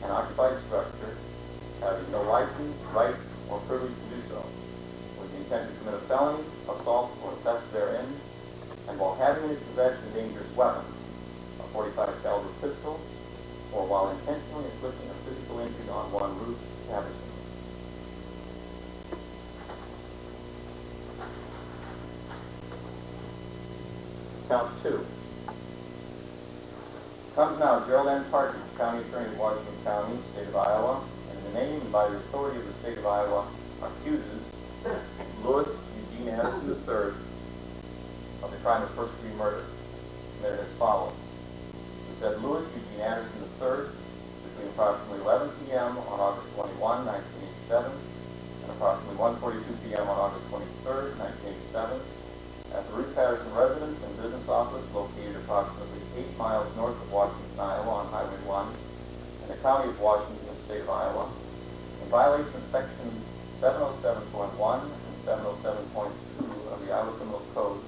an occupied structure, having no license, right, or privilege to do so, with the intent to commit a felony, assault, or theft therein, and while having in his possession a dangerous weapon, a .45 caliber pistol, or while intentionally inflicting a physical injury on one Ruth Patterson. Count 2. Comes now Gerald N. Patterson, County Attorney of Washington County, State of Iowa, and in the name and by the authority of the State of Iowa, accuses Louis Eugene Anderson III of the crime of first-degree murder, committed as follows. It said Louis Eugene Anderson III, between approximately 11 p.m. on August 21, 1987, and approximately 1:42 p.m. on August 23, 1987, at the Ruth Patterson residence and business office located approximately 8 miles north of Washington, Iowa on Highway 1 in the county of Washington, state of Iowa, in violation of sections 707.1 and 707.2 of the Iowa Criminal Code,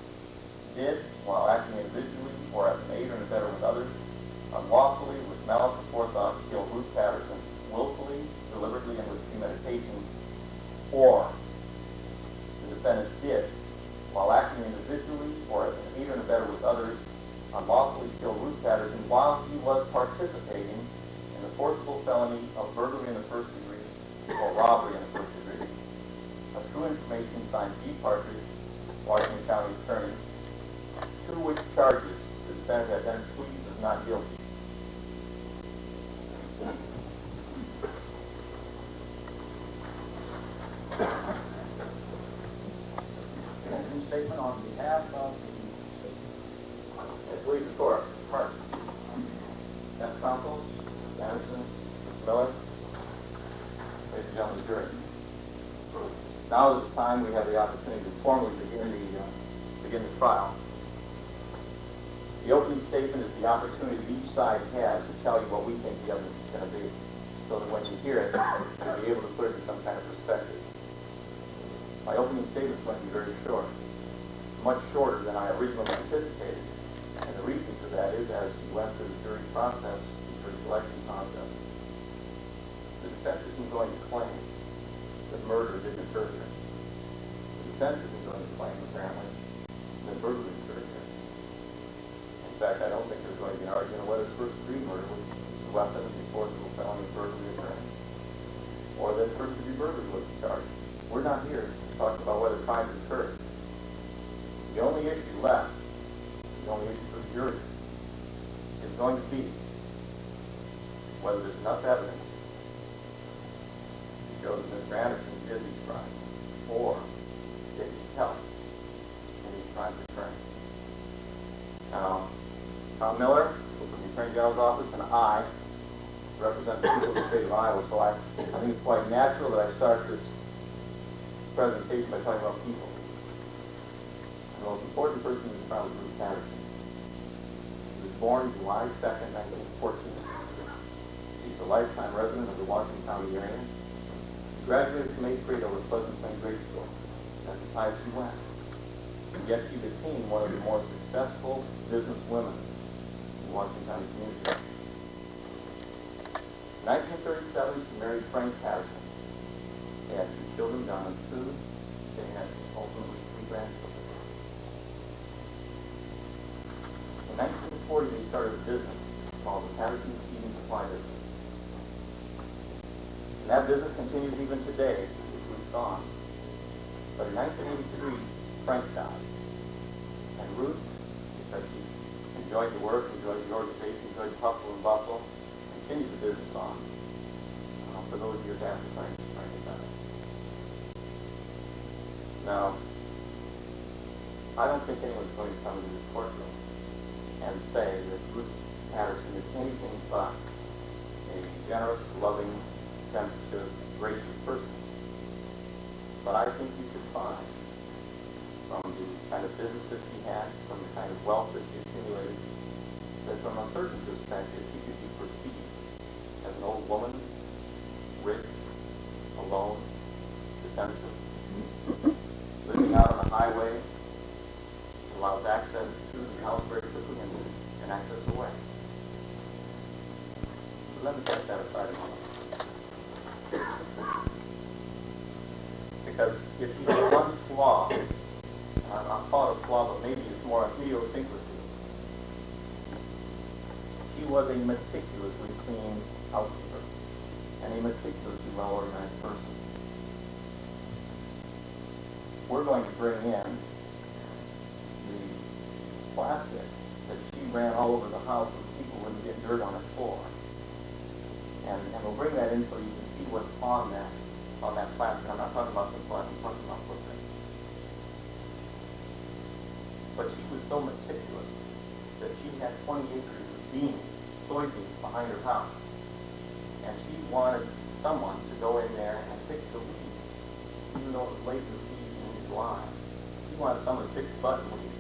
did, while acting individually or as an aider and abettor with others, unlawfully, with malice or forethought, kill Ruth Patterson, willfully, deliberately, and with premeditation, or the defendant did, while acting individually or as an aider and abettor with others, unlawfully kill Ruth Patterson while he was participating in the forcible felony of burglary in the first degree or robbery in the first degree. A true information signed G. Partridge, Washington County Attorney, to which charges the defendant has then pleaded as not guilty. Statement on behalf of the please the court. First, defense counsel, Anderson, Miller, ladies and gentlemen, jury. Now at this time we have the opportunity to formally begin the trial. The opening statement is the opportunity each side has to tell you what we think the evidence is going to be, so that when you hear it, you'll be able to put it in some kind of perspective. My opening statement is going to be very short. Much shorter than I originally anticipated. And the reason for that is as we went through the jury process, the jury selection process, the defense isn't going to claim that murder didn't occur here. The defense isn't going to claim, apparently, that burglary occurred here. In fact, I don't think there's going to be an argument whether first-degree murder was the weapon of the forcible felony of burglary occurring, or that first-degree burglary was charged. We're not here to talk about whether crimes occurred. The only issue left, the only issue for the jury, is going to be whether there's enough evidence to show that Mr. Anderson did these crimes, or did he help in these crimes occurring. Now, Tom Miller, from the Attorney General's office, and I represent the people of the state of Iowa, so I think it's quite natural that I start this presentation by talking about people. The most important person in the trial is Ruth Patterson. She was born July 2nd, 1914. She's a lifetime resident of the Washington County area. She graduated from 8th grade over Pleasant Plain Grade School. That's as high as she went. And yet she became one of the more successful business women in the Washington County community. In 1937, she married Frank Patterson. They had 2 children, John and Sue. They had ultimately 3 grandchildren. In 1940, they started a business called the Patterson Heating Supply Business. And that business continues even today, which was gone. But in 1983, Frank died. And Ruth, because she enjoyed the work, enjoyed the organization, enjoyed the hustle and bustle, continued the business on for those years after Frank died. Now, I don't think anyone's going to come into this courtroom and say that Ruth Patterson is anything but a generous, loving, sensitive, gracious person. But I think you could find, from the kind of business that she had, from the kind of wealth that she accumulated, that from a certain perspective, she could be perceived as an old woman, rich, alone, defensive, living out on the highway, allows access to the house very quickly and access away. But let me Doesn't that satisfy the mother? Because if she had one flaw, I'll call it a flaw, but maybe it's more a idiosyncrasy. She was a meticulously clean housekeeper and a meticulously well-organized person. We're going to bring in the plastic that she ran all over the house so people wouldn't get dirt on the floor. And we'll bring that in so you can see what's on that plastic. I'm not talking about the plastic, I'm talking about footprint. But she was so meticulous that she had 20 acres of beans, soybeans behind her house. And she wanted someone to go in there and fix the weeds, even though it was late in the season in July. She wanted someone to fix button weeds.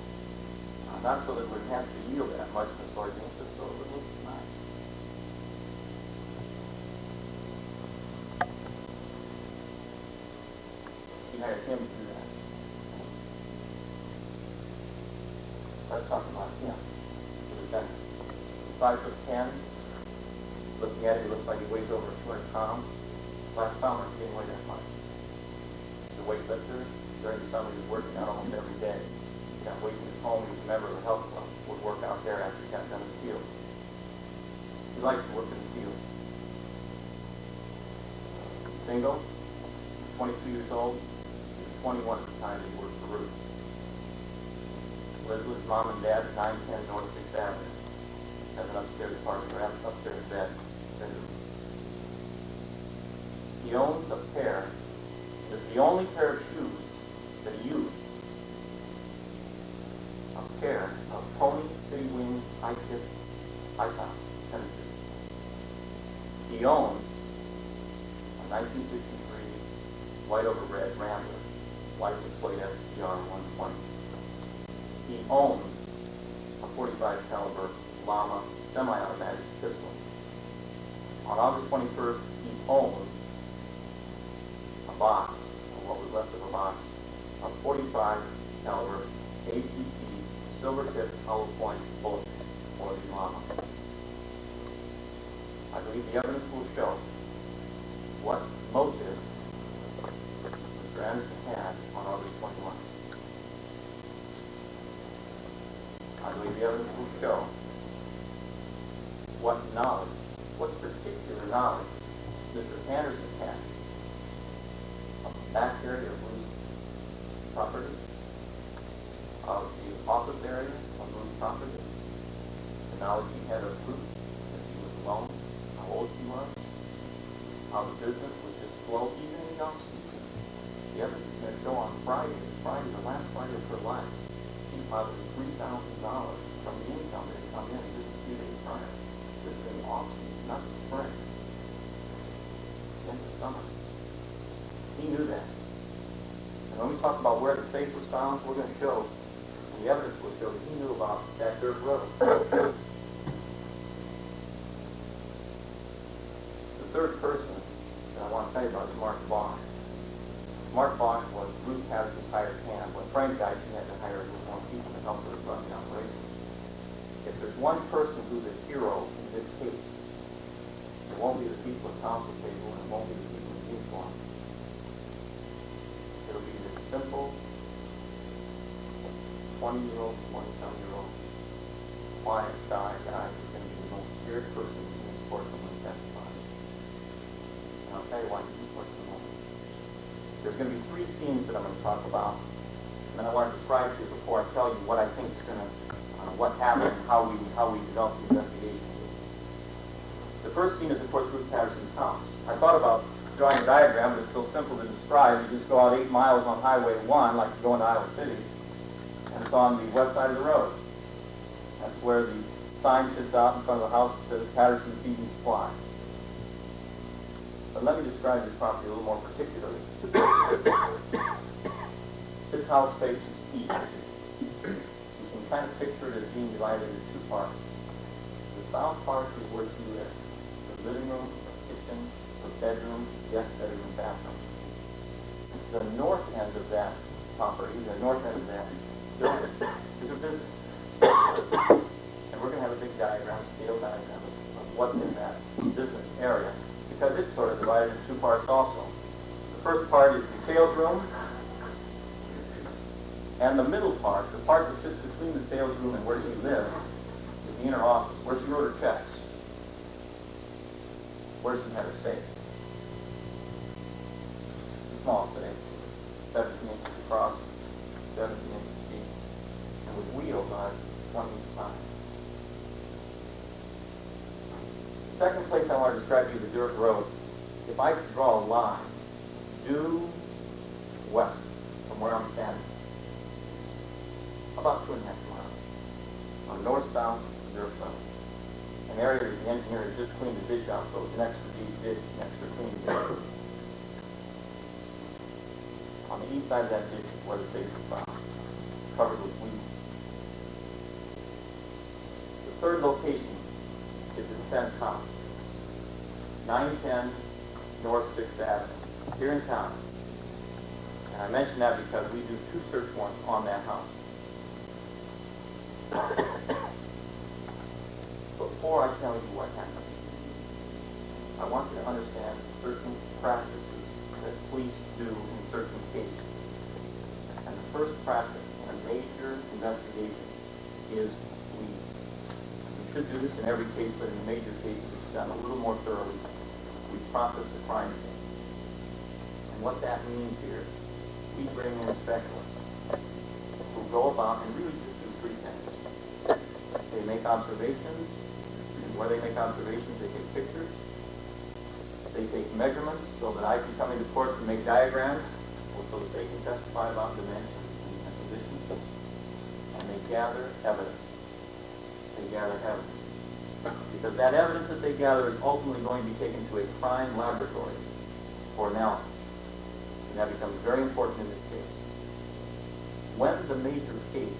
Not so that it would have to yield that much in the soybeans, but so it would look nice. She hired him to do that. Let's talk about him. He was 5'10". Looking at him, he looks like he weighs over 200 pounds. Last summer, he didn't weigh that much. The weightlifter, during the summer, he was working out almost every day. He got weight in his home. He was a member of the health club. Would work out there after he got done in the field. He likes to work in the field. Single, 22 years old. He was 21 at the time he worked for Ruth. Lives with his mom and dad at 910 North 6th Avenue. Has an upstairs apartment, or upstairs bedroom. He owns a pair. It's the only pair of shoes that he used. A pair of Pony City Wing high top tennis shoes. He owns a 1963 white over red Rambler, license plate STR 120. He owns a 45 caliber Llama semi-automatic pistol. On August 21st, he owns a box, or what was left of a box, of 45 caliber ACP silver tip hollow point bullets for the Llama. I believe the evidence will show what motive Mr. Anderson had on August 21. I believe the evidence will show what knowledge, what particular knowledge Mr. Patterson had of the back area of Ruth's property, of the office area of Ruth's property, the knowledge he had of Ruth, that she was alone, how old she was, how the business was just slow, even in the off-season. The evidence is going to show on Friday, the last Friday of her life, she deposited $3,000 from the income that had come in just a few days prior. This is in the off-season, not the spring. In the summer. He knew that. And when we talk about where the safe was found, we're going to show, and the evidence will show that he knew about that dirt road. The third person that I want to tell you about is Mark Bosch. Mark Bosch was Ruth Patterson's hired hand. When Frank died, she had to hire more people to help her run the operation. If there's one person who's a hero in this case, it won't be the people at council table, and it won't be the people in uniform. It'll be this simple 20-year-old, 27-year-old, quiet, shy guy who's going to be the most scared person in the court when he testifies. And I'll tell you why he's important in a moment. There's going to be three scenes that I'm going to talk about, and then I want to describe to you before I tell you what I think is going to, what happened, and how we developed the investigation. The first scene is, of course, Ruth Patterson's house. I thought about drawing a diagram, but it's so simple to describe. You just go out 8 miles on Highway 1, like you go into Iowa City, and it's on the west side of the road. That's where the sign sits out in front of the house that says Patterson Feed and Supply. But let me describe this property a little more particularly. This house faces east. You can kind of picture it as being divided into two parts. The south part is where she lives. The living room, the kitchen, the bedroom, guest bedroom, bathroom. The north end of that property, the north end of that building, is a business. And we're going to have a big diagram, scale diagram of what's in that business area because it's sort of divided into two parts also. The first part is the sales room, and the middle part, the part that sits between the sales room and where she lives, is the inner office, where she wrote her checks, where she had her safe. Small safe, 17 inches across, 17 inches deep, and with wheels on it, 20 each side. The second place I want to describe to you the dirt road. If I could draw a line due west from where I'm standing, about 2.5 miles, on northbound dirt road, an area that the engineer has just cleaned the ditch out, so it's an extra deep ditch, an extra clean ditch. On the east side of that ditch is where the safe is found, covered with weeds. The third location is the Fence House, 910 North 6th Avenue, here in town. And I mention that because we do 2 search warrants on that house. Before I tell you what happened, I want you to understand certain practices that police do in certain cases. And the first practice in a major investigation is we should do this in every case, but in the major cases it's done a little more thoroughly. We process the crime scene. And what that means here, we bring in specialists who go about and really just do 3 things. They make observations, and where they make observations, they take pictures. They take measurements so that I can come into court and make diagrams, or so that they can testify about dimensions and positions. And they gather evidence. They gather evidence. Because that evidence that they gather is ultimately going to be taken to a crime laboratory for analysis. And that becomes very important in this case. When the major case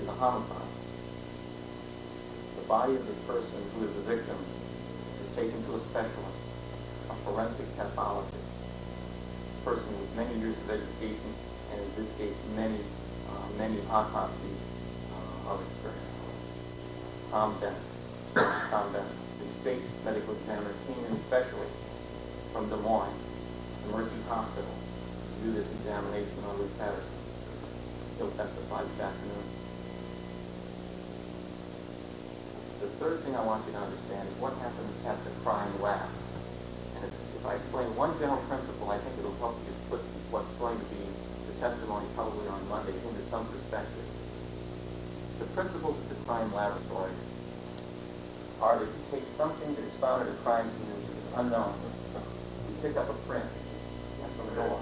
is a homicide, the body of the person who is the victim is taken to a specialist, a forensic pathologist, a person with many years of education, and in this case, many autopsies of experience. Tom Bennett, the state medical examiner, came in specially from Des Moines to Mercy Hospital to do this examination on Ruth Patterson. He'll testify this afternoon. The third thing I want you to understand is what happens at the crime lab. And if I explain one general principle, I think it'll help you put what's going to be the testimony probably on Monday into some perspective. The principles of the crime laboratory are that you take something that is found at a crime scene that is unknown. You pick up a print from the door.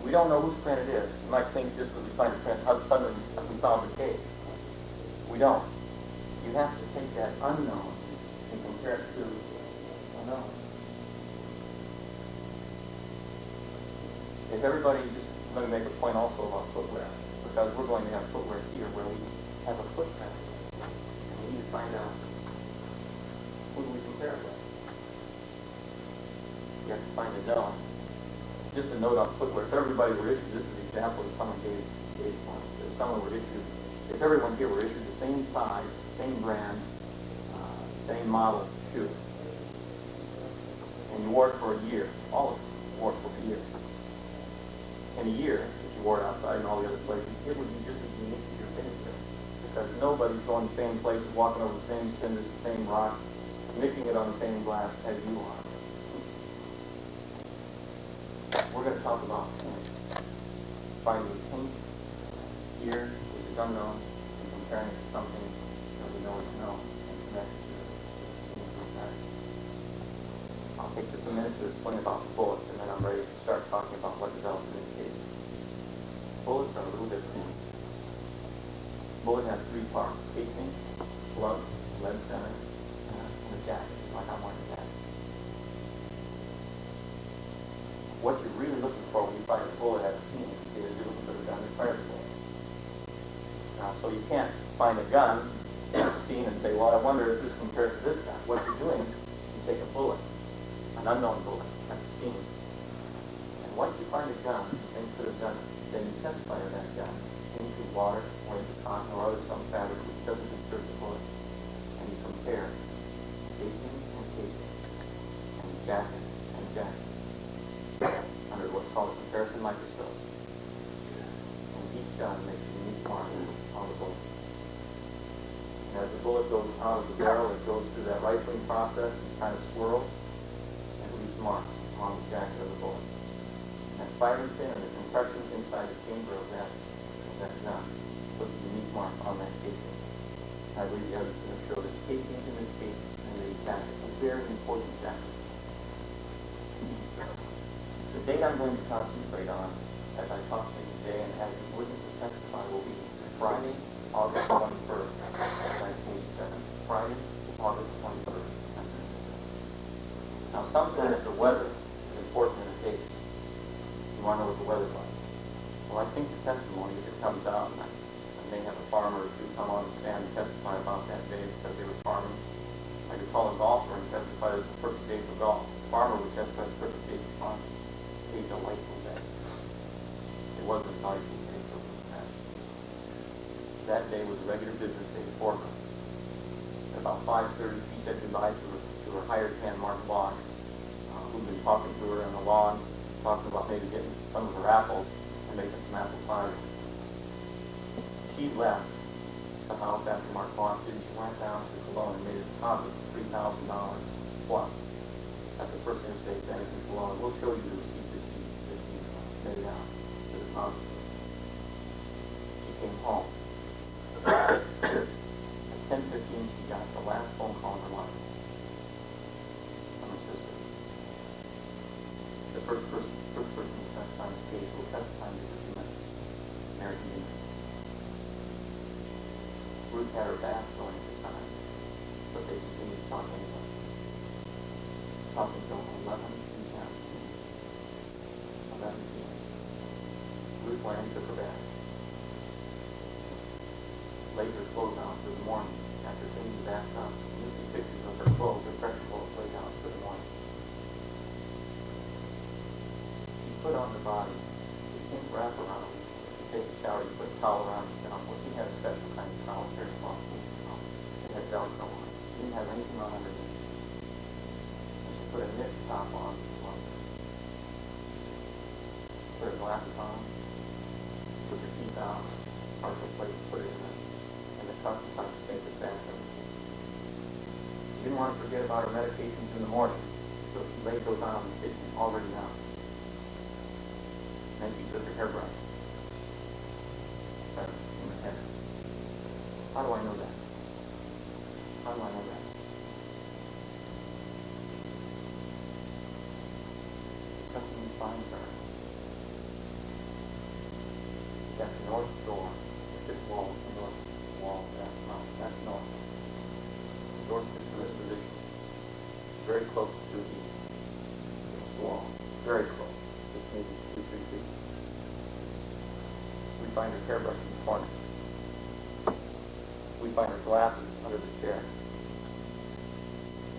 We don't know whose print it is. You might think just when we find a print, suddenly we found the case. We don't. You have to take that unknown and compare it to unknown. If everybody, just let me make a point also about footwear, because we're going to have footwear here where we have a footprint. And we need to find out who do we compare it with. You have to find a known. Just a note on footwear. If everybody were issued, this is an example that someone gave once. If someone were issued, if everyone here were issued the same size, same brand, same model shoe, and you wore it for a year, all of you wore it for a year. In a year, if you wore it outside and all the other places, it would be just as unique as your fingerprint. Because nobody's going the same places, walking over the same cinders, the same rocks, mixing it on the same glass as you are. We're going to talk about paint. Finding paint here, which is unknown, and comparing it to something that we know is known and connected to it. I'll take just a minute to explain about the bullets, and then I'm ready to start talking about what developed in this case. Bullets are a little different. Bullet has 3 parts: casing, slug, lead center, and a jacket, like I'm wearing a jacket. What you're really looking for when you find a bullet at a scene is you're looking for the gun that fired the bullet. Now, so you can't find a gun at a scene and say, well, I wonder if this compares to this gun. What you're doing, you take a bullet, an unknown bullet, at the scene. And once you find a gun, and could have done it, then you test fire that gun into water or into cotton or other some fabric which doesn't disturb the bullet. And you compare casing and casing. jacket, and jacket under what's called a comparison microscope. And each gun makes a unique mark on the bullet. And as the bullet goes out of the barrel, it goes through that rifling process and kind of swirls and leaves marks on the jacket of the bullet. And that firing pin and the compressions inside the chamber of that gun puts a unique mark on that casing. I believe the others going to show that casing in this case and the jacket, a very important jacket. The date I'm going to concentrate on as I talk to you today and have the witnesses testify will be Friday, August 21st, 1987. Friday, August 21st, 1987. Now, sometimes the weather is important in a case. You want to know what the weather's like. Well, I think the testimony, if it comes out, and I may have a farmer who come on the stand and testify about that day because they were farming. I could call a golfer and testify that it's the perfect day for golf. The farmer would testify it's the perfect day for farming. It was a delightful day. It wasn't a delightful day for that. That day was a regular business day for her. At about 5:30, she said goodbye to her hired hand, Mark Block, who'd been talking to her on the lawn, talking about maybe getting some of her apples and making some apple cider. She left the house after Mark Block did. She went down to Cologne and made a deposit of $3,000 plus. That's the first interstate bank in Cologne. We'll show you the receipt that she made out, the deposit. She came home. At 10:15, she got the last phone call in her life from her sister. The first person to testify in the case will testify in just a few minutes. American Indian. Ruth had her back going at the time, but they continued to talk anyway. Talking until 11 p.m. 11 p.m. Ruth went and took her back. Laid her clothes out for the morning. After cleaning the bathtub, using pictures of her clothes, her fresh clothes laid out for the morning. She put on the body the pink wraparound. You take a shower, you put a towel around yourself. Well, she had a special kind of towel, hair cloth. It had Velcro on it. She didn't have anything on underneath. And she put a knit top on. Put her glasses on. Took her teeth out. Partial plate, put it in the cup and tried to take it back. She didn't want to forget about her medications in the morning, so she laid those on in the kitchen already now. Then she took her hairbrush. In her hair. How do I know that? How do I know that? Because when you find her, that's the north door. This wall is the north wall. That's north. The door sits in this position. Very close to the wall. Very close. Just maybe 2-3 feet. We find her hairbrush in the corner. We find her glasses under the chair.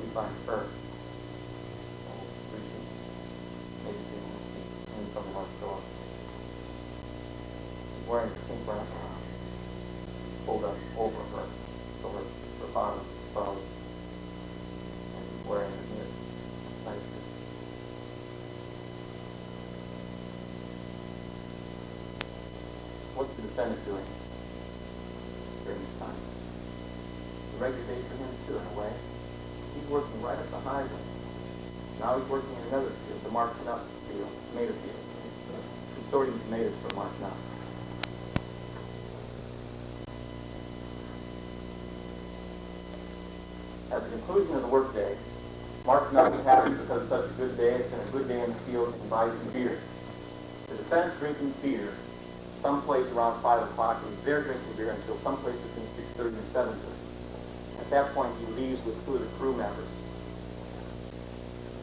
We find her reaching, maybe in from the north door. She's wearing a pink wraparound, pulled up over her, so her bottom is exposed, and she's wearing a knit nice. What's the defendant doing during this time? The regular day for him too, in a way. He's working right up the highway. Now he's working in another field, the marking up field, tomato field. He's sorting tomatoes for marking up. At the conclusion of the workday, marking up happens because it's such a good day. It's been a good day in the field and buy some beer. The defendant's drinking beer someplace around 5 o'clock, and he's there drinking beer until someplace between 6:30 and 7:30. At that point, he leaves with 2 of the crew members.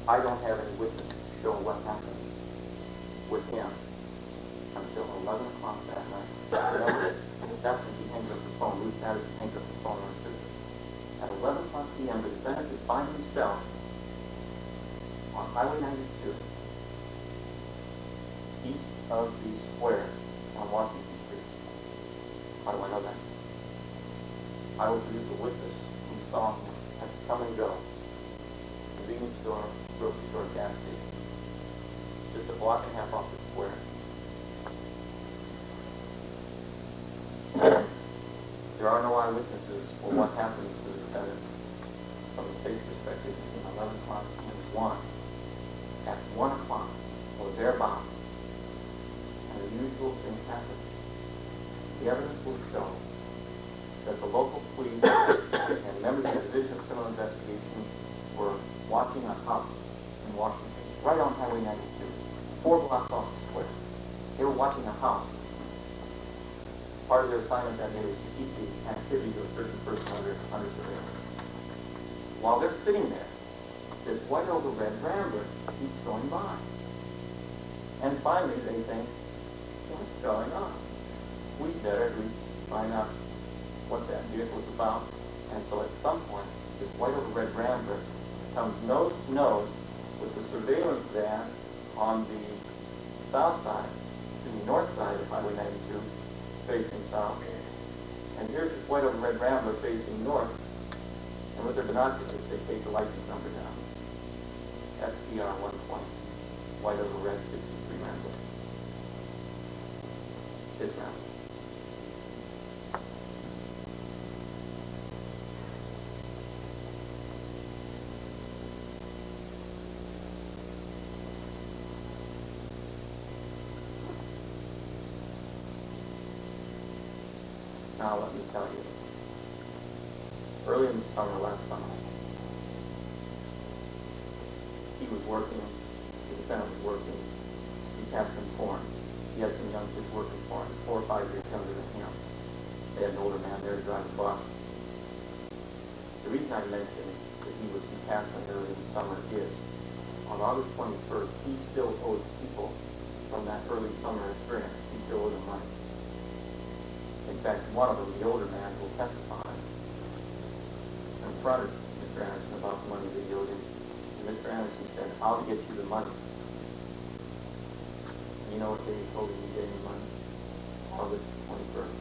I don't have any witness to show what happened with him until 11 o'clock that night. That's when he hangs up the phone. Ruth Patterson hangs up the phone on her sister. At 11 o'clock p.m., the defendant is by himself on Highway 92, east of the square on Washington Street. How do I know that? I will produce a witness who saw him come and go. Convenience store, grocery store, block and a half off the square. There are no eyewitnesses for what happened to the defendant from the state's perspective between 11 o'clock and 1. At 1 o'clock, or thereabouts, an unusual thing happened. The evidence will show that the local police and members of the Division of Criminal Investigation were watching a house in Washington, right on Highway 92, 4 blocks off the square. They were watching a house. Part of their assignment that day was to keep the activities of a certain person under surveillance. While they're sitting there, this white over red Rambler keeps going by. And finally they think, what's going on? We better at least find out what that vehicle was about. And so at some point, this white over red Rambler comes nose to nose with the surveillance van on the south side, to the north side of Highway 92, facing south. And here's this white over red Rambler facing north. And with their binoculars, they take the license number down. SPR 120, white over red 63 Rambler. His Rambler. Now let me tell you, early in the summer, last summer, he was working, the defendant was working, he passed him corn. He had some young kids working for him, 4 or 5 years younger than him. They had an older man there to drive the bus. The reason I mentioned that he was passing early in the summer is, on August 21st, he still owes people from that early summer experience. He still owed them money. In fact, one of them, the older man, will testify, confronted Mr. Anderson about the money that he owed him. And Mr. Anderson said, I'll get you the money. And you know what day he told him he gave him the money? August 21st.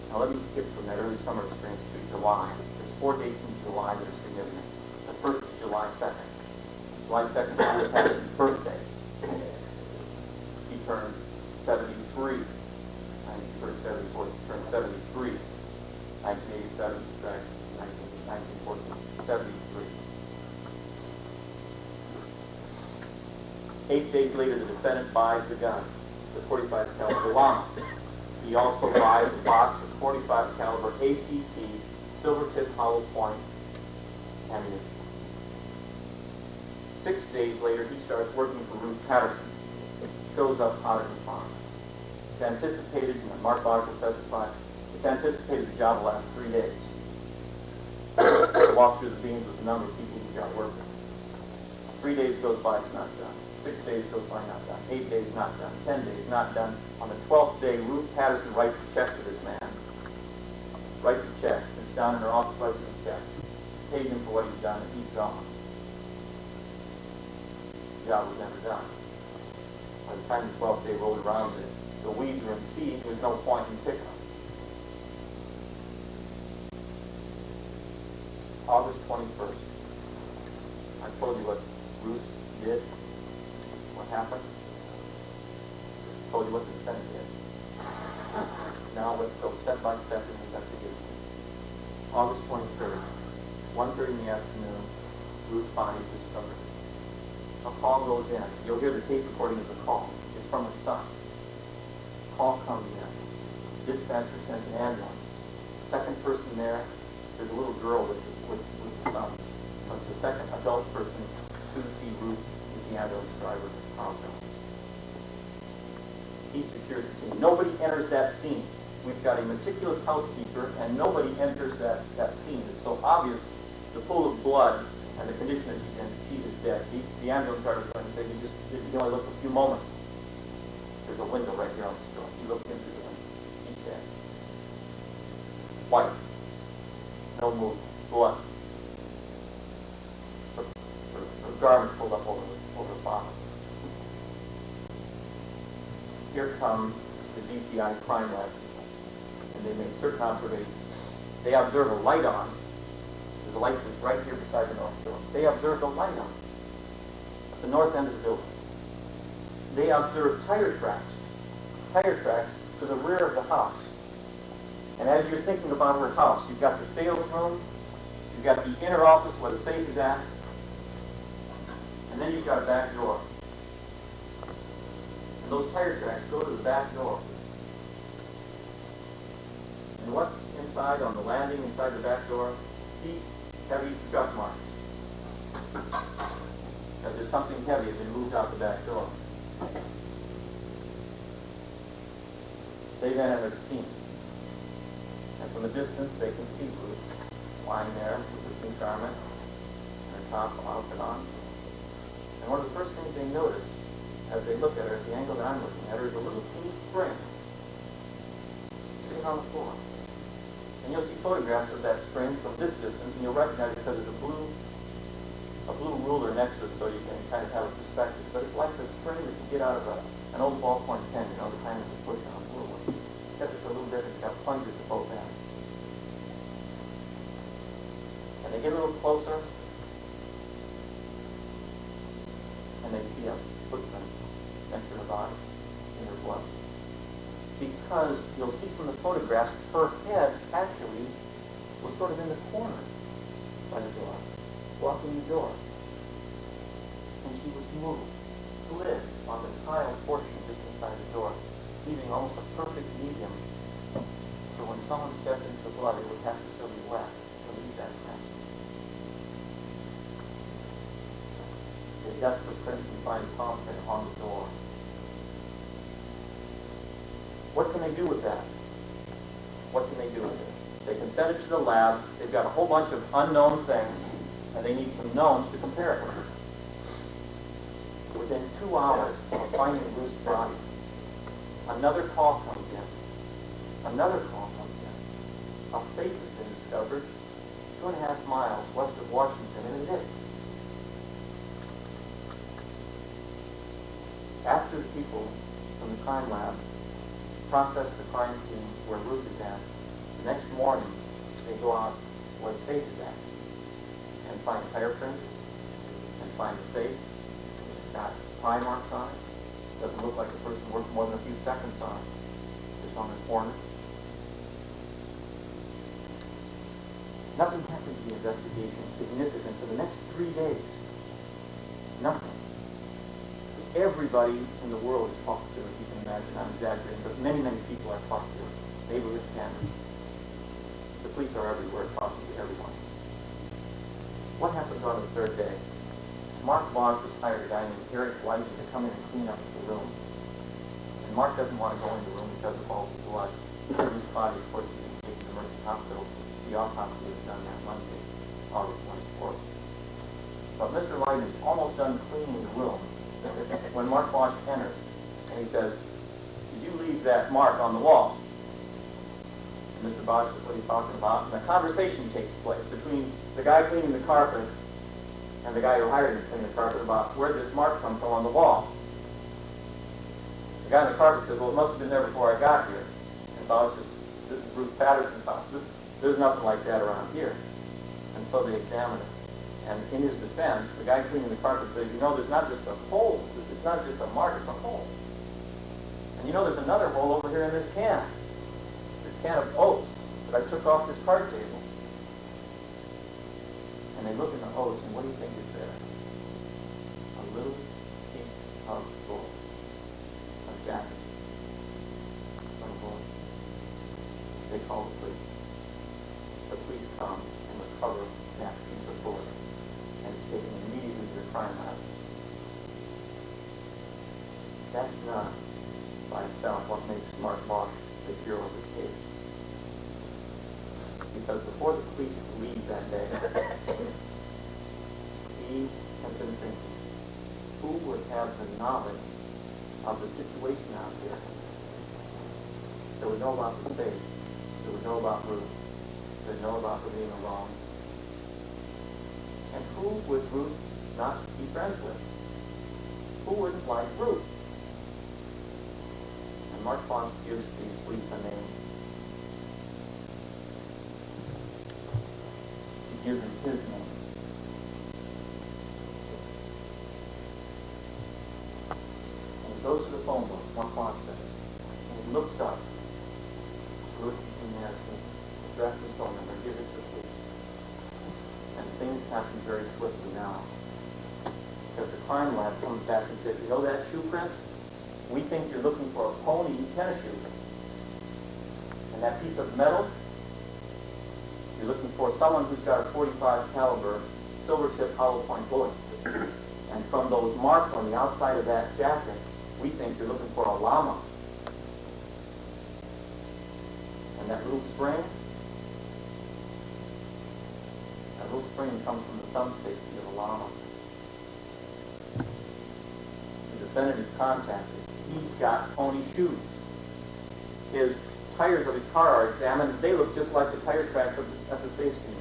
Now let me skip from that early summer experience to July. There's 4 dates in July that are significant. The first is July 2nd. July 2nd is Patterson's birthday. He turned 73. 1974, he turned 73. 1987, 1914, 73. 8 days later, the defendant buys the gun, the 45 caliber Lama. He also buys a box of 45 caliber ACP silver tip hollow point ammunition. 6 days later, he starts working for Ruth Patterson. Shows up Patterson Farm. It's anticipated, and Mark Barker testified, it's anticipated the job will last 3 days. Walk through the beams with the number of people who got working. 3 days goes by, it's not done. 6 days goes by, not done. 8 days, not done. 10 days, not done. On the 12th day, Ruth Patterson writes a check to this man. Writes a check. It's down in her office, writes a check. Pays him for what he's done, and he's gone. The job was never done. By the time the 12th day rolled around, the weeds were in seed, there was no point in picking them. August 21st. I told you what Ruth did, what happened. I told you what the defendant did. Now let's go step by step in the investigation. August 23rd, 1:30 in the afternoon, Ruth's body is discovered. A call goes in. You'll hear the tape recording of the call. It's from her son. Call comes in. Dispatcher sends an ambulance. Second person there, there's a little girl with the son. But the second adult person, Susie Ruth, is the ambulance driver, Carl Jones. He secures the scene. Nobody enters that scene. We've got a meticulous housekeeper, and nobody enters that scene. It's so obvious, the pool of blood and the condition that she's in. She is dead. The ambulance driver is going to say, he only looked a few moments. There's a window right here on the store. He looked into the window. He's dead. White. No movement. Blood. Her garment pulled up over the bottom. Here comes the DCI crime lab, and they make certain observations. They observe a light on. There's a light switch right here beside the north door. They observed a light on. the north end of the building. They observed tire tracks to the rear of the house. And as you're thinking about her house, you've got the sales room, you've got the inner office where the safe is at, and then you've got a back door. And those tire tracks go to the back door. And what's inside on the landing inside the back door? Deep, heavy scuff marks. Because there's something heavy has been moved out the back door. They then enter the scene. And from a distance, they can see Ruth lying there with the pink garment and her top outfit on. And one of the first things they notice as they look at her, at the angle that I'm looking at her, is a little teeny spring sitting on the floor. And you'll see photographs of that spring from this distance, and you'll recognize it because there's a blue ruler next to it, so you can kind of have a perspective. But it's like the spring that you get out of an old ballpoint pen, you know, the kind that you push on a little one. Except it's a little bit, it's got plungers at both ends. And they get a little closer, and they see a footprint next to her body in her blood. Because you'll see from the photograph, her head actually was sort of in the corner by the door, blocking the door. And she was moved, slid on the tile portion just inside the door, leaving almost a perfect medium. So when someone stepped into the blood, it would have to still be wet to leave that print. The desperate print can find palm print on the door. What can they do with that? What can they do with it? They can send it to the lab. They've got a whole bunch of unknown things, and they need some knowns to compare it with. Within 2 hours of finding Ruth's body, another call comes in. Another call comes in. A safe has been discovered 2.5 miles west of Washington in a ditch. After the people from the crime lab process the crime scene where Ruth is at, the next morning they go out where the safe is at and find tire prints and find the safe. It's got pry marks on it. Doesn't look like the person worked more than a few seconds on it. Just on the corner. Nothing happens in the investigation significant for the next 3 days. Nothing. Everybody in the world is talked to, if you can imagine. I'm exaggerating, but many, many people are talked to. Neighborhood cameras. The police are everywhere talking to everyone. What happens on the 3rd day? Mark Boggs has hired a guy named Eric White to come in and clean up the room. And Mark doesn't want to go in the room because of all the blood. His body, of course, is being taken to the emergency hospital. The autopsy was done that Monday, August 24th. But Mr. White is almost done cleaning the room when Mark Bosch enters, and he says, "Did you leave that mark on the wall?" And Mr. Bosch is what he's talking about, and a conversation takes place between the guy cleaning the carpet and the guy who hired him to clean the carpet about where did this mark come from on the wall. The guy in the carpet says, "Well, it must have been there before I got here." And Bosch says, "This is Ruth Patterson's house. There's nothing like that around here." And so they examine it. And in his defense, the guy cleaning the carpet says, "You know, there's not just a hole. It's not just a mark, it's a hole. And you know, there's another hole over here in this can. This can of oats that I took off this card table." And they look at the oats, and what do you think is there? A little piece of gold. A jacket. From a boy. They call the police. The police come and recover that piece of gold. And it's taken immediately to the crime lab. That's not by itself what makes Mark Bosch the hero of the case. Because before the police leave that day, he has been thinking, who would have the knowledge of the situation out there that would know about the safe, that would know about Ruth, that would know about her being alone? And who would Ruth not be friends with? Who wouldn't like Ruth? And Mark Bosch gives the police a name. He gives them his name. goes to the phone book, Mark Watch says, and he looks up. Ruth, Eugene, address his phone number, give it to the police. And things happen very swiftly now. Because the crime lab comes back and says, you know that shoe print? We think you're looking for a pony tennis shoe. And that piece of metal, you're looking for someone who's got a .45 caliber silver tip hollow point bullet. And from those marks on the outside of that jacket, we think you're looking for a llama. And that little spring comes from the thumb safety of a llama. The defendant is contacted. He's got pony shoes. His tires of his car are examined. They look just like the tire tracks at the safety.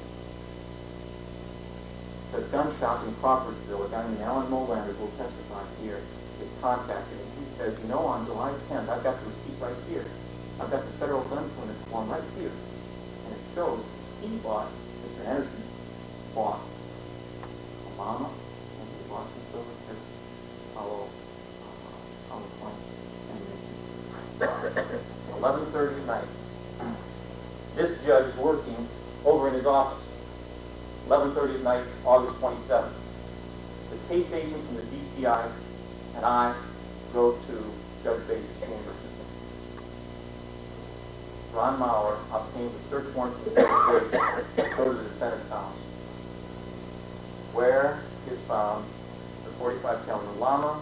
The gun shop in Crawfordsville, a guy named Alan Molander will testify here, is contacted. And he says, you know, on July 10th, I've got the receipt right here. I've got the federal gun permit form right here. And it shows he bought, Mr. Anderson bought a llama, and he bought some silver tip hollow point. 11:30 at night. This judge is working over in his office. 11:30 at night, August 27th. The case agent from the DCI and I go to Judge Baker's chamber. Ron Mauer obtains a search warrant for the judge to go to the defendant's house, where is found the .45 caliber llama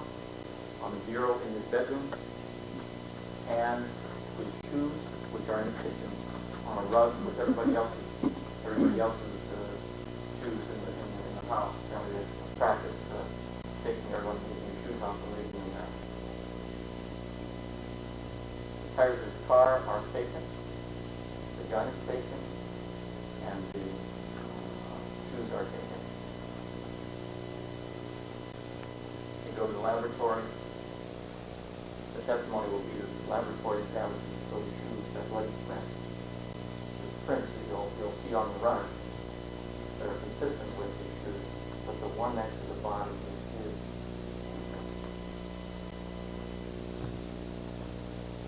on the bureau in his bedroom, and his shoes, which are in the kitchen, on a rug with everybody else's shoes in the house. Apparently they practice taking everyone's shoes off and leaving them there. The tires of his car are taken, the gun is taken, and the shoes are taken. You go to the laboratory. The testimony will be that the laboratory establishes those shoes that bloody prints. The prints you'll see on the runner that are consistent with these shoes, but the one next to the body is his.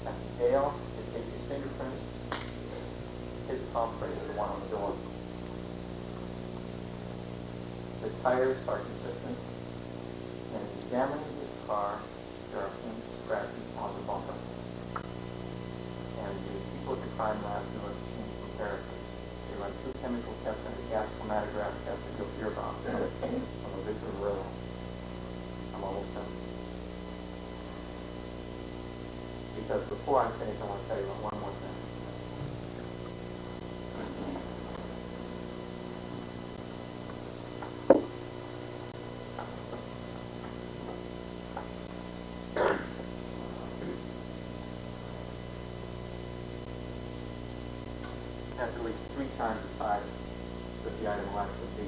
At the jail, they take his fingerprints, his palm print is the one on the door. The tires are consistent, and in examining his car, there are pink scratches on the bumper. And the people at the crime lab do a comparison. They run 2 chemical tests and a gas chromatograph test that you'll hear about on the Victor Railroad. I'm almost done. Because before I finish, I want to tell you about one more thing. That's at least 3 times the size that the item will actually be.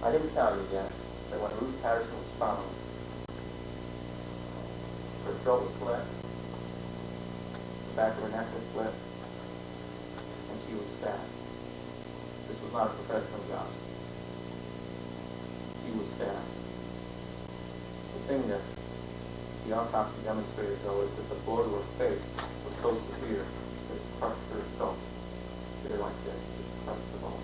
I didn't tell you yet that when Ruth Patterson was found, her throat was slit, the back of her neck was slit, and she was stabbed. This was not a professional job. She was stabbed. The thing that the autopsy demonstrated, though, is that the blow to her face was so severe that it crushed her skull. Did it like this, it crushed the bone.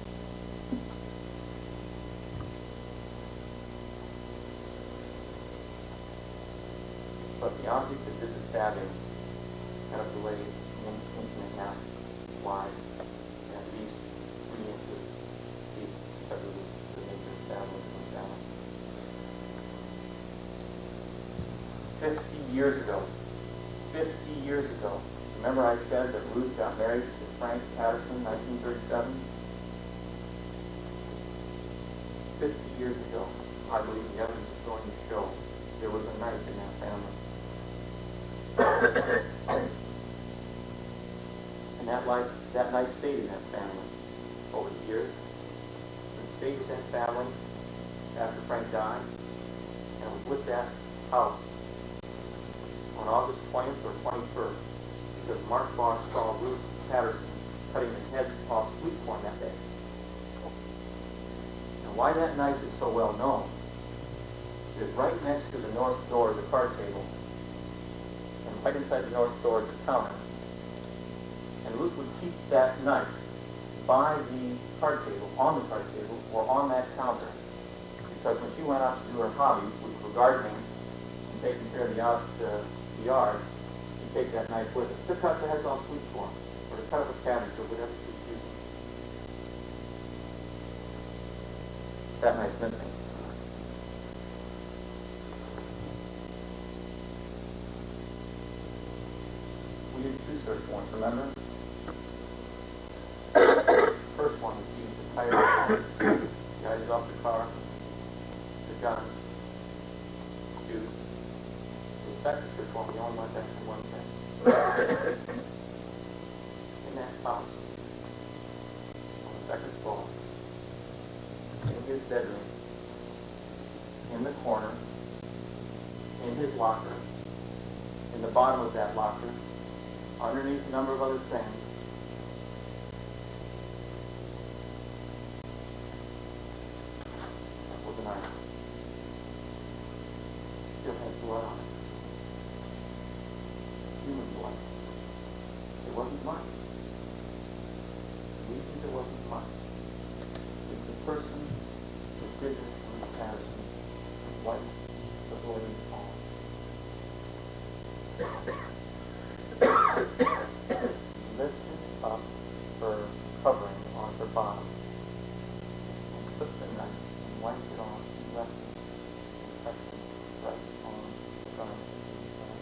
But the object that did the stabbing had a blade 1.5 inches wide and at least 3 inches deep, because of the nature of stabbing and stabbing. 50 years ago, remember I said that Ruth got married to Frank Patterson in 1937? 50 years ago, I believe the evidence is going to show there was a knife in that family. And that knife stayed in that family over the years. It stayed with that family after Frank died, and it was with that house on August 20th or 21st, because Mark Bosch saw Ruth Patterson cutting the head off sweet corn that day. And why that knife is so well known is right next to the north door of the card table. And right inside the north door is a counter. And Ruth would keep that knife by the card table, on the card table, or on that counter. Because when she went out to do her hobbies, which were gardening and taking care of the yard, she'd take that knife with her to cut the heads off sweet corn, or to cut up a cabbage, or whatever she was using. That knife's missing. We did two search warrants, remember? First one was used the tire, the items off the car, the gun, shoes. The second search warrant, we only went back to one thing. In that house, on the second floor, in his bedroom, in the corner, in his locker, in the bottom of that locker, underneath a number of other things, was an iron. Still has blood on it. Human blood. It wasn't mine. The reason it wasn't mine is the person who did it on Patterson wiped the blade off. Lifted up her covering on her bottom and took the knife and wiped it off and left it infection right on the garment inside.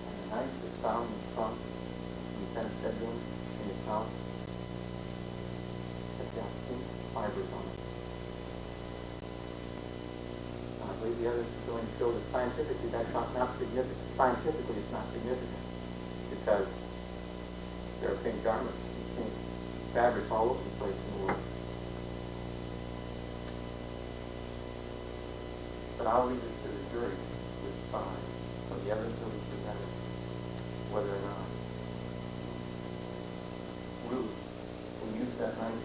And the knife was found in the trunk in the tenant's bedroom in his house. It had pink fibers on it. I believe the others are going to show that scientifically that's not significant. Scientifically it's not significant because there are pink garments, pink fabrics all over the place in the world. But I'll leave it to the jury to decide from the evidence that was presented whether or not Ruth, who used that knife to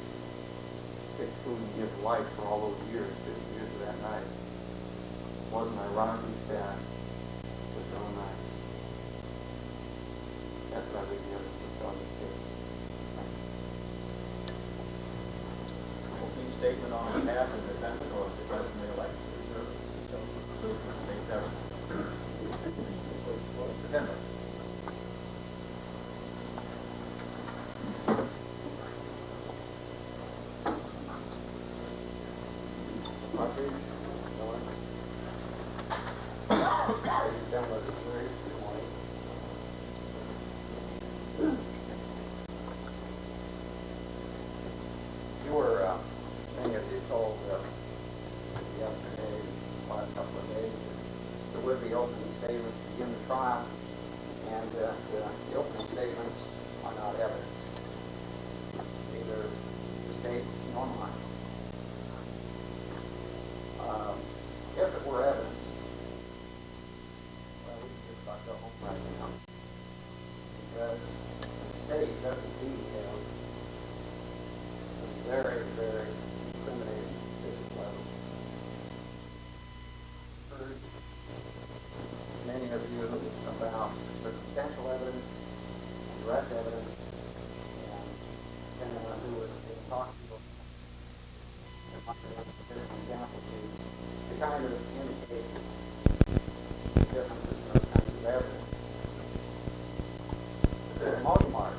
pick food and give life for all those years, 50 years of that knife, wasn't ironically stabbed with her own knife. That's what I believe the evidence will tell this case. Opening statement on behalf of the defendant or the president elect to reserve the state's evidence. Defendant. You were, many of you told yesterday, last couple of days, that there would be opening statements to begin the trial, and the opening statements are not evidence, neither the state's nor mine. If it were evidence, well, we could just about go home right now, because the state doesn't detail very, very incriminating physical evidence. Heard many of you about circumstantial evidence, direct evidence, and depending on who is being talked to, there might be an example to kind of indicate the differences in those kinds of evidence. For the most part,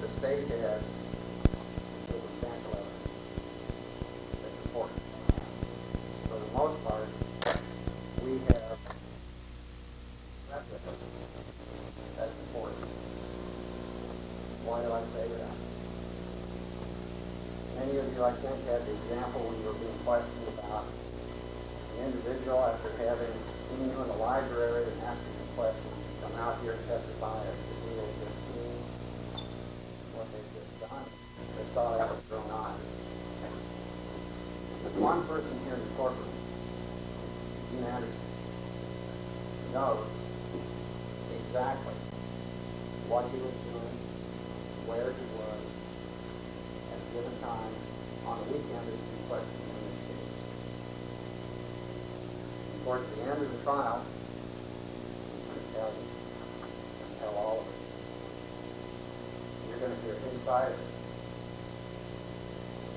the state has circumstantial evidence that's important. For the most part, we have direct evidence that's important. Why do I say that? Many of you, I think, had the example when you were being questioned about an individual after having seen you in the library and asking you questions, come out here and testify as to who they've just seen, what they've just done. They saw that with their own eyes. There's one person here in the courtroom, Eugene Anderson, knows exactly what he was doing, where he was, and given time on the weekend is to question in this case. Towards the end of the trial, tell all of it. You're going to hear his side of it.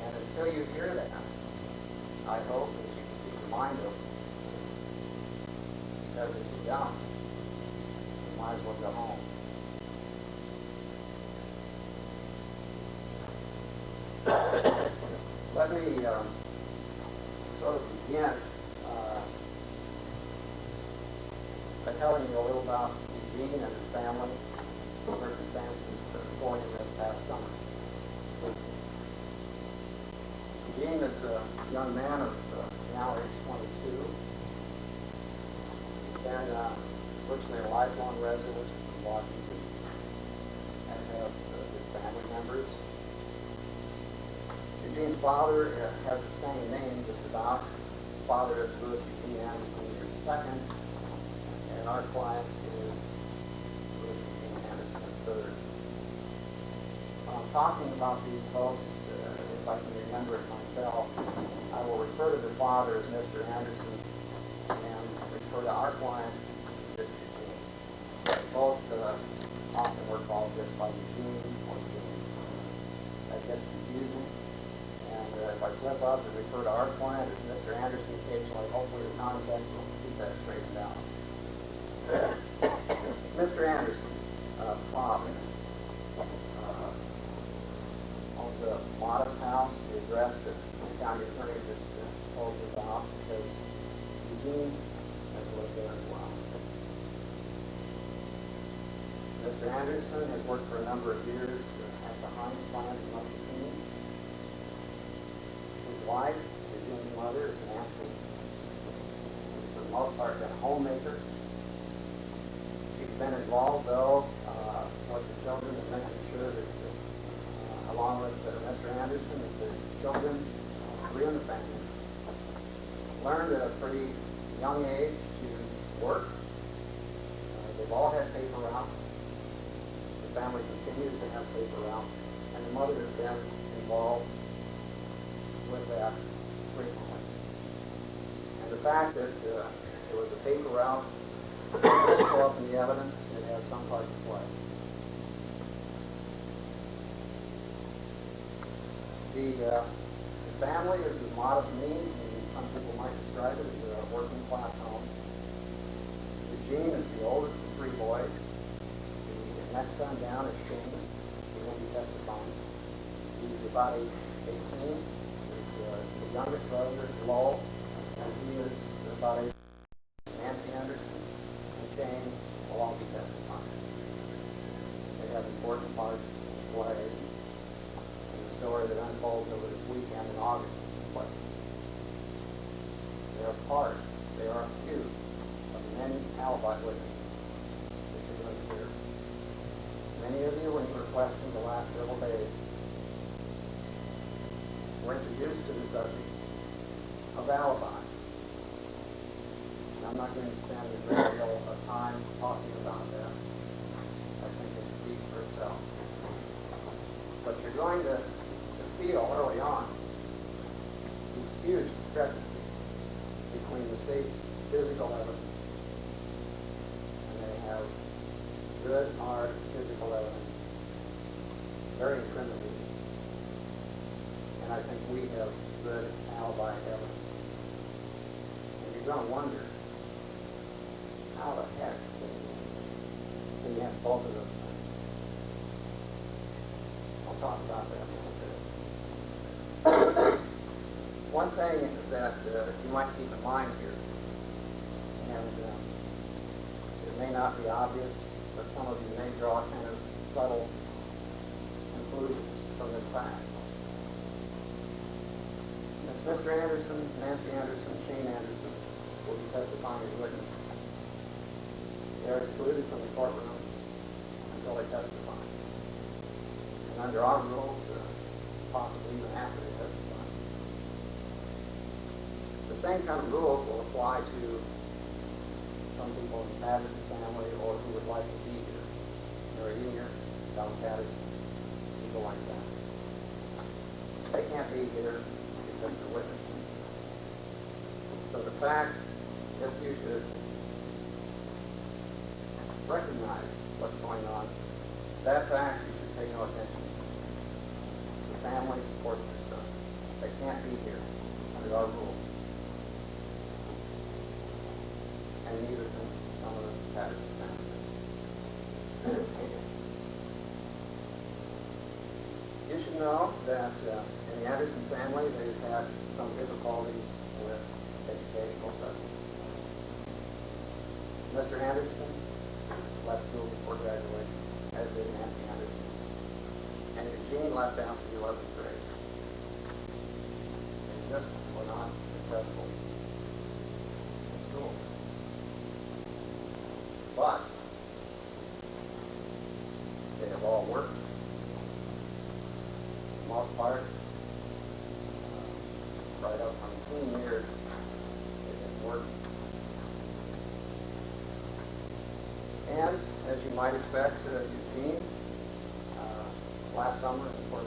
And until you hear that, I hope that you can keep your mind open. Because if you don't, you might as well go home. Let me sort of begin by telling you a little about Eugene and his family, circumstances for him this past summer. Eugene is a young man of now age 22. He's been virtually a lifelong resident of Washington, as have his family members. Eugene's father has the same name, just about. His father is Ruth, Eugene Anderson, II, and our client is Ruth, Eugene Anderson, III. When I'm talking about these folks, if I can remember it myself, I will refer to the father as Mr. Anderson and refer to our client as Eugene. Both often were called just by Eugene or Eugene. That gets confusing. And if I slip up and refer to our client as Mr. Anderson occasionally, hopefully the context will keep that straightened out. Mr. Anderson, father, owns a modest house, the address that the county attorney just told you about, because Eugene has lived there as well. Mr. Anderson has worked for a number of years at the Heinz plant in Eugene. His wife, Eugene's mother, is Nancy. She's for the most part been a homemaker. She's been involved, though, with the children and making sure that, along with Mr. Anderson, that the children in the family learned at a pretty young age to work. They've all had paper routes. The family continues to have paper routes, and the mother has been involved with that frequently. And the fact that it was a paper route didn't show up in the evidence, it has some part to play. The family is of modest means, and some people might describe it as a working class home. Eugene is the oldest of three boys. The next son down is Shane. He will be testifying. He's about age 18. The youngest brother is Lowell, and he is about age. Nancy Anderson and Shane will all be testifying. They have important parts to play in the story that unfolds over this weekend in August. But they are part, they are a few of many alibi witnesses that you're going to hear. Many of you, when you were questioned the last several days, were introduced to the subject of alibi. And I'm not going to spend a great deal of time talking about that. I think it speaks for itself. But you're going to feel early on these huge discrepancies between the state's physical evidence, and they have good, hard physical evidence, very incriminating. And I think we have good alibi evidence. And you're going to wonder, how the heck can you have both of those things? I'll talk about that in a bit. One thing that you might keep in mind here, and it may not be obvious, but some of you may draw kind of subtle conclusions from this fact. Since Mr. Anderson, Nancy Anderson, Shane Anderson will be testifying as witnesses, they are excluded from the courtroom until they testify. And under our rules, possibly even after they testify. The same kind of rules will apply to some people in the Patterson family or who would like to be here. Mary Eugene, Don Patterson, people like that. They can't be here because they're witnesses. So the fact, if you should recognize what's going on, that fact you should pay no attention to. The family supports their son. They can't be here under our rules. And neither can some of the Patterson family. You should know that in the Anderson family, they've had some difficulties with educational subjects. Mr. Anderson left school before graduation, as did Nancy Anderson. And Eugene left after the 11th grade. They just were not successful in school. But they have all worked. For the most part, right up from teen years, they've been working. And, as you might expect, Eugene, last summer, and for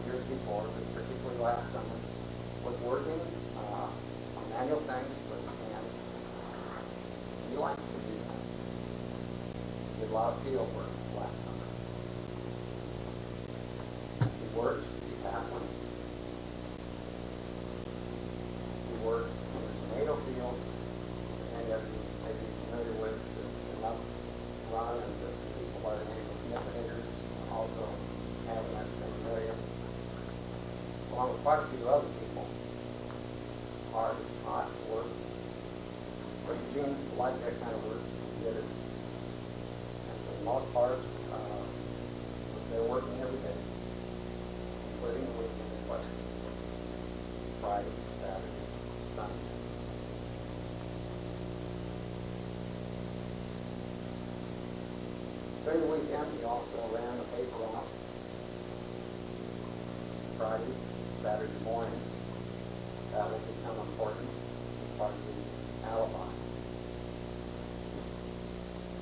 years before, but particularly last summer, was working on manual things with his hands. He likes to do that. He did a lot of field work last summer. He worked the Patterson. He worked in the tomato field. Many of you may be familiar with the enough run and the people by the name of Methoders also have that same area. Along with quite a few other people, hard, hot work. But Eugene liked that kind of work. He did it. And for the most part, they're working every day, including the weekend in question. Friday, Saturday, Sunday. During the weekend, he also ran the paper off Friday, Saturday morning. That will become important as part of the alibi.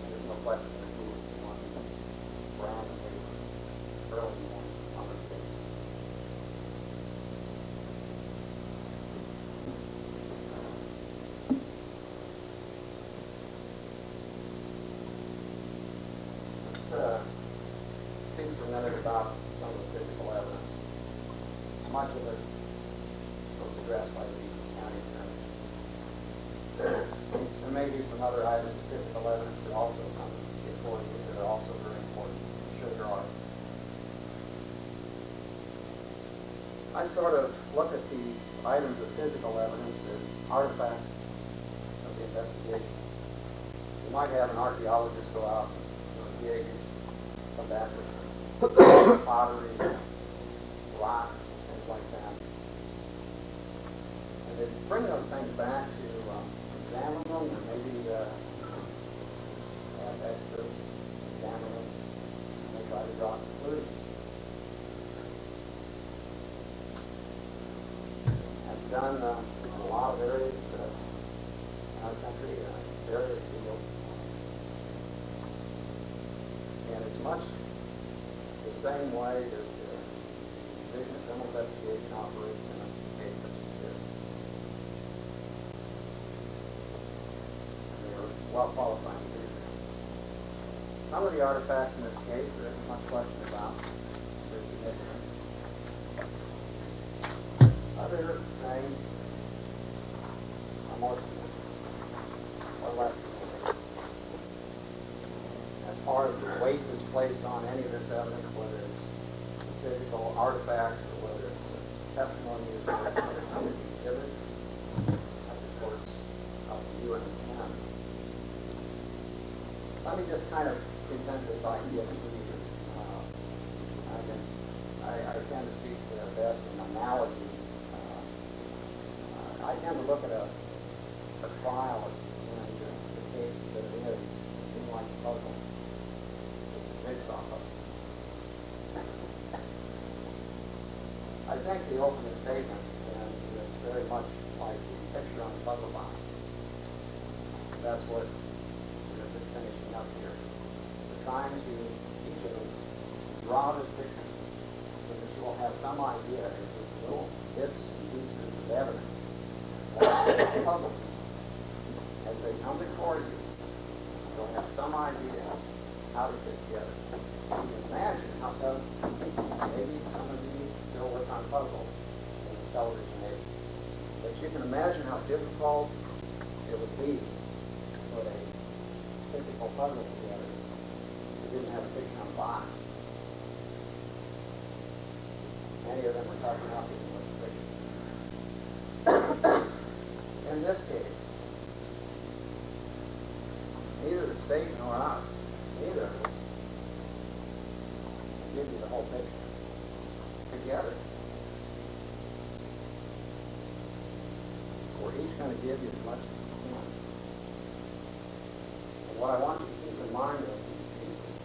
And there's no question that he was the one who ran the paper early in the morning on the case. Speak for a minute about some of the physical evidence. Much of it was addressed by the county attorney. There may be some other items of physical evidence that also come before you that are also very important. I'm sure there are. I sort of look at these items of physical evidence as artifacts of the investigation. You might have an archaeologist go out to a gig, come back with pottery, rock, things like that. And they bring those things back to examine them, or maybe have experts examine them, and they try to draw conclusions. I've done in a lot of areas in our country, various fields. And it's much the same way that the Division of Criminal Investigation operates in a case such as this. And they are well qualified to do that. Some of the artifacts in this case, there isn't much question about their significance. Other things are more significant or less significant. As far as the weight that's placed on any of this evidence, whether it's physical artifacts or whether it's testimony or other kind of exhibits, that's of course up to you and the pen. Let me just kind of present this idea to you. I tend to speak best in analogy. I tend to look at a trial and the case that it is, seem like a puzzle. Jigsaw puzzle. I think the opening statement is very much like the picture on the puzzle box. That's what we're just finishing up here. We're trying to, each of us, draw this picture so that you will have some idea of these little bits and pieces of evidence, like puzzle pieces, as they come before you, you'll have some idea how to fit together. You can imagine how some, maybe some of you still work on puzzles in the television age, but you can imagine how difficult it would be to put a physical puzzle together if you didn't have a picture on the box. Many of them are talking about these illustrations. In this case, neither the state nor us, neither of us, can give you the whole picture together. We're each going to give you as much as we can. And what I want you to keep in mind is these pieces.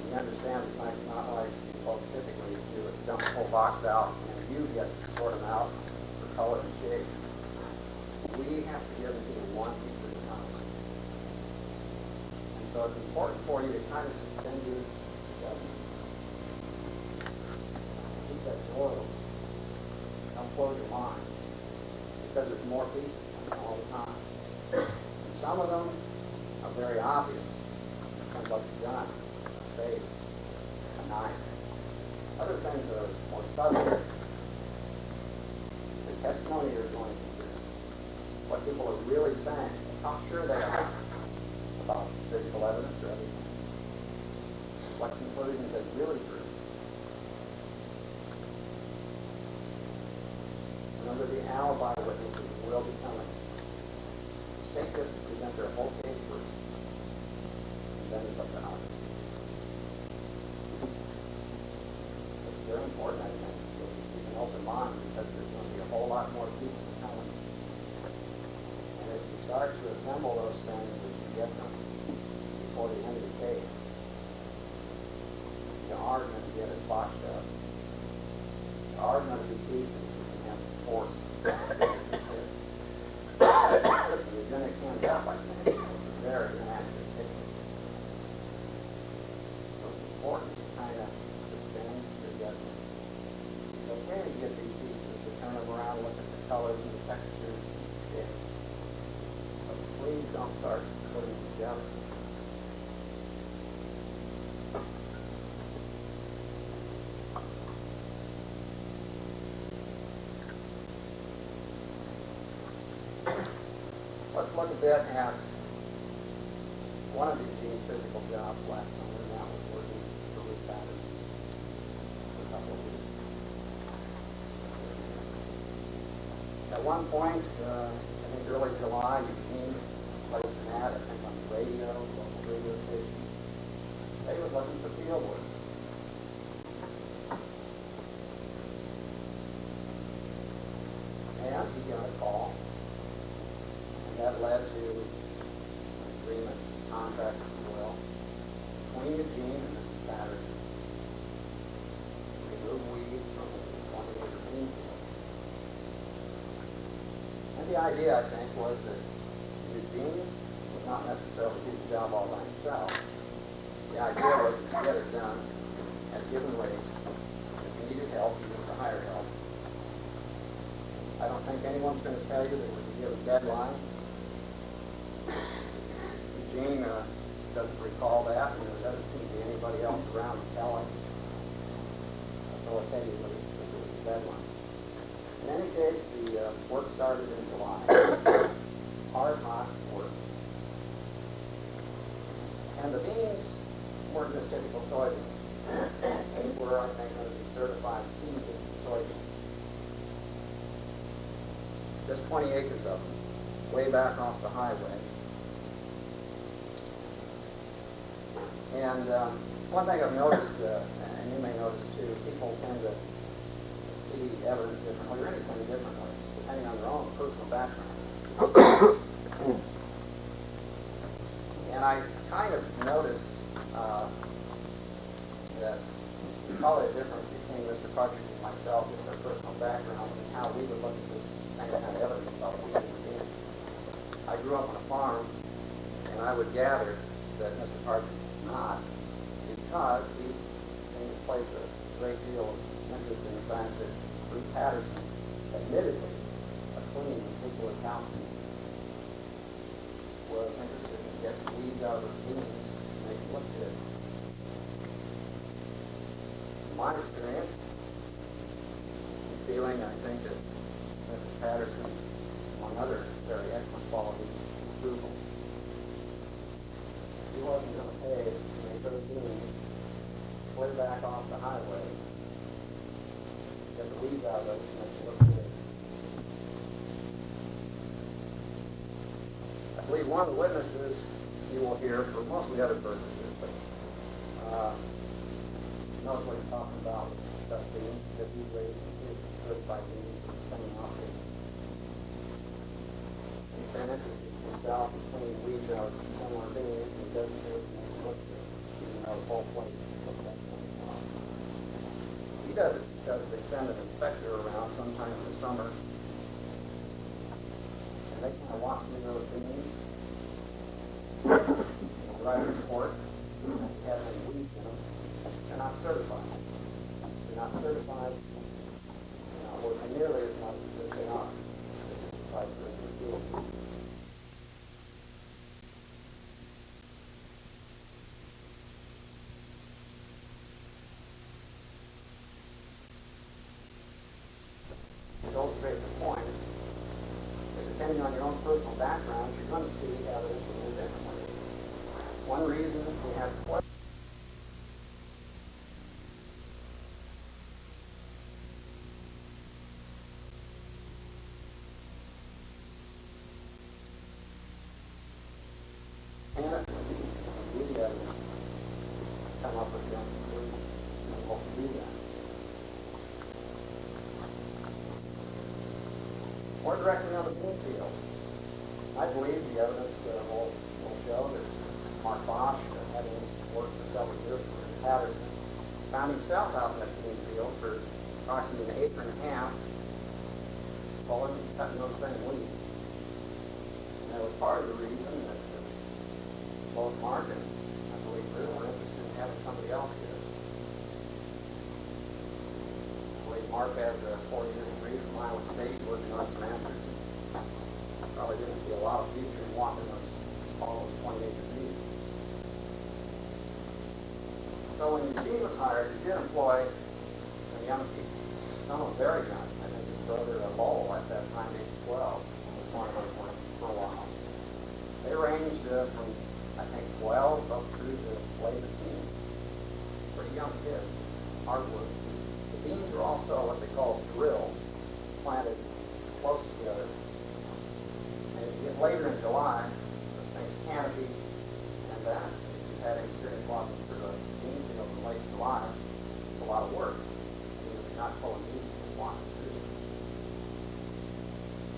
You understand it's not like folks typically do it, dump the whole box out and you get to sort them out for color and shape. We have to give it to you one piece at a time. And so it's important for you to kind of suspend your judgment. Keep that door open. Don't close your mind. Because there's more pieces coming all the time. And some of them are very obvious. Things like a gun, a safe, a knife. Other things are more subtle. The testimony you're going to hear, what people are really saying, how sure they are about physical evidence or everything, what conclusions they really drew. Remember, the alibi witnesses will be coming. The state gets to present their whole case first, and then it's up to us. Very important, I think, to keep an open mind because there's going to be a whole lot more people coming. And if you start to assemble those things as you get them before the end of the case, you are going to get it botched up. You are going to be pieces that you have to force. You're going to end up, I think, with a very inaccurate picture. So it's important to kind of suspend your judgment. It's okay to get these pieces, to turn them around, look at the colors and the textures and the shapes. But please don't start putting them together. Let's look a bit at one of Eugene's physical jobs last summer, and that was working for Ruth Patterson for a couple of weeks. At one point, I think early July, Eugene placed an ad, I think, on the radio, local radio station. They were looking for field work. And he got a call. That led to an agreement, contract, if you will, between Eugene and Mrs. Patterson. Remove weeds from the 20-acre bean field. And the idea, I think, was that Eugene would not necessarily do the job all by himself. The idea was to get it done at given wage. If you needed help, you would hire help. I don't think anyone's going to tell you that we can give a deadline. Eugene doesn't recall that, and there doesn't seem to be anybody else around to tell us authoritatively that there was a deadline. In any case, the work started in July. Hard, hot work. And the beans weren't just typical soybeans. They were, I think, going to be certified seasoned soybeans. Just 20 acres of them, way back off the highway. And one thing I've noticed, and you may notice too, people tend to see evidence differently or anything differently, depending on their own personal background. And I kind of noticed that probably a difference between Mr. Partridge and myself is our personal background and how we would look at this same kind of evidence about what we did. I grew up on a farm, and I would gather that Mr. Partridge not, because he seemed to play place a great deal of interest in the fact that Ruth Patterson, admittedly a clean, meticulous housekeeper, was interested in getting weeds out of her beans to make it look good. In my experience, feeling, I think that Mrs. Patterson, among other very excellent qualities, was frugal. She wasn't going to pay to make her beans clear back off the highway, get the weeds out of those to make it look good. I believe one of the witnesses you will hear for mostly other purposes, but knows what he's talking about with stuff being that he's raising his certified beans and sending off it. He's been interested himself in cleaning weeds out of similar beans and doesn't do it to make it look good, even though the whole place looks like something wrong. He does it because they send an inspector around sometime in the summer, and they kind of walk through those beans, write a report, and have any weeds in them. They're not certified. They're not certified, working nearly as much as they are. Certified for the field. To illustrate the point, that depending on your own personal background, you're going to see evidence in a different way. One reason we have questions. Come up with your own conclusions and what to do then. More directly on the bean field, I believe the evidence will show that Mark Bosch, having worked for several years for Patterson, found himself out in that bean field for approximately an acre and a half, pulling and cutting those same weeds. And that was part of the reason that both Mark and I believe Ruth were interested in having somebody else here. I believe Mark has a 4-year degree from Iowa State, working on some answers. Probably didn't see a lot of future in walking all those 20-acre beans. So when Eugene was hired, he did employ some young people. Some were very young. I think his brother, Lowell, at that time, age 12, was one of them for a while. They ranged from, I think, 12 up through the late teens. Pretty young kids, hard work. The beans are also what they call drilled, planted close together. And if you get later in July, the thing's canopy, and that, if you've had experience walking through a bean field in late July, it's a lot of work. Even if you're not pulling beans, you're walking through.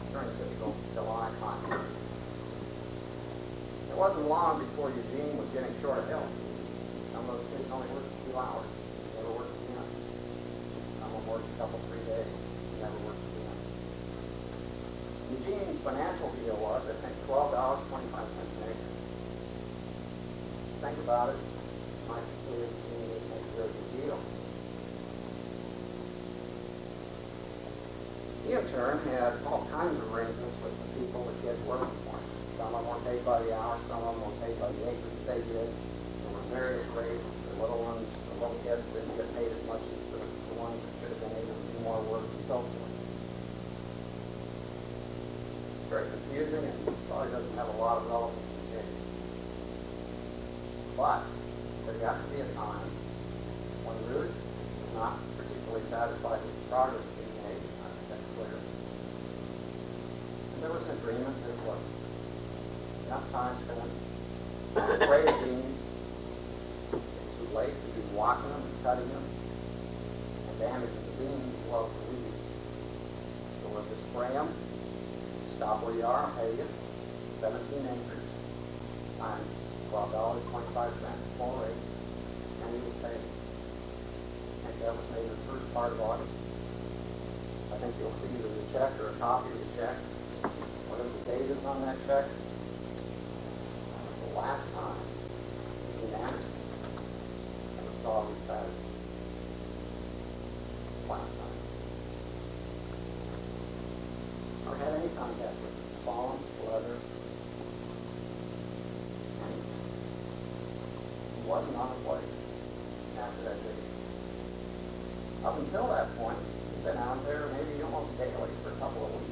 During a typical July time. It wasn't long before Eugene was getting short of help. Some of those kids only worked a few hours. Never worked again. Some of them worked a couple, 3 days. Never worked again. Eugene's financial deal was, I think, $12.25 an acre. Think about it. You might consider Eugene to make a very good deal. He, in turn, had all kinds of arrangements with the people that he had working for him. Some of them were paid by the hour, some of them were paid by the acres they did. There were various rates. The little ones, the little kids didn't get paid as much as the ones that should have been able to do more work and so forth. It's very confusing and probably doesn't have a lot of relevance to the case. But there got to be a time when Ruth was not particularly satisfied with the progress being made. I think that's clear. And there was an agreement that was enough time spent spray the beans. It's too late to be walking them and cutting them and damaging the beans as well as the weeds. So we'll just spray them, stop where you are, and pay you 17 acres times $12.25 full rate, and you will pay. I think that was made the first part of August. I think you'll see either the check or a copy of the check. Whatever the date is on that check. The last time Eugene Anderson ever saw Ruth Patterson. last time. Or had any contact with him. Phone, letter, anything. He wasn't on the place after that day. Up until that point, he'd been out there maybe almost daily for a couple of weeks.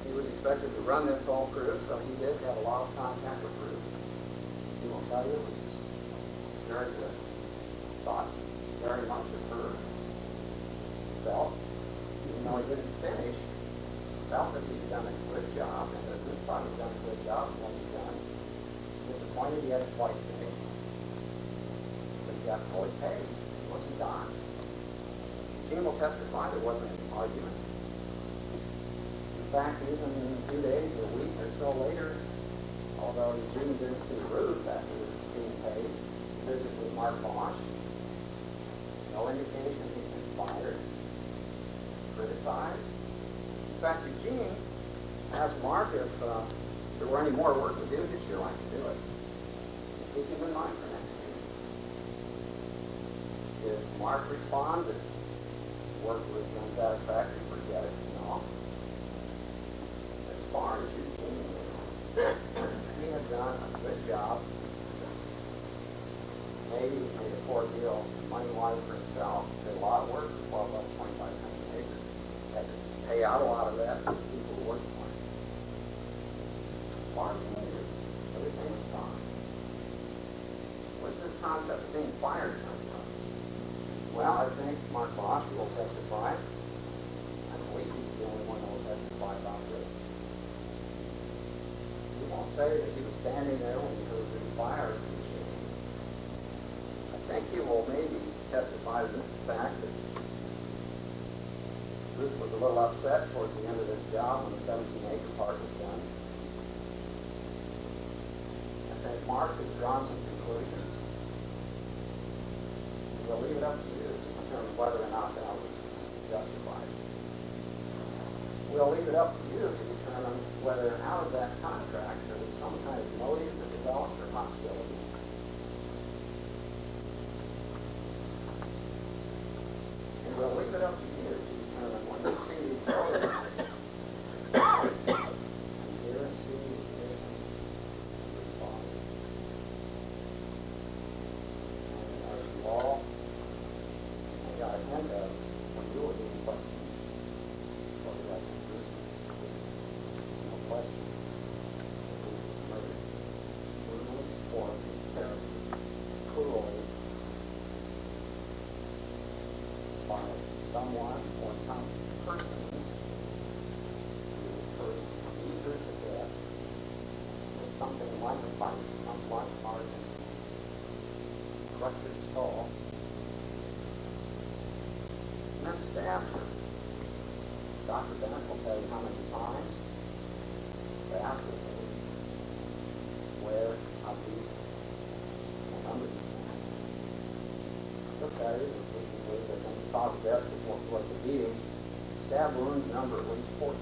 He was expected to run this whole cruise, so he did have a lot of contact with Ruth. He will tell you it was very good. Thought very much of her. Felt, even though he didn't finish, felt that he'd done a good job, and that Ruth thought he'd done a good job, and what he'd done. Disappointed he hadn't quite finished. But he got fully paid. He wasn't done. Eugene will testify there wasn't any argument. In fact, even 2 days or a week or so later, although Eugene didn't see Ruth after being paid, visit with Mark Bosch, no indication he'd been fired, criticized. In fact, Eugene asked Mark if there were any more work to do this year, like to do it. Keep him in mind for next year. Did Mark respond that work was unsatisfactory? Forget it. No. As far as Eugene knew, he had done a good job. Maybe he made a poor deal money-wise for himself. Did a lot of work for $12.25 an acre. Had to pay out a lot of that to people who worked for him. As far as he knew, everything was fine. Where's this concept of being fired come from? Well, I think Mark Bosch will testify. I believe he's the only one that will testify about this. He won't say that he was standing there when he heard the fire. I think he will maybe testify to the fact that Ruth was a little upset towards the end of this job when the 17-acre part was done. I think Mark has drawn some conclusions. We'll leave it up to you to determine whether or not that was justified. We'll leave it up to you to determine whether out of that contract there was some kind of motive that developed or hostility. And we'll leave it up to you to determine when you see these photos and hear and see the condition respond. And as you all got a hint of when you were doing questions, what would like to do? No question. Murdered. Brutally, horribly, terribly, cruelly by someone or some persons who were eager to death with something like a fight, some like margin, crushed his skull, and then stabbed her. Dr. Bennett will tell you how many times, afterwards, where, how deep, and numbers of times. Look at it, they're going to cause death before what the beating. Stab wounds number at least 14.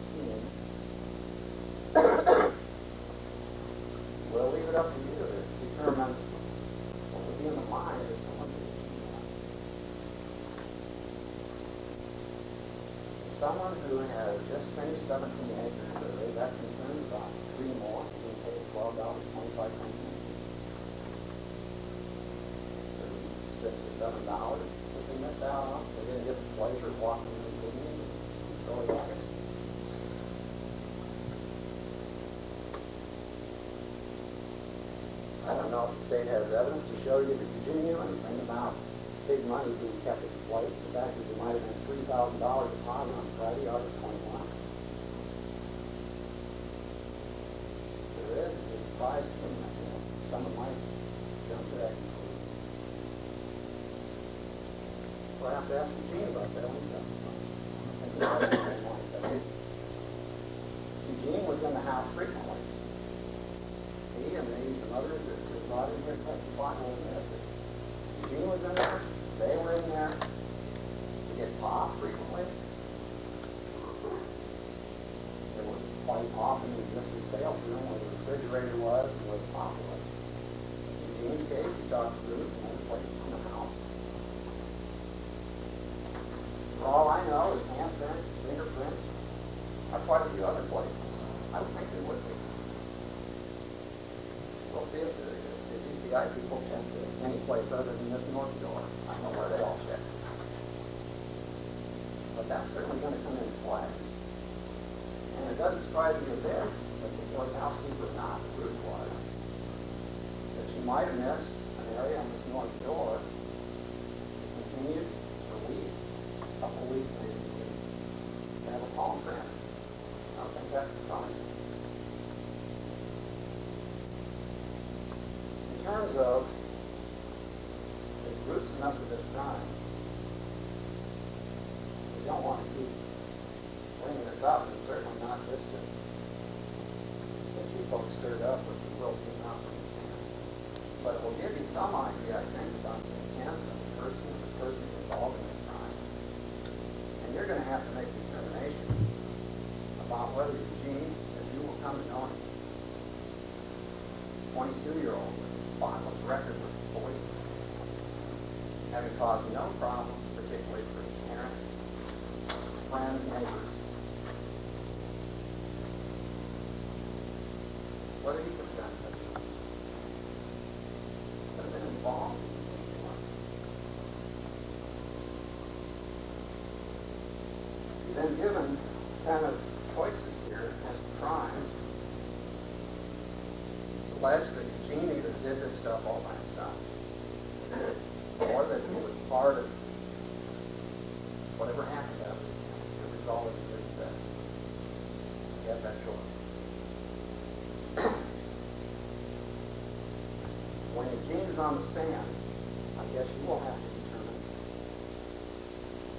We'll leave it up to you to determine what would be in the mind of someone who someone who has just finished 17 acres, so is that concerned about 3 more, being paid $12.25 an acre? $6 or $7 that they missed out on? They didn't get the pleasure of walking in the beginning and early August? I don't know if the state has evidence to show you that Eugene knew anything about big money being kept in place. The fact that there might have been $3,000 deposit on Friday, August 21. There is, it's surprised me. Someone might jump to that conclusion. So I have to ask Eugene about that one. Eugene was in the house frequently. He and maybe some others that were brought in here to testify on this. Eugene was in there. They were in there to get popped frequently. They were quite often in just the sales room where the refrigerator was and where the pop was. In Eugene's case, he talked to Ruth and other places in the house. FBI people check any place other than this north door. I know where they all check. But that's certainly going to come into play. And it doesn't surprise me a bit that the fourth housekeeper, not Ruth, was, that she might have missed an area on this north door. It continued for weeks, a couple of weeks maybe, to have a palm print. I don't think that's surprising. In terms of the gruesomeness of this crime, we don't want to keep bringing this up, and certainly not just to get you folks stirred up with the world being out from the sand. But it will give you some idea, I think, about the intent of the person involved in this crime. And you're going to have to make a determination about whether Eugene, as you will come to know him, 22-year-old with a spotless record with the police, having caused no problem, particularly for his parents, friends, neighbors, whether he could have done such a thing. Could have been involved in anything like that. You've been given kind of choices here as to crimes. It's alleged that Eugene either did this stuff all by himself, or that he was part of whatever happened out of it that resulted in his death. You have that choice. When Eugene is on the stand, I guess you will have to determine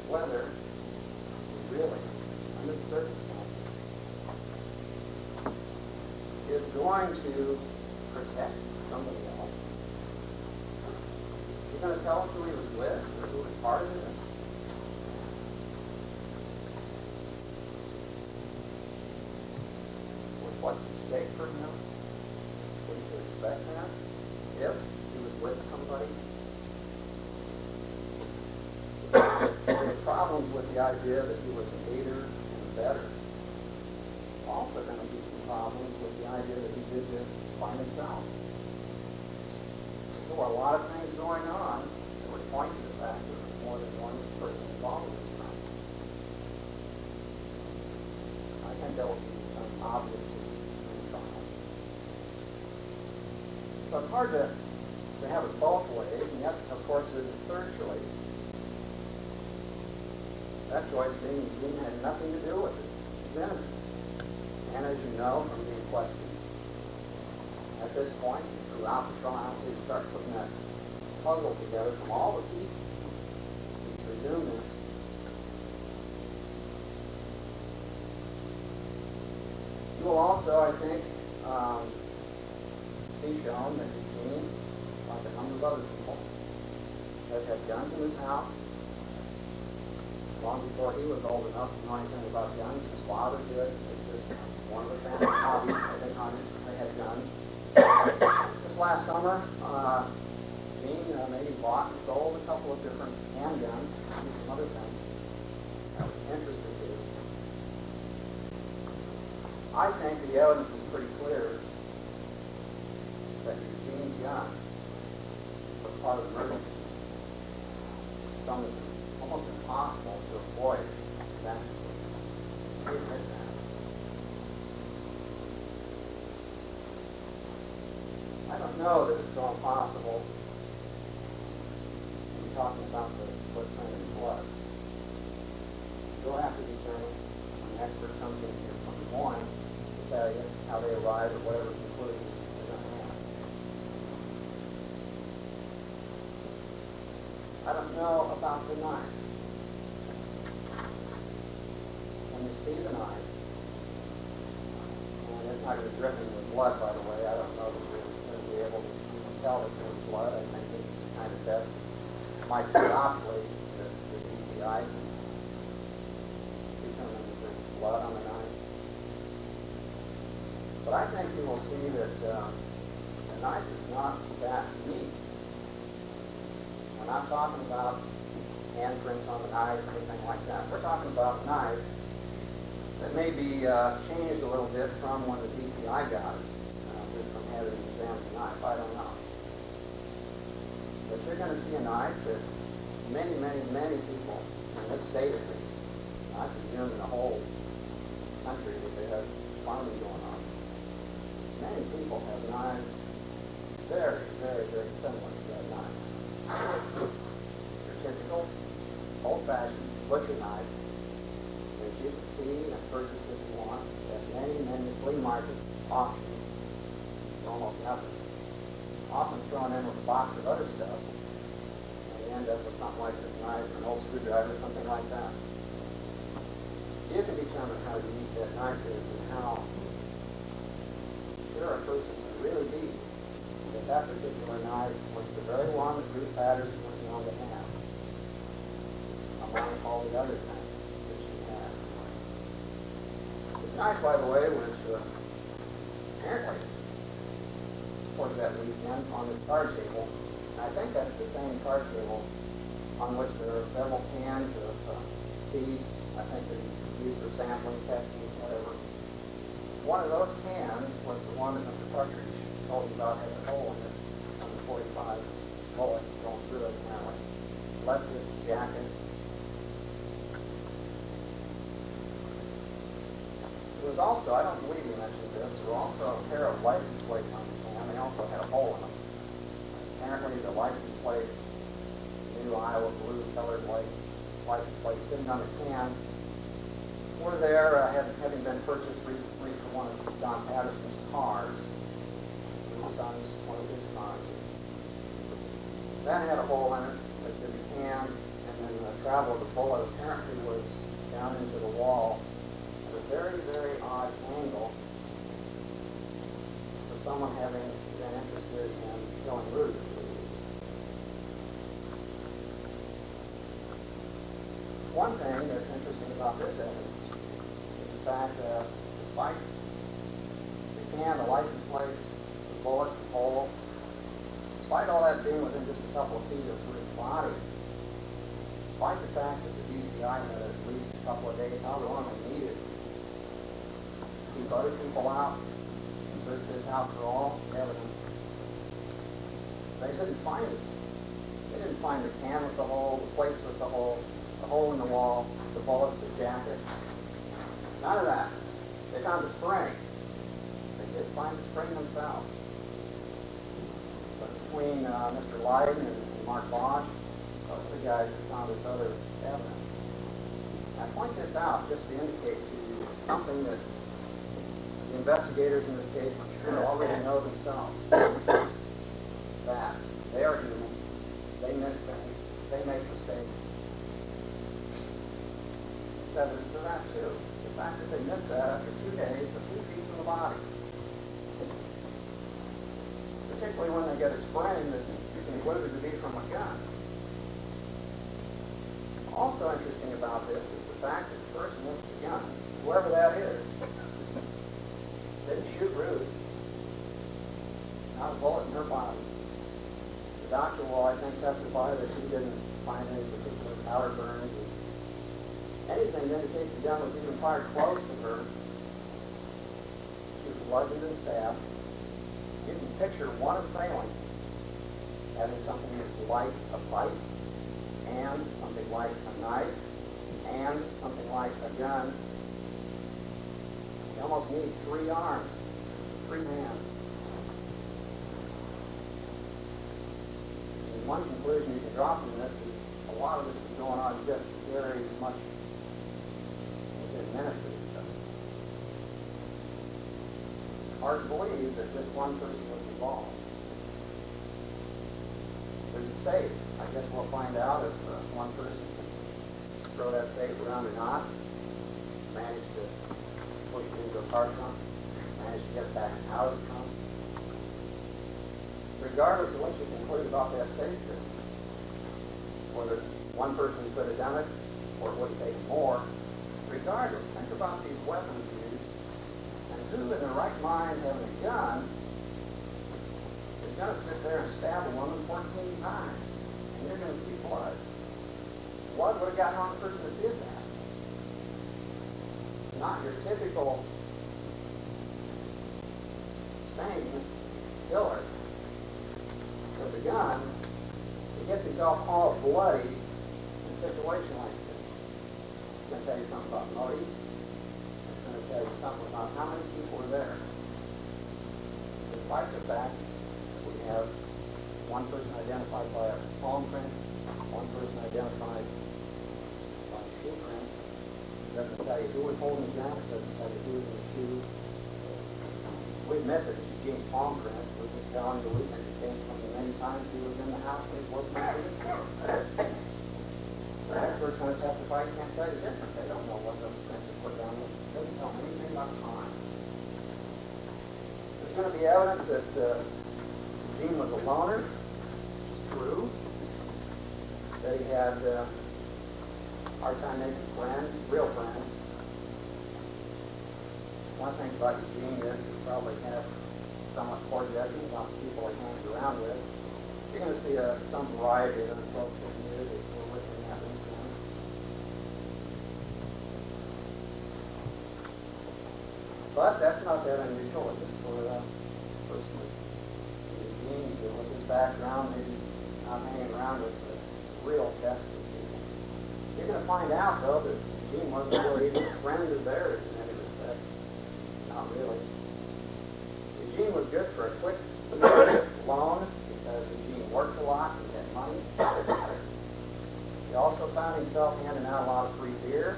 whether he really, under the circumstances, is going to protect somebody else. He's going to tell us who he was with or who was part of this. With what's at stake for him? What do you expect that? If he was with somebody. There are problems with the idea that he was an aider and abettor. Also going to be some problems with the idea that he did this by himself. There were a lot of things going on that would point to the fact that there was more than one person involved in this crime. I think that will be obvious in the trial. So it's hard to have it both ways, and yet, of course, there's a third choice. That choice being Eugene had nothing to do with it. He's innocent. And as you know from being questioned, at this point, throughout the trial, we start putting that puzzle together from all the pieces. We presume this. You will also, I think, be shown that Eugene, like a number of other people, has had guns in his house. Long before he was old enough to know anything about guns, his father did. It's just one of the family hobbies. They had guns. This last summer, Eugene maybe bought and sold a couple of different handguns and some other things that was interested in. I think the evidence is pretty clear that Eugene's gun was part of the murder scene. Something almost impossible to avoid that. He admit that. I don't know that it's so impossible to be talking about the footprint in blood. You'll have to determine when an expert comes in here from the morning to tell you how they arrived at whatever conclusion they're going to have. I don't know about the knife. When you see the knife, and it's not going to be dripping with blood, by the way, I don't know that you're going to be able to tell that there's blood. I think this is the kind of test might be obsolete that the DCI can determine that there's blood on the knife. But I think you will see that the knife is not that neat. We're not talking about handprints on the knife or anything like that. We're talking about a knife that may be changed a little bit from when the DCI got it, just from having examined the knife. I don't know. But you're going to see a knife that many, many, many people in this state at least, I presume in the whole country that they have farming going on, many people have knives very, very, very similar to that knife. Your typical old-fashioned butcher knife that you can see and purchase if you want at many, many flea market auctions for almost nothing. Often thrown in with a box of other stuff, and you end up with something like this knife or an old screwdriver or something like that. You can determine how unique that knife is and how sure a person would really be that that particular knife was the very one that Ruth Patterson was known to have, among all the other knives that she had. This knife, by the way, was apparently towards that weekend on the card table. And I think that's the same card table on which there are several cans of seeds. I think they're used for sampling, testing, whatever. One of those cans was the one that Mr. Partridge told me about, had a hole in it on the 45 bullet going through it apparently. Left its jacket. There was also, I don't believe you mentioned this, there were also a pair of license plates on the can. They also had a hole in them. Apparently the license plate, new Iowa blue colored license plate sitting on the can, were there having been purchased recently for one of John Patterson's cars, his son's, one of his cars. That had a hole in it, as did the can, and then the travel of the bullet apparently was down into the wall at a very, very odd angle for someone having been interested in killing Ruth. One thing that's interesting about this evidence is the fact that despite the can, the license plates, the bullet, the hole, despite all that being within just a couple of feet of Ruth's body, despite the fact that the DCI had at least a couple of days, however long they needed, to keep other people out, search this house for all evidence, they didn't find it. They didn't find the can with the hole, the plates with the hole in the wall, the bullet, the jacket. None of that. They found the spring. They did find the spring themselves. But between Mr. Lyden and Mark Bosch, those are the guys that found this other evidence. I point this out just to indicate to you something that the investigators in this case I'm sure already know themselves. That they are human. They miss things. They make mistakes. Evidence of that too. The fact that they missed that after 2 days, a few feet from the body. Particularly when they get a spring that's concluded to be from a gun. Also interesting about this is the fact that the person with the gun, whoever that is, didn't shoot Ruth. Not a bullet in her body. The doctor will, I think, testify that she didn't find any particular powder burns. Anything to indicate the gun was even fired close to her. She was bludgeoned and stabbed. You can picture one assailant having something that's like a pipe, and something like a knife, and something like a gun. You almost need 3 arms, 3 hands. And one conclusion you can draw from this is a lot of this is going on just very much ministry. Hard to believe that just one person was involved. There's a safe. I guess we'll find out if one person can throw that safe around or not. Manage to push it into a car trunk. Manage to get it back out of the trunk. Regardless of what you conclude about that safe, whether one person could have done it or it would have taken more, regardless, think about these weapons used, and who in their right mind having a gun is going to sit there and stab a woman 14 times, and you're going to see blood. Blood would have gotten on the person that did that. Not your typical sane killer with a gun himself all bloody in a situation like this. It's going to tell you something about motive. It's going to tell you something about how many people were there. Despite the fact that we have one person identified by a palm print, one person identified by a shoe print. It doesn't tell you who was holding the gun. It doesn't tell you who was in the shoe. We admit that it's Eugene's palm print. We're just telling you the weakness it came from the many times he was in the house when he wasn't in the The expert's going to testify he can't tell you different. They don't know what those prints are put down with. It doesn't tell them anything about time. There's going to be evidence that Eugene was a loner. True. That he had a hard time making friends, real friends. One thing about Eugene is he probably had somewhat poor judgment about the people he hangs around with. You're going to see some variety of other folks that knew that were with him that weekend. But that's not that unusual, is it, for a person with Eugene, with his background, maybe not hanging around with the real tested people. You're going to find out, though, that Eugene wasn't really even a friend of theirs in any respect. Not really. Eugene was good for a quick loan because Eugene worked a lot and had money. He also found himself handing out a lot of free beer.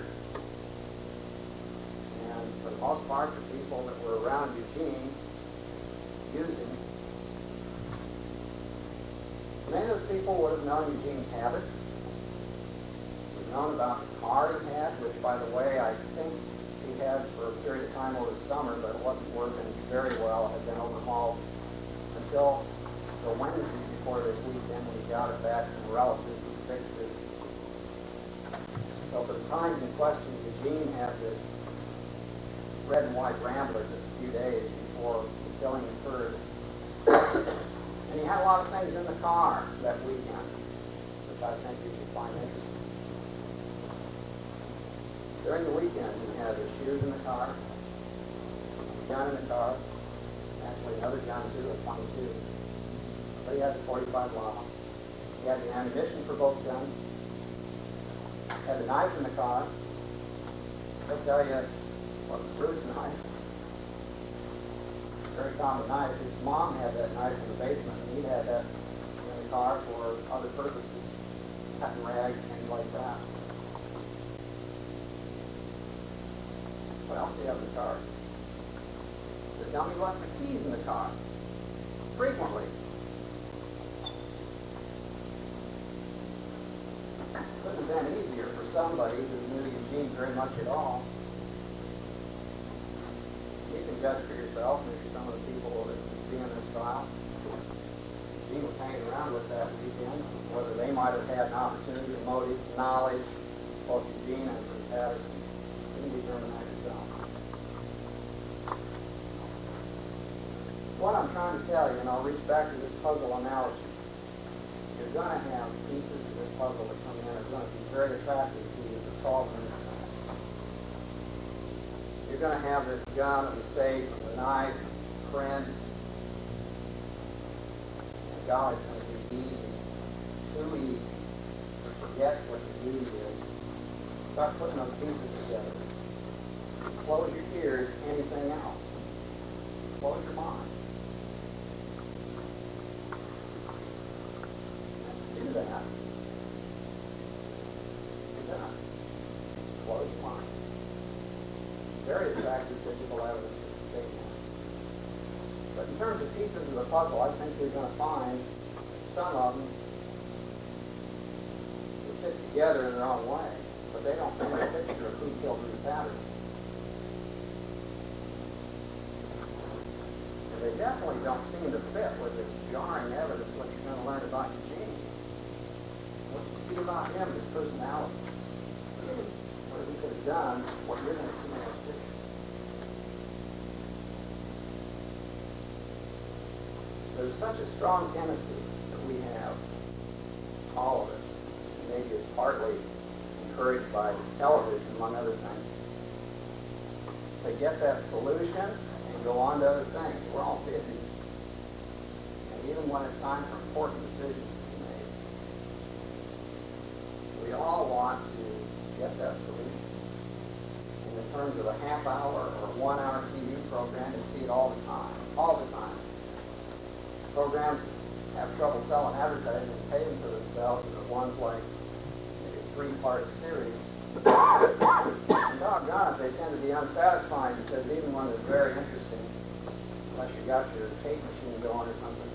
And for the most part, the people that were around Eugene used him. Many of those people would have known Eugene's habits. Would have known about the car he had, which, by the way, I think he had for a period of time over the summer, but it wasn't working very well. It had been overhauled until the Wednesday before this weekend when he got it back from relatives who fixed it. So for the times in question, Eugene had this red and white Rambler just a few days before the killing occurred. And he had a lot of things in the car that weekend, which I think you should find interesting. During the weekend, he had his shoes in the car, a gun in the car, actually another gun too, a 22. But he had the 45 Lama. He had the ammunition for both guns. Had the knife in the car. They'll tell you what was Ruth's knife. Very common knife. His mom had that knife in the basement, and he had that in the car for other purposes, cutting rags, things like that. What else do you have in the car? The dummy left the keys in the car. Frequently. Couldn't have been easier for somebody who knew Eugene very much at all. You can judge for yourself, maybe some of the people that you see in this trial. Eugene was hanging around with that weekend, whether they might have had an opportunity, a motive, knowledge, both Eugene and from Patterson. You can determine that yourself. What I'm trying to tell you, and I'll reach back to this puzzle analogy, you're going to have pieces of this puzzle that come in that are going to be very attractive to you to solve them. You're going to have this gun and the safe and the knife, prints, and golly, it's going to be easy, too easy to forget what the duty is. Start putting those pieces together. Close your ears, anything else. Close your mind. Do that. Do that. Close your mind. Very attractive physical evidence of the statement. But in terms of pieces of the puzzle, I think you're going to find some of them that fit together in their own way, but they don't paint a picture of who killed Ruth Patterson. And they definitely don't seem to fit with this jarring evidence what you're going to learn about Eugene. What you see about him is personality. What he could have done, what you're going to see in those pictures. There's such a strong tendency that we have, all of us, and maybe it's partly encouraged by television, among other things, to get that solution and go on to other things. We're all busy. And even when it's time for important decisions to be made, want to get that solution. In terms of a half-hour or 1-hour TV program, you see it all the time. All the time. Programs have trouble selling advertising and paying for themselves, and the ones like maybe a 3-part series. And doggone it, they tend to be unsatisfying because even when it's very interesting, unless you got your tape machine going or something,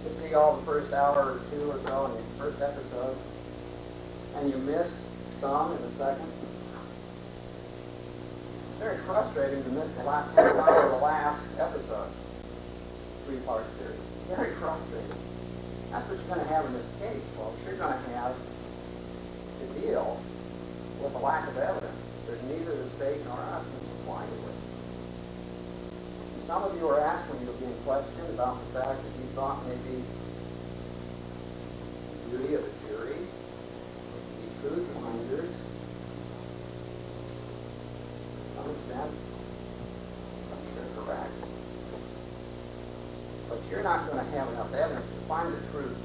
you see all the first hour or 2 or so in the first episode, and you miss some in the second. It's very frustrating to miss the last half hour of the last episode. 3-part series. Very frustrating. That's what you're going to have in this case, folks. You're going to have to deal with a lack of evidence that neither the state nor us can supply you with. And some of you are asking me to be in question about the fact that you thought maybe the duty of the jury was to be truth finders. To some extent, you're correct. But you're not going to have enough evidence to find the truth.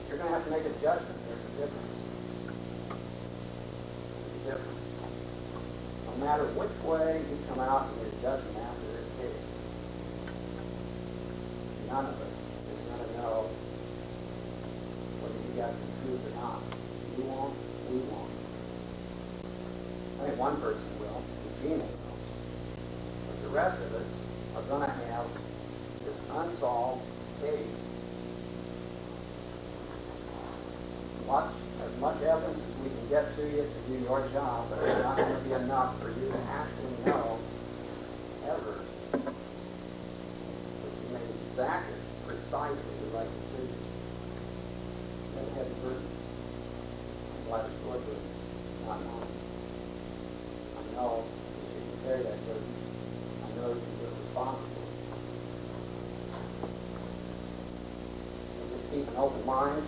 You're going to have to make a judgment. There's a difference. There's a difference. No matter which way you come out in your judgment after this case, none of us is going to know whether you got the truth or not. You won't, we won't. I think one person will, Eugene will. But the rest of us are going to have this unsolved case. As much evidence as we can get to you to do your job, but it's not going to be enough for you to actually know ever that you made exactly, precisely the right decision. That heavy burden. I'm glad it's good, but not knowing. I know you shouldn't carry that burden. I know you can be responsible. Keep an open mind,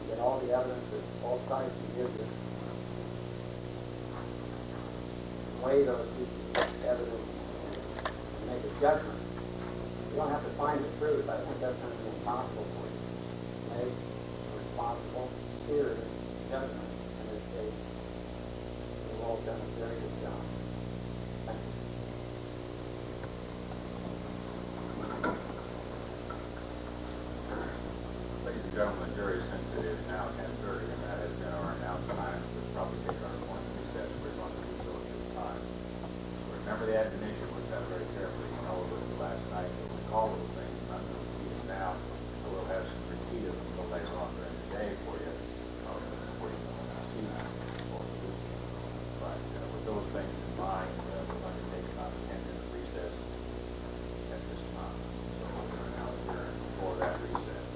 get all the evidence that both sides can give you, weigh those pieces of evidence and make a judgment. You don't have to find the truth. I think that's going to be impossible for you. Make a responsible, serious judgment in this case. You've all done a very good job. Thank you. Ladies and gentlemen, the jury, since it is now 10:30 and that has been our announced time, we'll probably take our one recess. We're going to do so at this time. Remember the admonition was done very carefully. You know, it was last night. We'll recall those things, not to repeat them now. So we'll have some repeat of them a little later on during the day for you, before you see them. But with those things in mind, we're going to take about a 10-minute recess at this time. So we're now adjourned for that recess.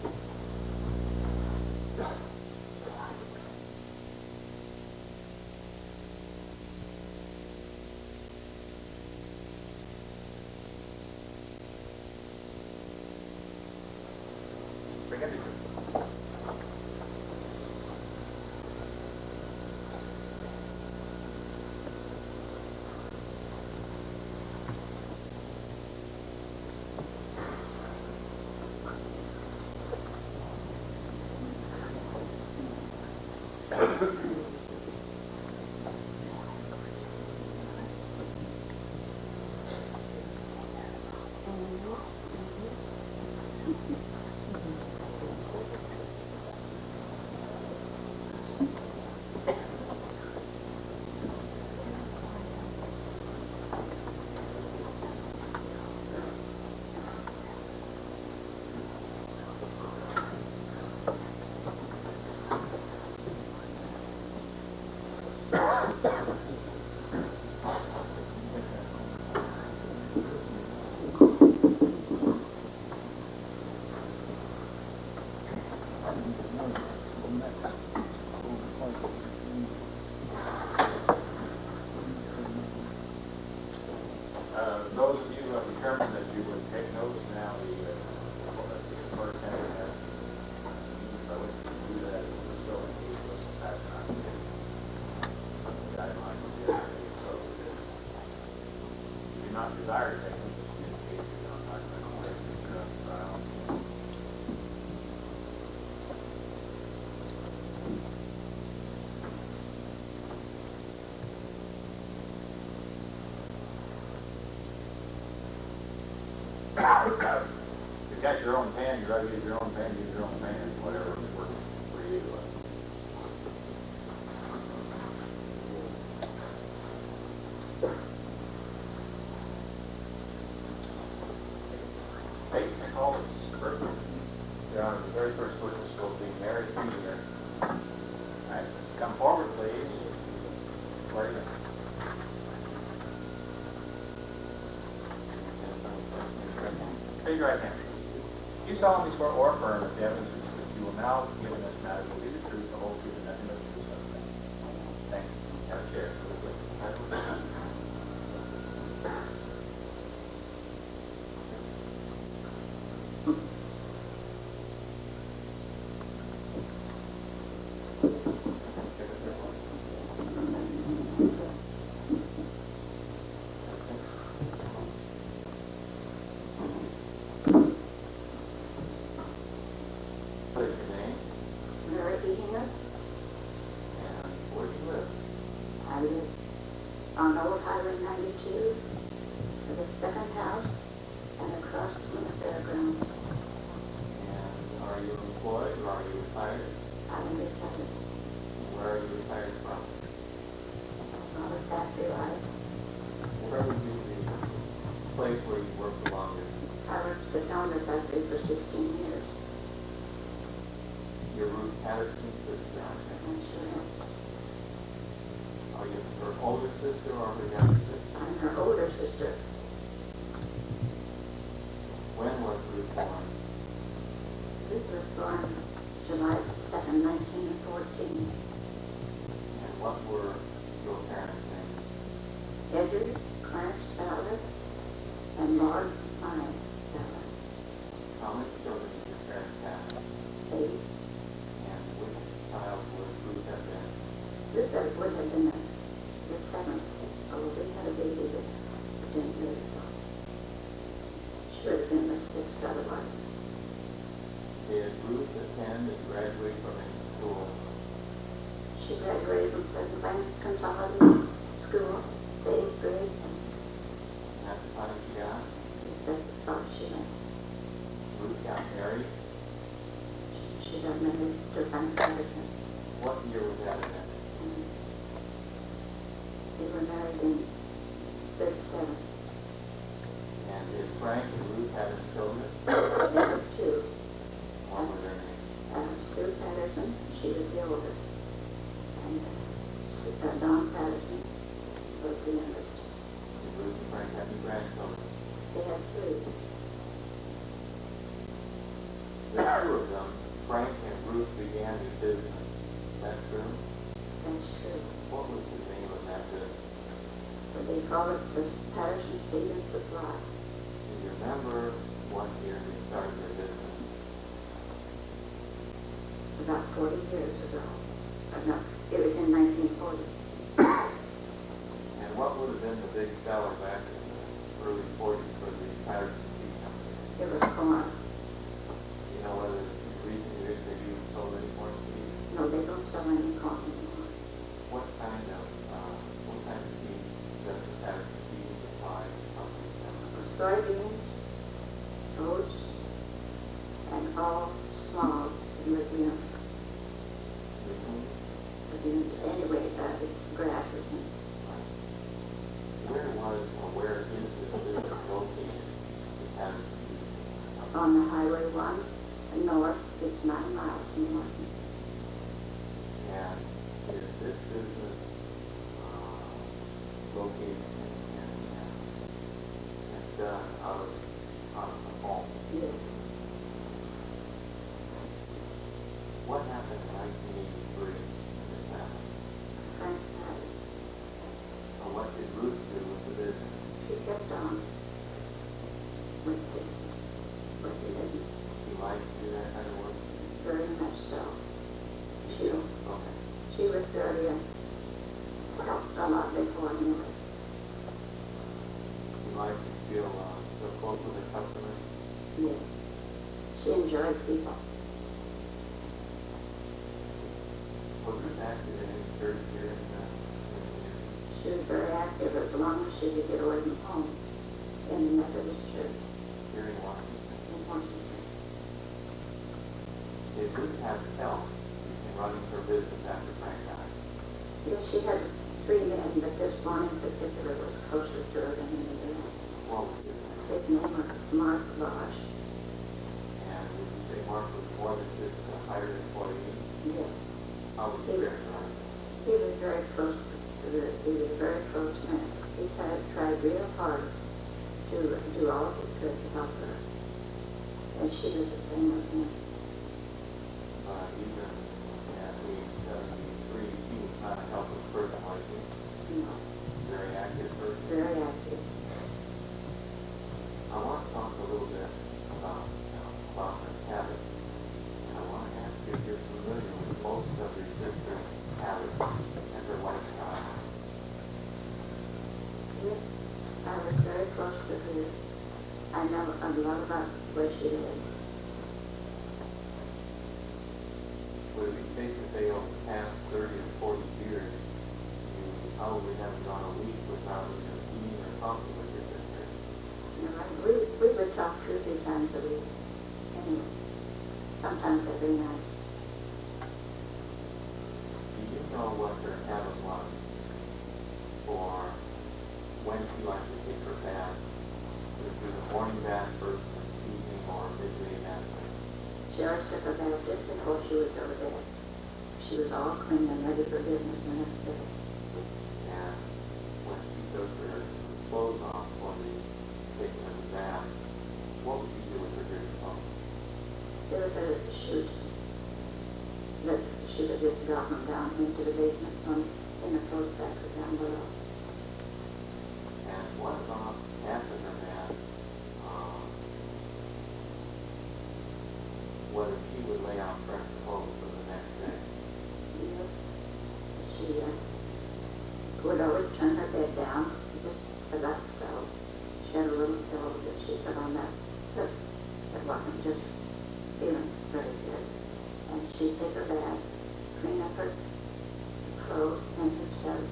Forget it. Those of you who have determined that you would take notes now, the first hand has I would do that as a facility was passing on the guidelines of the FDA. So if you do not desire to take them, just indicate you don't talk about it. work out. If you got your own pen, you rather use your own pen, use your own pen, whatever works for you. Hey, I call this birthday. Your Honor, the very first witness will be Mary Eugene. All right, come forward, please. Where are you? Raise your right hand. You solemnly swear or affirm that the evidence which you will now give in this matter will be the truth, the whole truth, and nothing but the truth. So help you God. Thank you. Have a chair. What is your name Mary Eugene. and where do you live? I live on Old Highway 92, with the second house, and across from the fairgrounds. And are you employed or are you retired? I'm retired Where are you retired from? from the factory life. Where would be the place where you worked the longest? I worked at the Donner factory for 16 years. Your Ruth Patterson sister, aren't you? I'm sure Are you her older sister or her younger sister? I'm her older sister. When was Ruth born? Ruth was born July 2nd, 1914. And what were your parents' names? Edward Clarence Fowler and Maud Fine Fowler. How many children did your parents have? 8. And which child would Ruth have been? Ruth would have been the 7th, although we had a baby that didn't live, so she would have been the 6th otherwise. Did Ruth attend and graduate from any school? She graduated from Pleasant Bank Consolidated School, the 8th grade, and And that's the time she got? that's the spot she went. Ruth got married? She got married to Frank Patterson. What year was that in? And they were married in 37. And did Frank and Ruth have any children? There were 2. What were their names? Sue Patterson, she was the oldest, and Don Patterson was the youngest. Did Ruth and Frank have any grandchildren? They had 3. The two of them, Frank and Ruth, began a business. Is that true? That's true. What was the name of that business? But they call it the Patterson Seed and Supply. Do you remember what year they started their business? About 40 years ago. No, it was in 1940. And what would have been the big seller back in the early 40s for the Patterson Seed Company? It was corn. You know whether in recent years they used sold any more seed? No, they don't sell any corn anymore. What kind of seed does the Patterson Seed Supply Company sell? Soybeans, oats, and all small legumes. Anyway, it's grasses and Where is this business located? The Patterson Seed Company? on the Highway 1 north, it's 9 miles from Morton. And is this business located and done out of the home? Yes. What happened in 1983 in this family? Frank died. Or what did Ruth do with the business? She kept on with it, but she didn't She liked to do that kind of work? very much so. She Okay. She was very helped a lot before anyway. She liked to feel so close with her customers? Yes. She enjoyed people. Was Ruth active in any church here in the She was very active as long as she could get away from home in the Methodist church. here in Washington? in Washington. Did Ruth have help in running her business after Frank died? Yes, she had 3 men, but this one in particular was closer to her than any of them. What was his name? His name was Mark Bosch. And would you say Mark was more than just a hired employee? Yes. How would you characterize him? He was very close to the, he was a very close man. He had tried real hard to do all he could to help her. And she was the same with him. Even at age 73, he was not a helpless person like you. You know, Very active person. very active. I want to talk a little bit about her habits. And I want to ask you if you're familiar with most of your sister's habits and her lifestyle. Yes, I was very close to her. I know a lot about where she lives. Would it be safe to say over the past 30 or 40 years, you probably haven't gone a week without either eating or talking with your sister? You know, we would talk 2 or 3 times a week. Anyway, sometimes every night. Do you know what her habit was for when she liked to take her bath? Would it be the morning bath first, evening, or midday bath? She always took her bath just before she would go to bed. She was all clean and ready for business the next day. And when she took her clothes off for the taking of the bath, what would you do with her dirty clothes? There was a chute that she would just drop them down into the basement in the clothes basket down below. And what about after her bath? Whether she would lay out fresh clothes for the next day? Yes, she would always turn her bed down, just about so. She had a little pillow that she put on that wasn't just feeling very good. And she'd take her bath, clean up her clothes and her tub.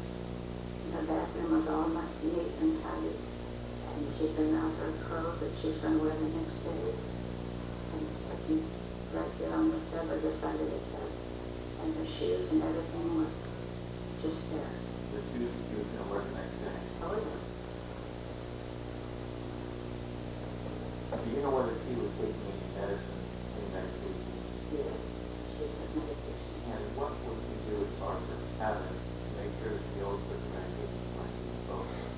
The bathroom was all neat and tidy. And she'd bring out her clothes that she was going to wear the next day. And put them right there on the tub or just under the tub. And her shoes and everything was just there. The shoes that she was going to wear the next day? Oh, yes. Do you know whether she was taking any medicine, any medication? Yes, she took medication. And what would you do as far as her habits to make sure that she always took the medication like she was supposed to?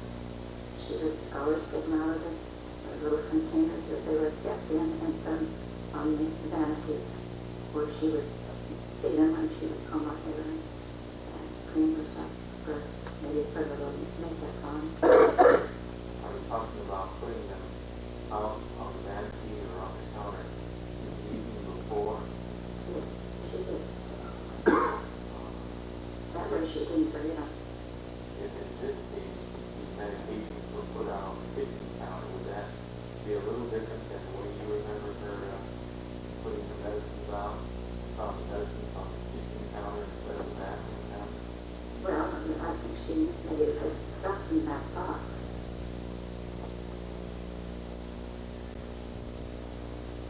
She would always take them out of the little containers that they were kept in and put them on the vanity where she would see them when she would come up there and clean herself for maybe put a little makeup on. Are we talking about putting them out on the vanity or on the counter in the evening before? Yes, she did. That way she didn't forget them. If in this case these medications were put out on the kitchen counter, would that be a little different than the way you remember her putting the medicines out, on the medicines on the kitchen counter instead of the bathroom counter? Well, I think she maybe put stuff in that box.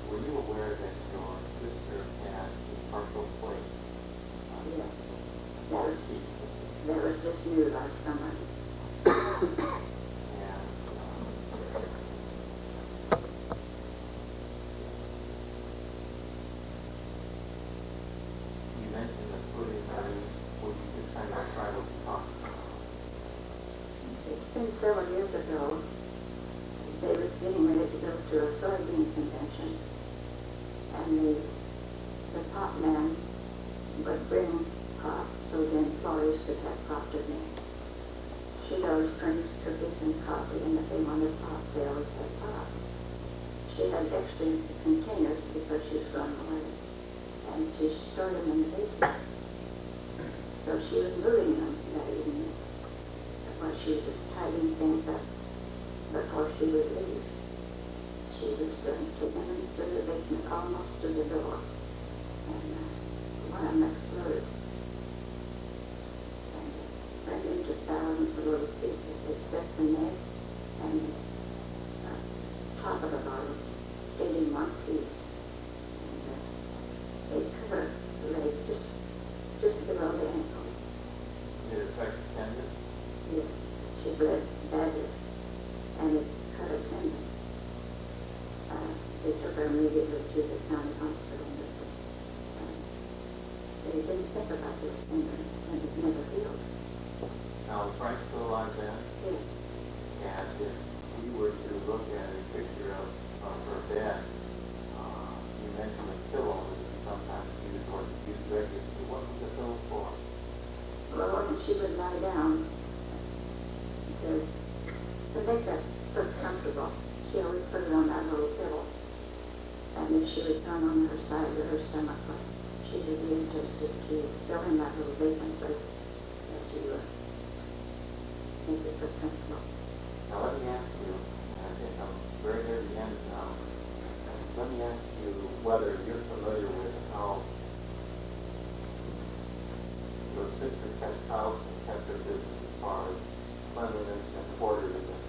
Were you aware that your sister had a partial plate? Yes. That was just new last summer. And you mentioned that putting her in, would you just kind of try to talk to her? It's been several years ago. They was getting ready to go to a soybean convention. And the pot man would bring pop so the employees could have pop to make. She'd always bring cookies and coffee, and if they wanted pop, they always had pop. She had extra containers because she was going away, and she stored them in the basement. So she was moving them that evening, while she was just tidying things up before she would leave. She was taking them to the basement, almost to the door, and one of them exploded. And went into thousands of little pieces, except the neck and the top of the bottle. didn't think about this thing and it never healed. Now, is Frank still alive then? Yes. And if we were to look at a picture of her bed, you mentioned a pillow that is sometimes used or used regularly. What was the pillow for? Well, when she would lie down, to make that foot comfortable, she always put it on that little pillow. And if she would turn on her side where her stomach was, she would be interested to fill in that little vacant place that she would make it foot comfortable. Now, let me ask you, I think I'm very near the end now. Let me ask you whether you're familiar with how your sister kept house and kept her business as far as cleanliness and orderliness.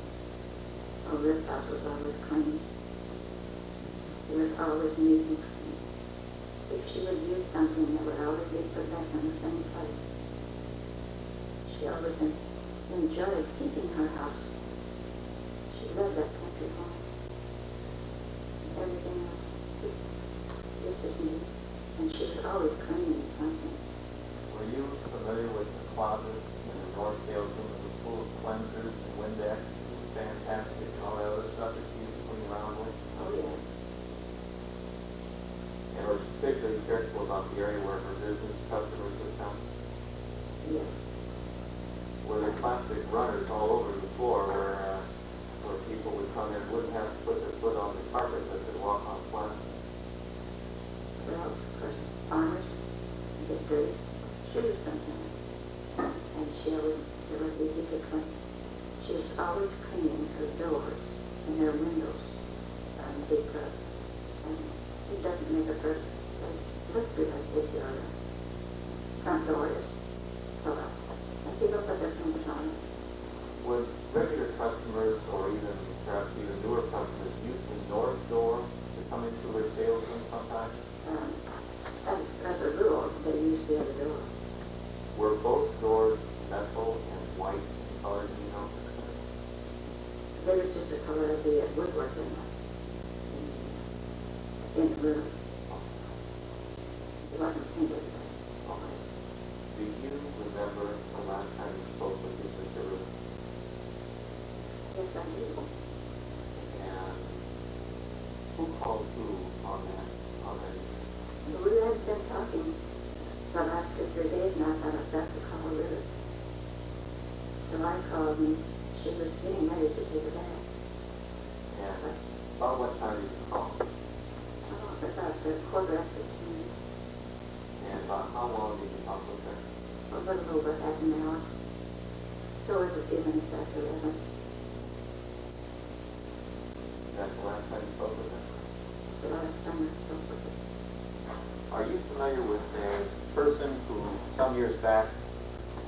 Oh, this house was always clean. It was always neat and clean. If she would use something, it would always be put back in the same place. She always enjoyed keeping her house. She loved that country home. Everything was just as neat, and she was always cleaning something. Were you familiar with the closet in the North Sales room that was full of cleansers and Windex and Fantastic and all that other stuff that she used to clean around with? Oh, yes. And was particularly careful about the area where her business customers would come? Yes. Were there plastic runners all over the floor where people would come in, wouldn't have to put their foot on the carpet, but could walk on flat? Well, of course, farmers get dirty shoes sometimes. And it was easy to clean. She was always cleaning her doors and her windows because it doesn't make a person look good if your front door is soiled. And people put their fingers on it. Would regular customers, or even perhaps even newer customers, use the north door to come into her sales room sometimes? As a rule, they use the other door. Were both doors metal and white in color, do you know? There was just the color of the woodwork in the room. It wasn't painted. Okay. Do you remember the last time you spoke with your sister Ruth? Yes, I do. And who called who on that evening? We hadn't been talking the last 2 or 3 days, and I thought I'd got to call Ruth. So I called, and she was getting ready to take a bath. And about what time did you call? Oh, about 10:15. And about how long did you talk with her? A little over half an hour. So it was a few minutes after 11. That's the last time you spoke with her? The last time I spoke with her. Are you familiar with a person who, some years back,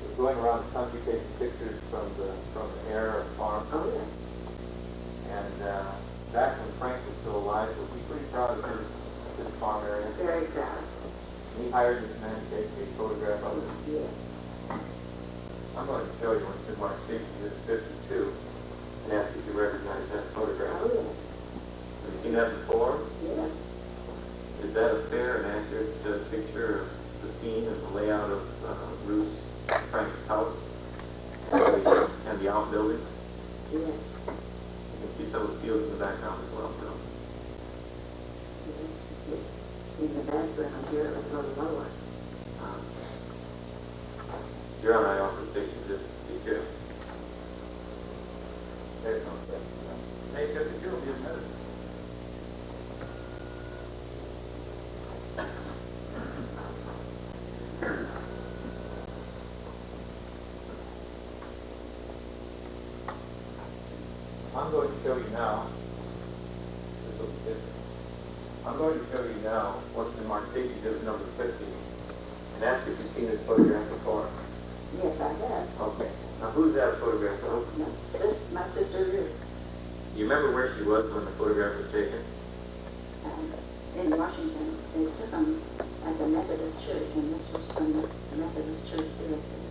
was going around the country taking pictures from the air of farm? Oh, yes. And back when Frank was still alive, was he pretty proud of his farm area? Very proud. He hired this man to take a photograph of it. Yes. I'm going to show you when it's in Mark 60 to 52 and ask if you recognize that photograph. Oh, yes. Have you seen that before? Yes. Is that a fair and accurate picture of the scene and the layout of Ruth Frank's house and the outbuilding? Yes. You can see some of the fields in the background as well. Yes. In the background here, it was a little lower. You're on my office station, just be careful. There's no question. Maybe 52 will be a minute. I'm going to show you now. This will be different. I'm going to show you now what's in Mark 50, just number 50, and ask if you've seen this photograph before. Yes, I have. Okay. Now, who's that photograph of? My sister Ruth. You remember where she was when the photograph was taken? In Washington, they took them at the Methodist Church, and this was from the Methodist Church directly.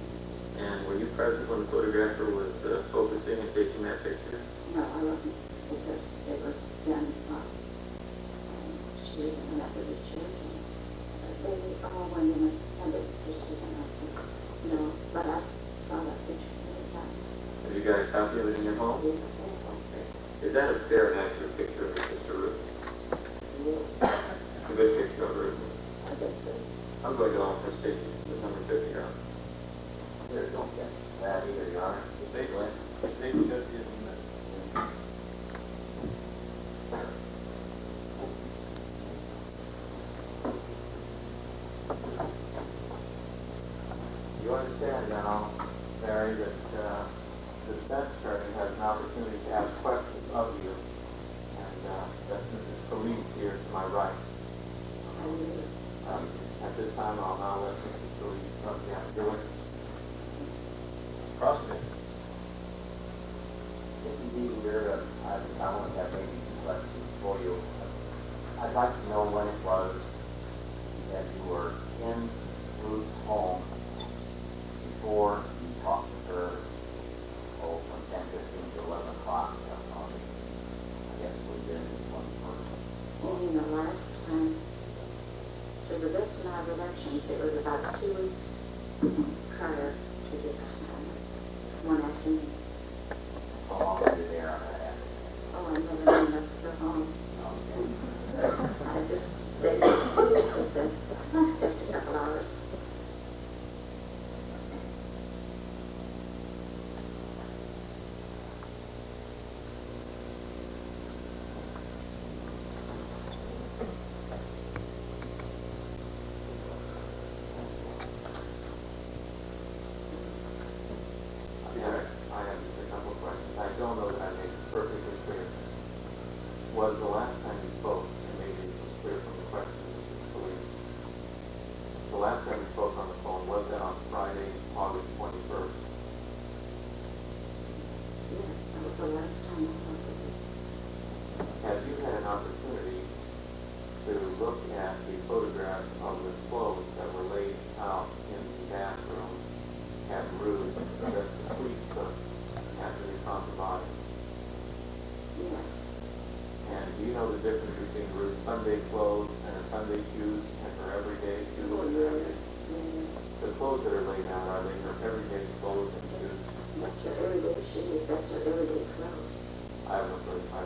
And were you present when the photographer was focusing and taking that picture? No, I wasn't, because it was done, she was in the Methodist Church, and they all went in and they pictures and I said, no, but I saw that picture many times. Have you got a copy of it in your home? Yes, Okay. Is that a fair and accurate picture of your sister Ruth? yes, A good picture of her, isn't it? I guess so. I'm going to offer state the number 50, Your Honor. Here, don't get that either, Your Honor. State judge isn't that. You understand now, Mary, that the defense attorney has an opportunity to ask questions of you, and that's Mrs. Felice here to my right. At this time, I'll now let Mrs. Felice come down your witness. Cross it. If indeed I want to have maybe some questions for you. I'd like to know when it was that you were in Ruth's home before you talked to her, from 10:15 to 11 o'clock on the, I guess it would have been the 21st. Meaning the last time, to the best of my recollections, it was about 2 weeks prior to this one afternoon. How long were you there on that afternoon? Oh, I never knew enough to go home. I just stayed with them. I stepped a couple hours. I have just a couple of questions. I don't know that I made it perfectly clear. Was the last time you spoke, and maybe it was clear from the question, Mrs. Felice, the last time you spoke on the phone, was that on Friday, August 21st? Yes, that was the last time I talked to them. Have you had an opportunity to look at the photographs of the clothes that were laid out in the bathroom at Ruth that the police took after they found the body? Yes, And do you know the difference between Ruth's Sunday clothes and her Sunday shoes and her everyday shoes? oh, yes, yes. The clothes that are laid out, are they her everyday clothes and shoes? That's your everyday shoes, that's your everyday clothes. I have no clue. I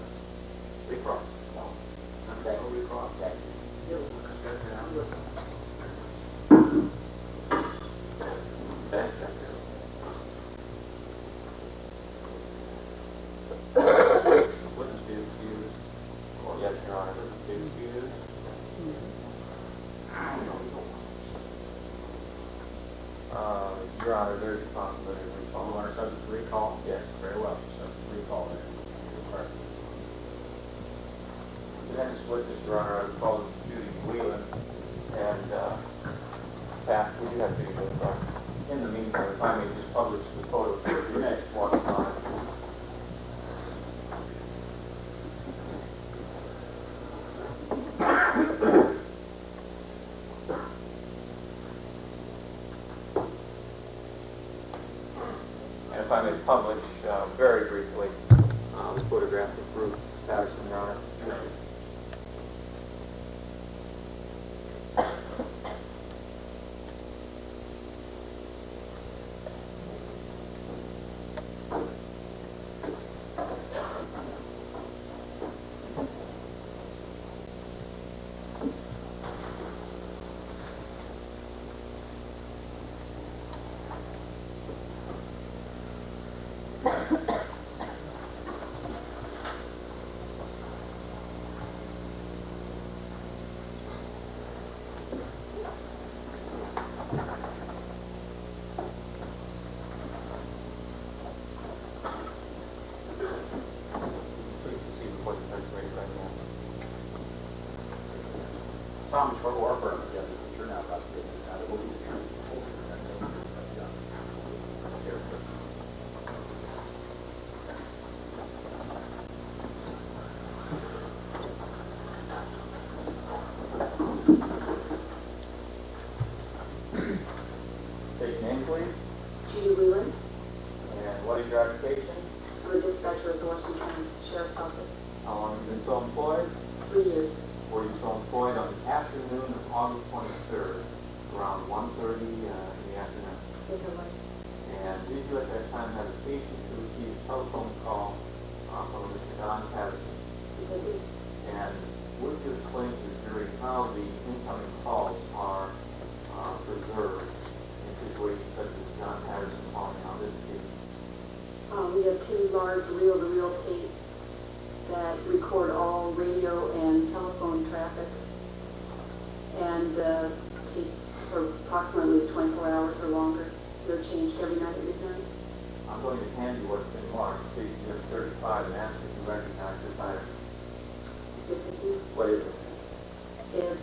recross. No. Okay. Recross. Okay. Witness be excused. Oh, yes, Your Honor. Witness be excused. Your Honor, there's a possibility of recall. You want to subject to recall? Yes. Very well, subject to recall there. The next witness, Your Honor, I would call Judy Whelan. And, Pat, would you have to do this? In the meantime, if I may just publish the photos for the next one, Your Honor. And if I may publish very briefly the photograph of Ruth Patterson, Your Honor. Tom, for Warburg, yes, it's sure now about to get out of the movie. State your name, please. Judy Whelan, And what is your occupation? I'm a dispatcher of the Washington County Sheriff's Office, How long have you been so employed? 3 years. Were you so employed on the afternoon of August 23rd, around 1:30 in the afternoon. And did you at that time have a patient to receive a telephone call from Mr. John Patterson? And would you explain to the jury how the incoming calls are preserved in situations such as John Patterson calling on this case? We have two large reel-to-reel tapes that record all radio and telephone traffic. And tapes for approximately 24 hours or longer. They're changed every night at midnight. I'm going to hand you what's been marked, page 35, and ask if you recognize this item. What is it? It's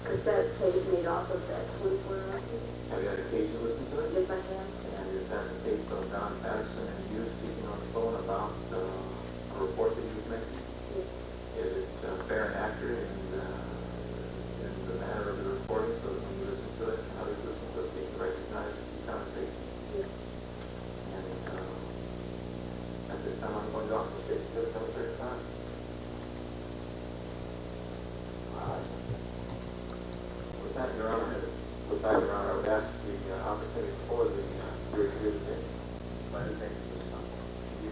cassette tape made off of that 24-hour tape. Have you had occasion to listen to it? Yes, I have. And is that the tape of John Patterson and you speaking on the phone about a report that you was making? Yes. Is it fair and accurate in the manner of the recording so that when you listen to it and others listen to it, they can recognize the conversation? Yes. And at this time, I'm going to offer the state to the secretary of time. With that, Your Honor, I would ask the opportunity for the jury to hear the tape. By the tape this time. You,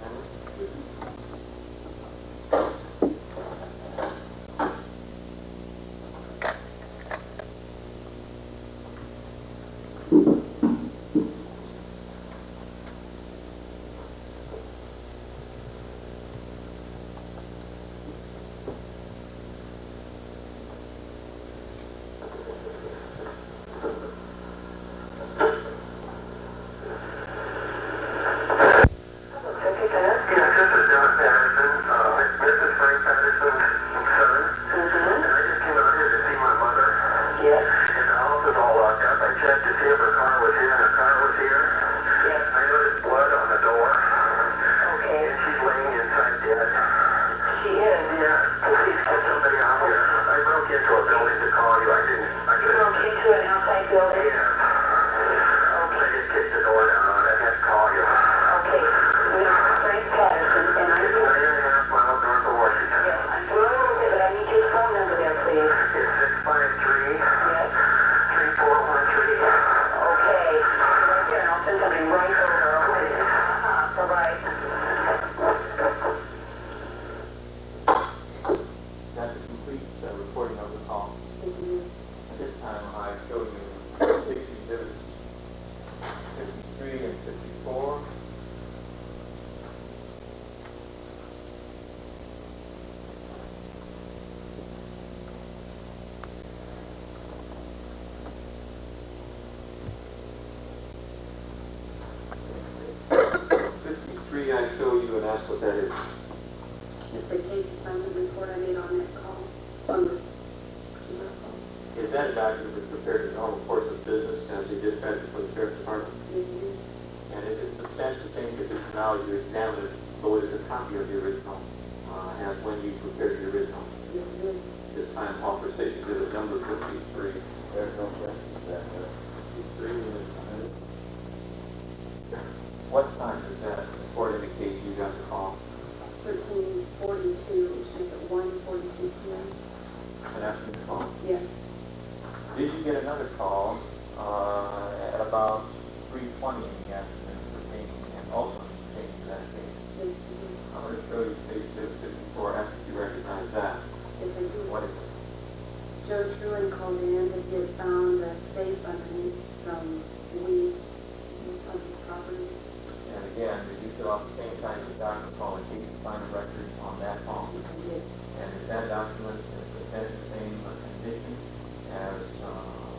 Henry, please. I show you and ask what that is. It's the case assignment report I made on that call. Is that a document that's prepared in the normal course of business as a dispatcher for the sheriff's department? Mm-hmm. And if it's substantially the same condition now you examine it, so it is a copy of the original as when you prepared the original. Mm-hmm. This time offer station exhibit number 53. There's no question that 53 is what time does that report indicate you got the call? 13:42, which is at 1:42 p.m. An afternoon call? Yes. Did you get another call at about 3:20 in the afternoon pertaining and also pertaining to that case? Yes, mm-hmm. I'm going to show you page 54, ask if you recognize that. Yes, I do. What is it? Joe Truman called in that he had found a safe underneath some weeds on his property. And again, did you fill out the same kind of document called a case assignment record on that call? Yes. And is that document in the same condition as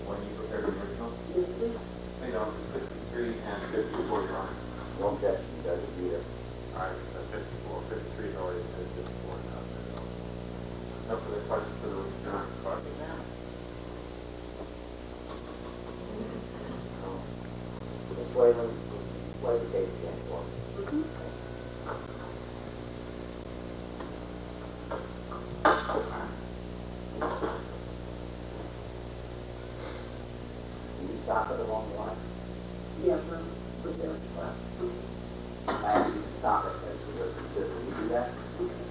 when you prepared the original? Yes, it is. Made on 53 and 54, Your Honor. no objection, Judge, either. All right, 54, 53 is already said 54 now. No further questions for the John McCarthy now? Ms. Whalen, play the case again for me. Can you stop it along the line? Yeah, we're there. I asked you to stop it as we listen to it. Can you do that? Okay.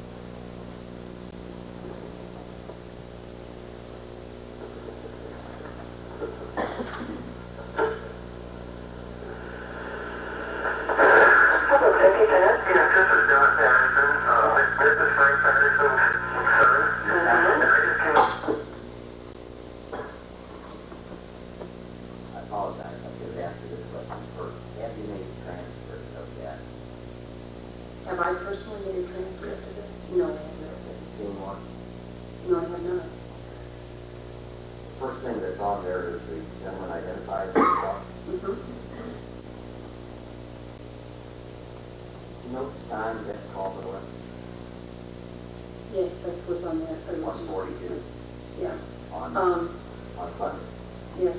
the gentleman identified himself. Note the time that call for the way. Yes, that's what's on there. 1:42 Yeah. on Sunday. Yes.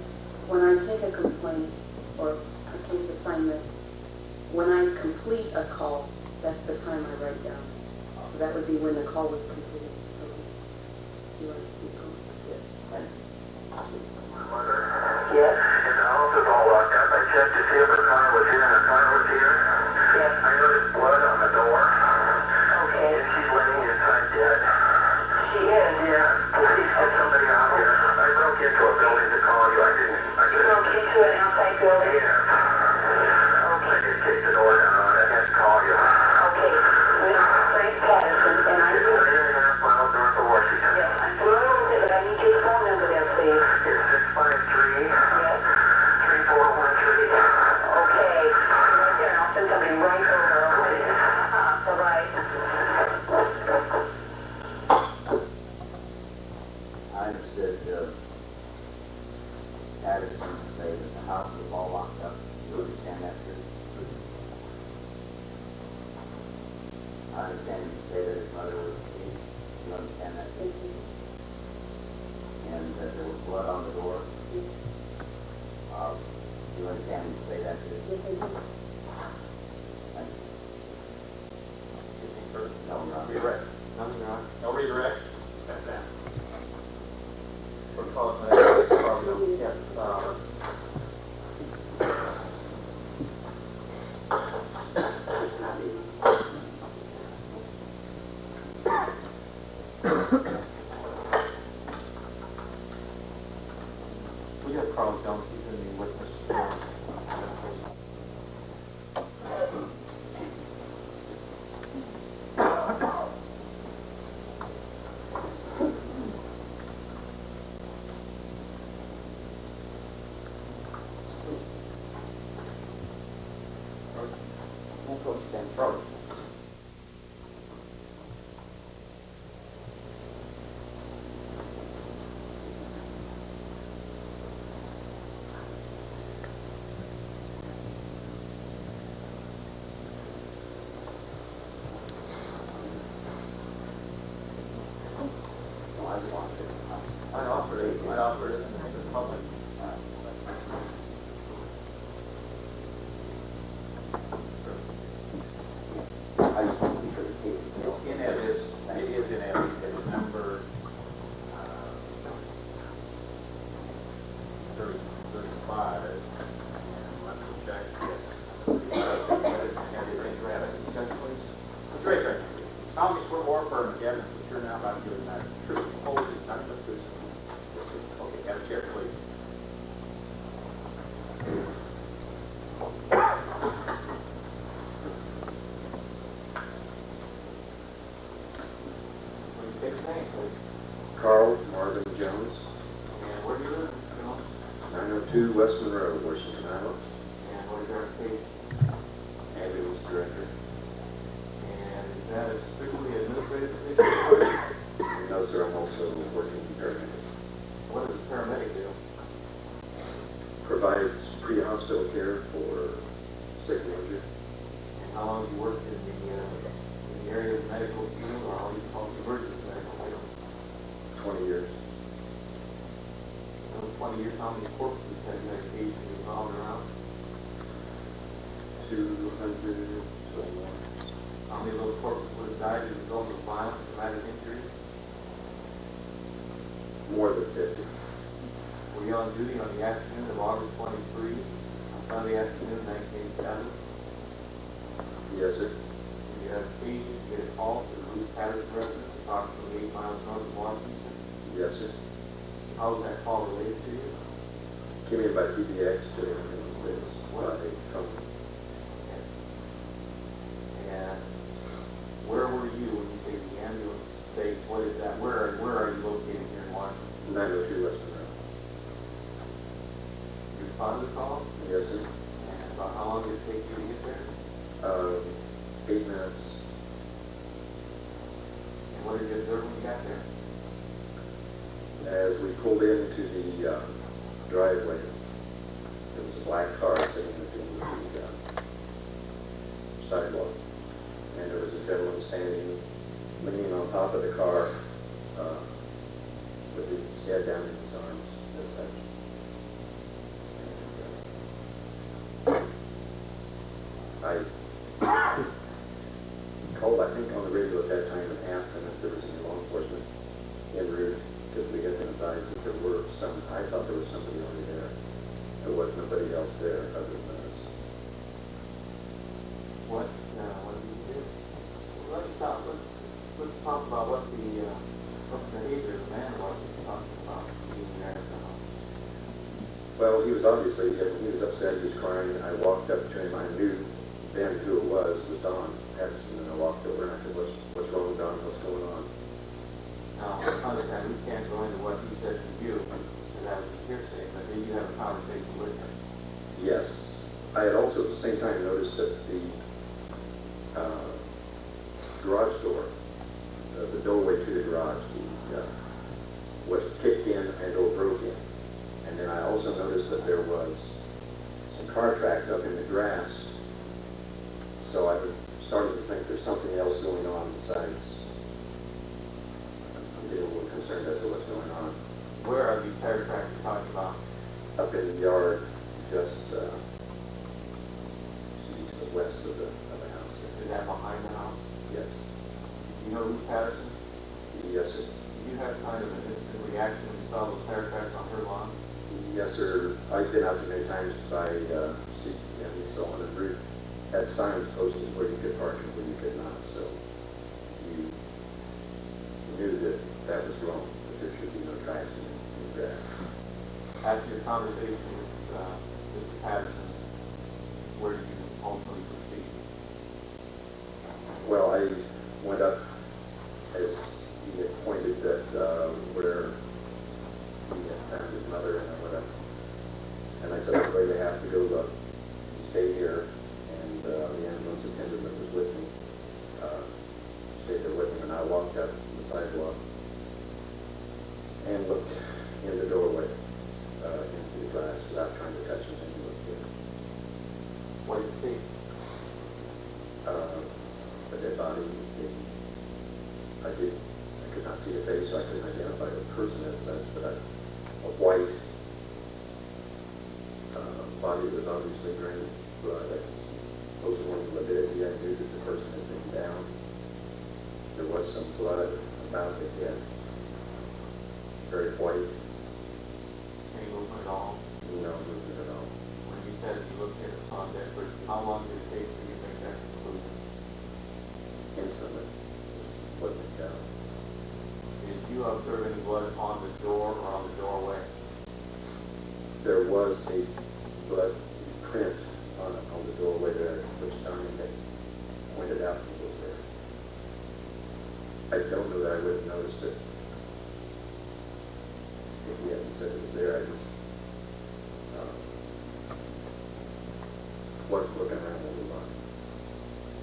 When I take a complaint or a case assignment, when I complete a call, that's the time I write down. So that would be when the call was completed. You want to keep going? Yes. Thank you. Yes. And the house is all locked up. I checked to see if her car was here, and her car was here. Yes. I noticed blood on the door. Okay. And she's laying inside dead. She is? Yeah. Please get somebody out here. I broke into a building to call you. I didn't. You broke into an outside building? Yeah. Okay. I just kicked the door down. I had to call you. Okay. Frank Patterson, and I'm... It's 3.5 miles north of Washington. Yes. I'm familiar with it, but I need your phone number there, please. It's 653. Yes. 3413. Okay. Right there, I'll send somebody right over. Bye-bye. I understood Patterson say that the house was all locked up. You understand that, too? I understand you say that his mother was deceased. You understand that, too? And that there was blood on the door. You understand you say that, too? Yes, I do. Thank you. Anything further? No, Your Honor. Redirect. No, Your Honor. No redirect? That's that. For cause of yes, we got Carl Jones, he's going to be with us. That's what stands for. I offered it in the public. I just want to be sure the case is still It is in evidence. It is number 35. And let me check. That's right, right. Tommy swore firm of evidence that you're now about to give that truth. Hold it, not the truth. Okay, have a chair, please. Will you take a name, please? Carl Marvin Jones, And where do you live, Mr. Jones? 902 West Monroe, Washington, Iowa, And what is your occupation? ambulance director. And is that a strictly administrative position? No, sir, I'm also working paramedic. What does a paramedic do? Provides pre-hospital care for sick and injured. And how long have you worked in the area of medical field, or how you call it emergency medical field? 20 years. In those 20 years, how many corpses have you occasionally involved around? 200 or more. How many of those corpses would have died as a result of violent traumatic injury? More than 50. Were you on duty on the afternoon of August 23, on Sunday afternoon, 1987? Yes, sir. You had occasion to get a call to the Ruth Patterson residence, approximately 8 miles north of Washington. Yes, sir. How was that call related to you? Came in by PBX to this company. And where were you when you take the ambulance state? What is that? Where are you located here in Washington? 902 West Monroe. You responded to the call? Yes, sir. And about how long did it take you to get there? 8 minutes. And what did you observe when you got there? As we pulled into the driveway. There was a black car sitting between the sidewalk. And there was a gentleman standing, leaning on top of the car, with his head down in his arms, as such. And, I called, I think, on the radio at that time and asked them if there was any law enforcement en route, because we had been advised that there were some. I thought there was somebody already there. There was nobody else there other than us. What do you do? Well, let's talk about what the behavior of the man was that you're talking about being there at the house. Well, he was obviously, he was upset, he was crying. I walked up to him. I knew then who it was Don Patterson, and I walked over and I said, what's wrong, Don? What's going on? Now, understand, we can't go into what he said to you, because that was hearsay, but did you have a conversation with him? Yes. I had also at the same time noticed that the garage door, the doorway to the garage, was kicked in and or broken. And then I also noticed that there was some car tracks up in the grass. So I started to think there's something else going on besides. I'm getting a little concerned as to what's going on. Where are these tire tracks you're talking about? Up in the yard, just east of west of the house. Is that behind the house? Yes. You know Ruth Patterson? Yes, sir. Did you have kind of an instant reaction when you saw those tire tracks on her lawn? Yes, sir. I've been out there many times by CCM and so on, and Ruth had signs posted where you could park and where you could not. So you knew that that was wrong, that there should be no tracks in the grass. After your conversation with Mr. Patterson, where did you ultimately proceed? Well, I went up as he had pointed that where he had found his mother, and I went up and I said, I'm afraid I have to go look. Stay here. And the ambulance attendant that was with me stayed there with him, and I walked up the sidewalk and looked in the doorway into the glass without trying to touch him, and he looked in. What did you see? A dead body. I could not see the face, so I couldn't identify the person as such, but a white body was obviously drained blood. I was one of the validity. I knew that the person had been down. There was some blood about the head. Very white. Any movement at all? No movement at all. When you said you looked at a saw a dead person, how long did it take for you to make that conclusion? Instantly. Wasn't down. Did you observe any blood on the door or on the doorway? There was a blood print on the doorway there, which Donnie had pointed out was there. I don't know that I would have noticed it if he hadn't said it was there. I just was looking around a little while.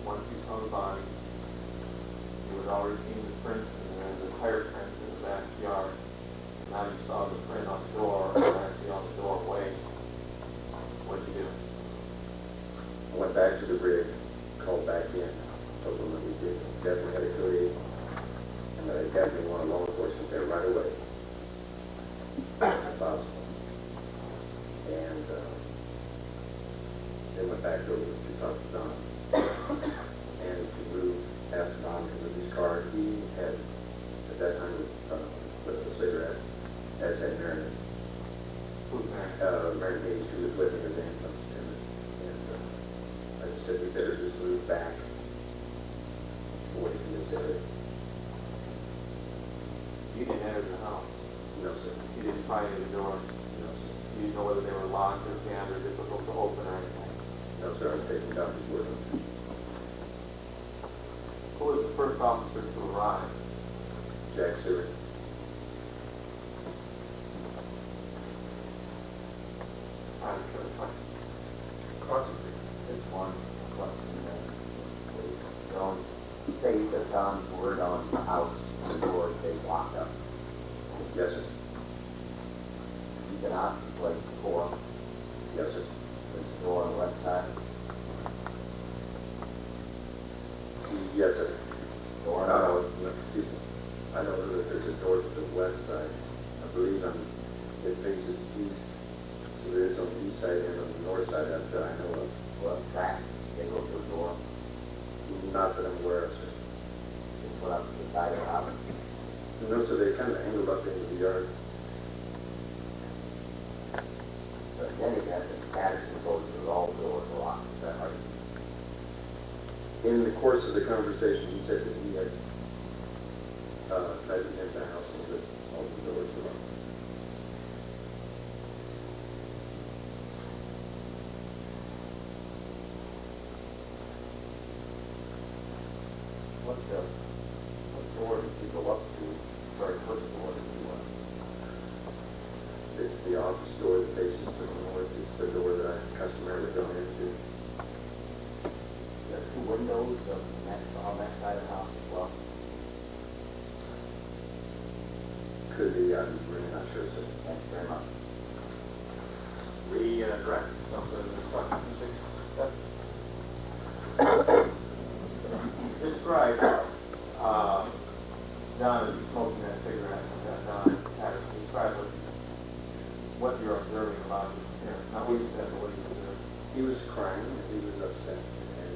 Once you saw the body, you had already seen the print, and there's a tire print in the backyard. And now you saw the print on the door, or actually on the doorway. What did you do? I went back to the rig, called back in, told them that we did definitely had a code, and that I definitely wanted law enforcement there right away, if possible. And then went back over to talk to Don, and to move, asked Don to move his car. He had, at that time, lit a cigarette, as had Marion. Who's there? Marion Hayes, who was with him as ambulance. I just said we better just move back away from this area. You didn't enter the house. No, sir. You didn't pry into the doors. No, sir. You didn't know whether they were locked or jammed or difficult to open or anything. No, sir. I'm taking Don's word. Who was the first officer to arrive? Jack Stewart. Just one question then. Don't say that Don's word on the house, the door stayed locked up. Yes, sir. You've been out to the place before. Yes, sir. There's a door on the west side. Yes, sir. Door on the Excuse me. I know that there's a door to the west side. I believe it faces east. So there is on the east side and on the north side that I know of. well, track. They go to the door. Not that I'm aware of, sir. Just went up to the side of the house. No, so they kind of angled up into the yard. But in any event, Mr. Patterson told you that all the doors were locked. Is that right? In the course of the conversation, he said that he had tried to enter the house and that all the doors were locked. What door did you go up to? Very first door that you went. It's the office door that faces to the north. It's the door that I customarily go into. There are two windows on that side of the house as well. Could be, I'm really not sure, sir. Thank you very much. Redirect some of the questions. Describe, John is smoking that cigarette, John Patterson, describe what you're observing about his appearance, not what you said, but what you observed. He was crying and he was upset. And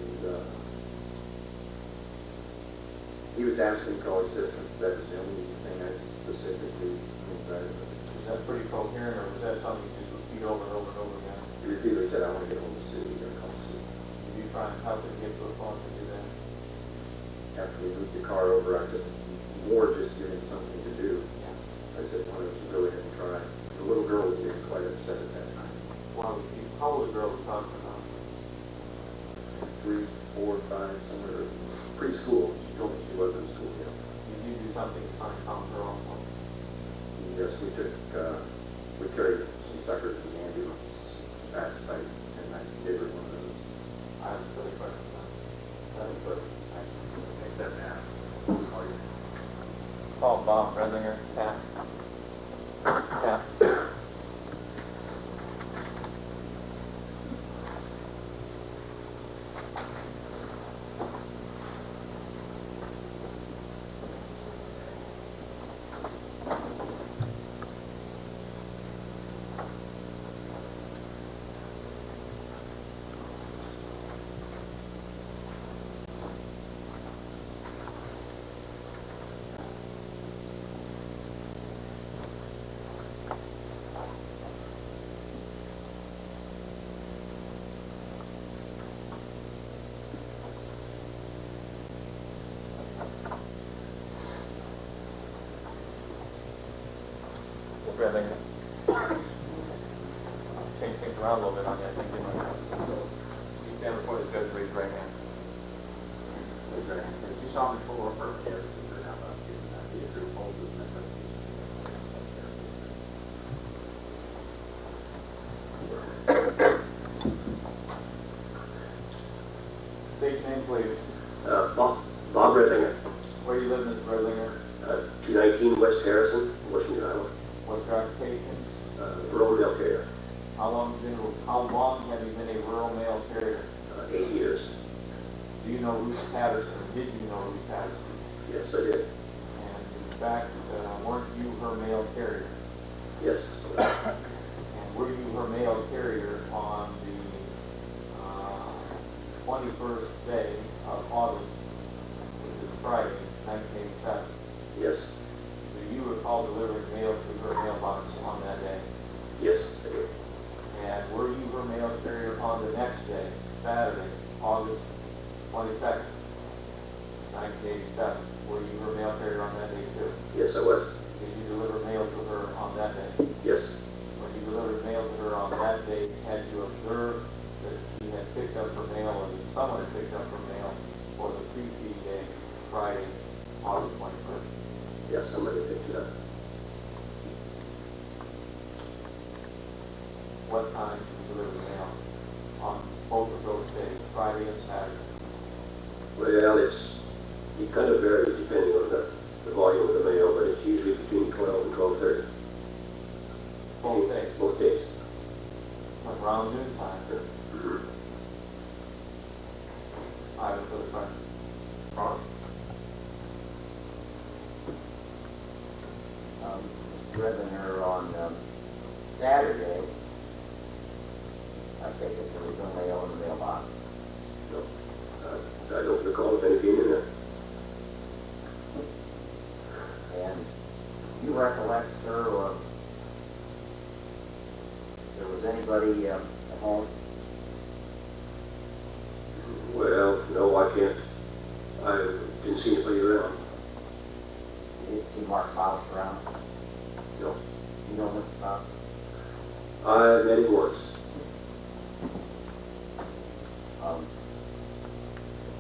he was asking for assistance. That was the only thing I specifically inquired about. Was that pretty coherent, or was that something you just repeat over and over and over again? He repeatedly said, I want to get home to Sue. You're going to call Sue. Did you try and help him get to a phone to do that? After we moved the car over, I said, more just give him something to do. I said, why don't you go ahead and try? The little girl was getting quite upset at that time. Well, how old a girl was talking about? 3, 4, 5, somewhere. Preschool. She told me she wasn't in school yet. Did you do something to try and calm her also? Yes, we carried some suckers in the ambulance fast fight, and I gave her one of those. I have a silly question now. That was good. Take that now. Call Bob Bresinger, Pat. Pat. Bresinger. Change things around a little bit on you, I think, didn't you? You stand before the judge, raise your right hand. You saw me before for years. How about you? Be a true hold this method. State name, please. Bob Redinger, Where you live, Mr. Bresinger? 219 West Harrison, Washington, Iowa. What's your occupation? Rural mail carrier, How long have you been a rural mail carrier? 8 years. Do you know Ruth Patterson? Did you know Ruth Patterson? Yes, I did. And in fact, weren't you her mail carrier? Yes. And were you her mail carrier on the 21st day of August, which is Friday, 1987? Yes. Do you recall delivering mail to her mailbox on that day? Yes, I did. And were you her mail carrier on the next day, Saturday, August 22nd, 1987? Were you her mail carrier on that day too? Yes, I was. Did you deliver mail to her on that day? Yes. When you delivered mail to her on that day, had you observed that she had picked up her mail, or that someone had picked up her mail for the preceding day, Friday, August 21st? Yes, somebody picked it up. What time did you deliver the mail on both of those days, Friday and Saturday? Well, it kind of varies depending on the volume of the mail, but it's usually between 12 and 12:30. Both days. both days. Like around noon time. Mhm. I have a further question. Ron? Scrivener on Saturday, I take it there was no mail in the mailbox. No, I don't recall of anything in there. And you recollect, sir, there was anybody at home? Well, no, I can't. I didn't see anybody around. You didn't see Mark Fox around? No. You know Mr. Fox? I met him once.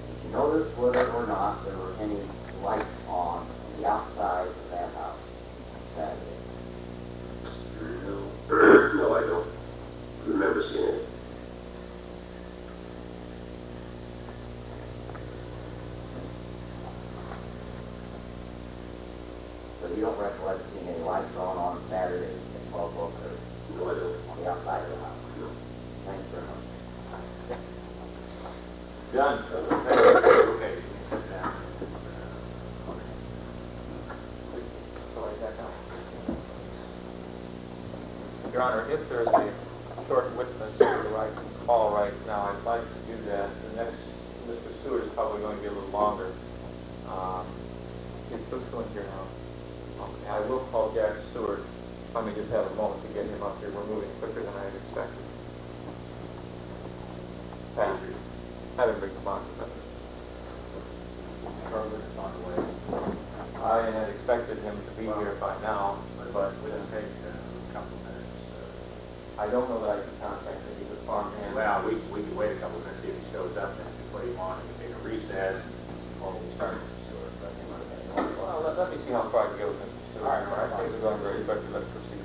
Did you notice whether or not there were any lights on the outside of that house Saturday? No. No, I don't remember seeing it. So you don't recollect seeing any lights on Saturday at 12:30 No, I don't. on the outside of the house? No. Thanks very much. John? Okay, you can sit down. Sorry, back up. Your Honor, if there's a short witness that I can call right now, I'd like to do that. The next, Mr. Stewart is probably going to be a little longer. Let's go in here now. Okay, I will call Jack Stewart. Let me just have a moment to get him up here. We're moving quicker than I had expected. Thank you. Have him bring the box up. Charlotte's on the way. I had expected him to be here by now, but It'll take a couple of minutes. I don't know that I can contact him either farmhand. Well, we can wait a couple of minutes, see if he shows up, and we put him on, and we take a recess, or we start the story. Well, let me see how far I can go with Mr. Stewart. All right. Things are going very quickly. Let's proceed.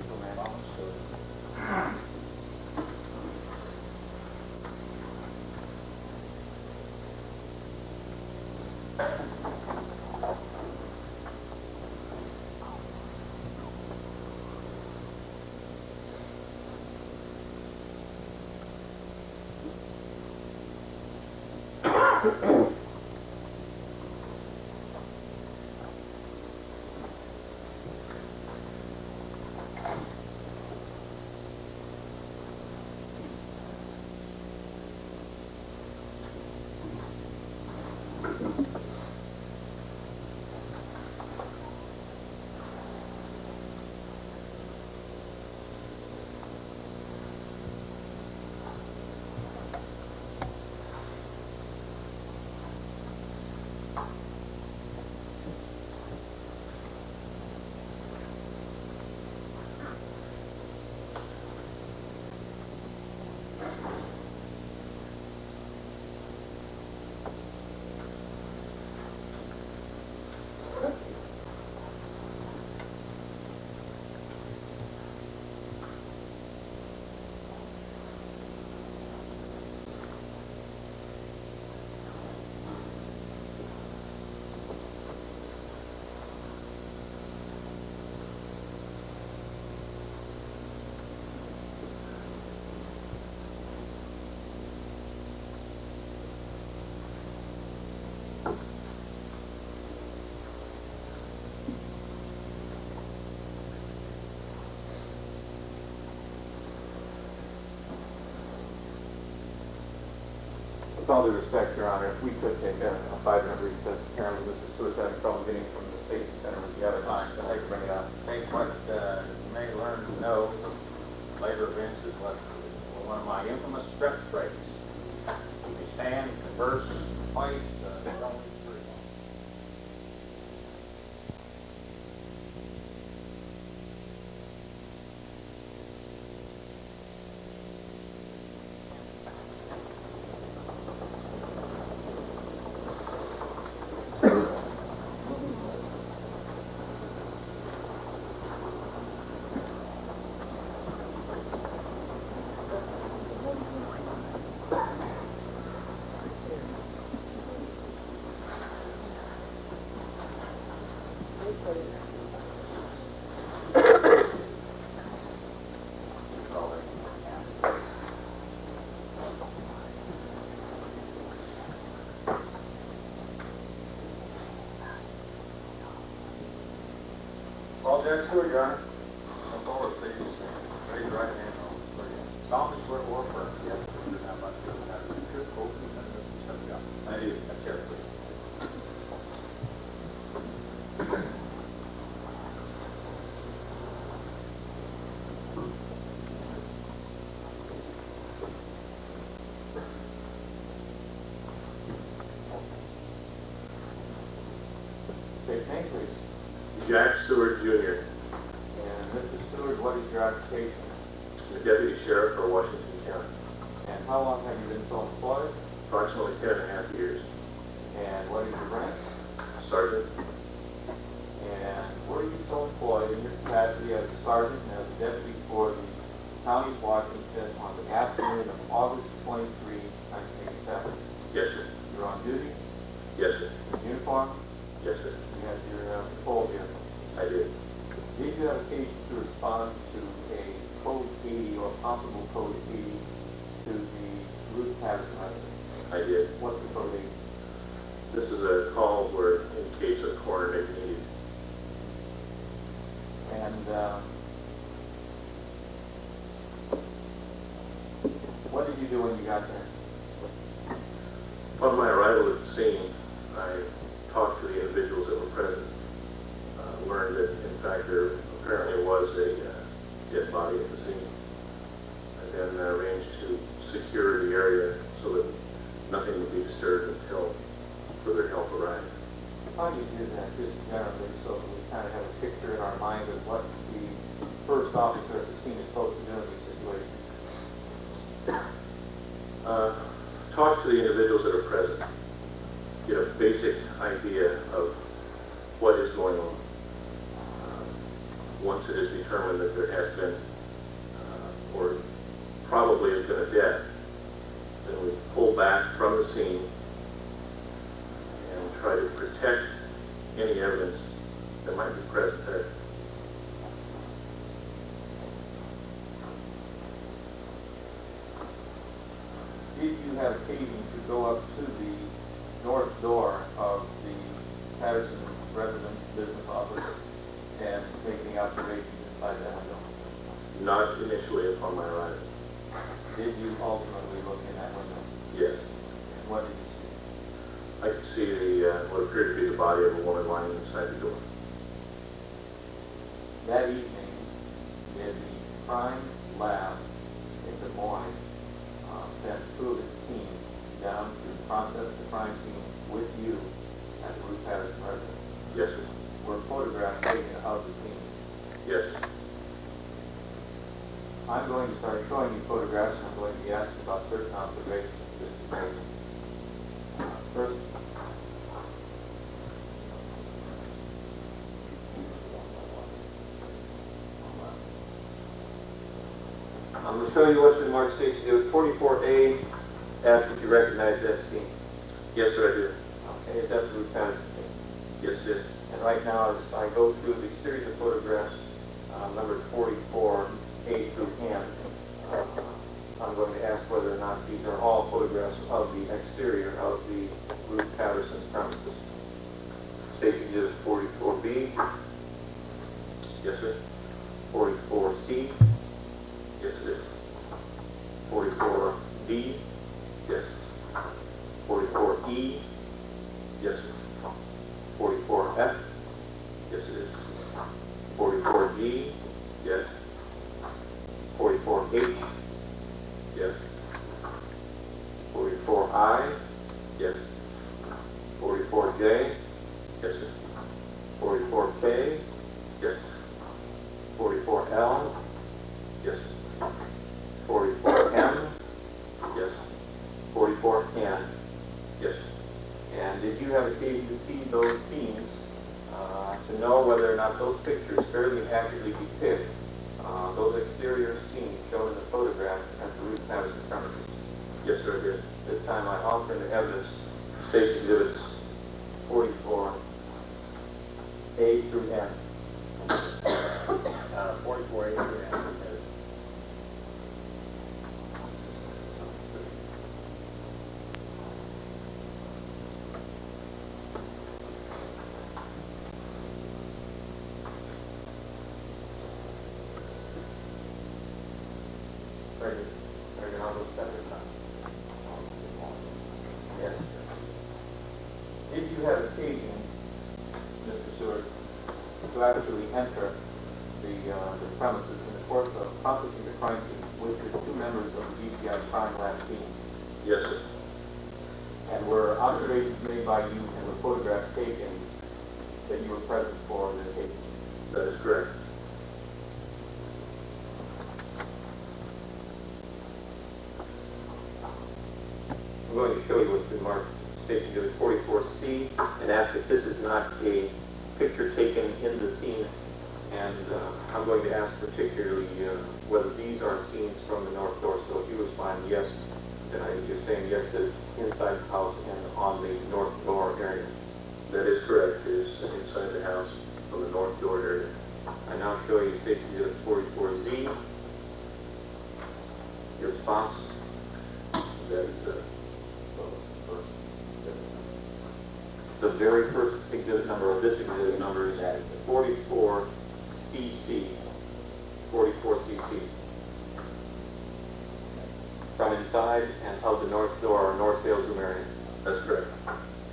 With all due respect, Your Honor, if we could take a 5-minute recess, apparently Mr. Stewart's having trouble getting from the safety center with the other. Fine. I'd like to bring it up. I think what you may learn to know from later events is what one of my infamous stretch breaks. We stand, converse, twice, don't three. Jack Stewart, Your Honor. Come forward, please. Raise your right hand. Solemnly swear or affirm. Yes. Now, about to have the truth, hope, and the I do. That's here, please. State your name, please. Jack Stewart, Jr., And Mr. Stewart, what is your occupation? the Deputy Sheriff for Washington County. And how long have you been so employed? Approximately 10.5 years. And what is your rank? Sergeant, And were you so employed in your capacity as a sergeant and as a deputy for the County of Washington on the afternoon of August 23, 1987? yes, sir. You were on duty, Yes, sir. in uniform, Yes, sir. you had your patrol vehicle. I did. Did you have occasion to respond to a Code 80 or possible Code 80 to the Ruth Patterson residence? I did. What's the Code 80? This is a call where in case a coroner may be needed. And what did you do when you got there? Upon my arrival at the scene, I talked to the individuals that were present, learned that in fact there apparently was a dead body at the scene, and then arranged to secure the area so that nothing would be disturbed until further help arrived. How do you do that, just generally, so that we kind of have a picture in our mind of what the first officer at the scene is supposed to do in these situations? Talk to the individuals that are present, get a basic idea of what is going on. Once it is determined that there has been, or probably has been a death, then we pull back from the scene and try to protect any evidence that might be present there. Did you have occasion to go up to the north door of the Patterson residence business office and make any observations inside that window? Not initially upon my arrival. Did you ultimately look in that window? Yes. And what did you see? I could see the, what appeared to be the body of a woman lying inside the door. That evening, did the crime lab in Des Moines send two of its teams down to process the crime scene with you at the Ruth Patterson residence? Yes, sir. Were photographs taken of the scene? Yes, sir. I'm going to start showing you photographs, and I'm going to be asking about certain observations of this occasion. First, I'm going to show you what's been marked Station 44A. Ask if you recognize that scene. Yes, sir, I do. Okay, that's the Ruth Patterson scene. Yes, it is. And right now, as I go through the series of photographs, numbered 44A through M, I'm going to ask whether or not these are all photographs of the exterior of the Ruth Patterson premises. Station Exhibit 44B, Yes, sir. 44C, Yes, it is. 44D, Yes. 44E, Yes, sir. 44F, Yes, it is. 44G, Yes. 44H, Yes. 44I, Yes. 44J, Yes, sir. 44K, Yes. 44L, Yes. 44M, Yes. 44N. Yes. And did you have occasion to see those scenes to know whether or not those pictures fairly accurately depict those exterior scenes shown in the photograph at the Ruth Patterson premises? Yes, sir, I did. This time I offer into evidence Station Exhibits 44A through N. 44A through N. Very good. I'll go step at a time. Yes. If you have occasion, Mr. Seward, to actually enter the premises in the course of processing the crime scene with the two members of the DCI crime lab team, Yes, sir. and were observations made by you and were photographs taken that you were present for the taking. That is correct. I'm going to show you what's been marked Station Unit 44C and ask if this is not a picture taken in the scene. And I'm going to ask particularly whether these are scenes from the north door. So if you respond yes, then you're saying yes, that it's inside the house and on the north door area. That is correct. It is inside the house on the north door area. I now show you Station Unit 44Z. Your response? That is The very first exhibit number of this exhibit number is 44CC. 44CC. From inside and of the north door or north sales room area. That's correct.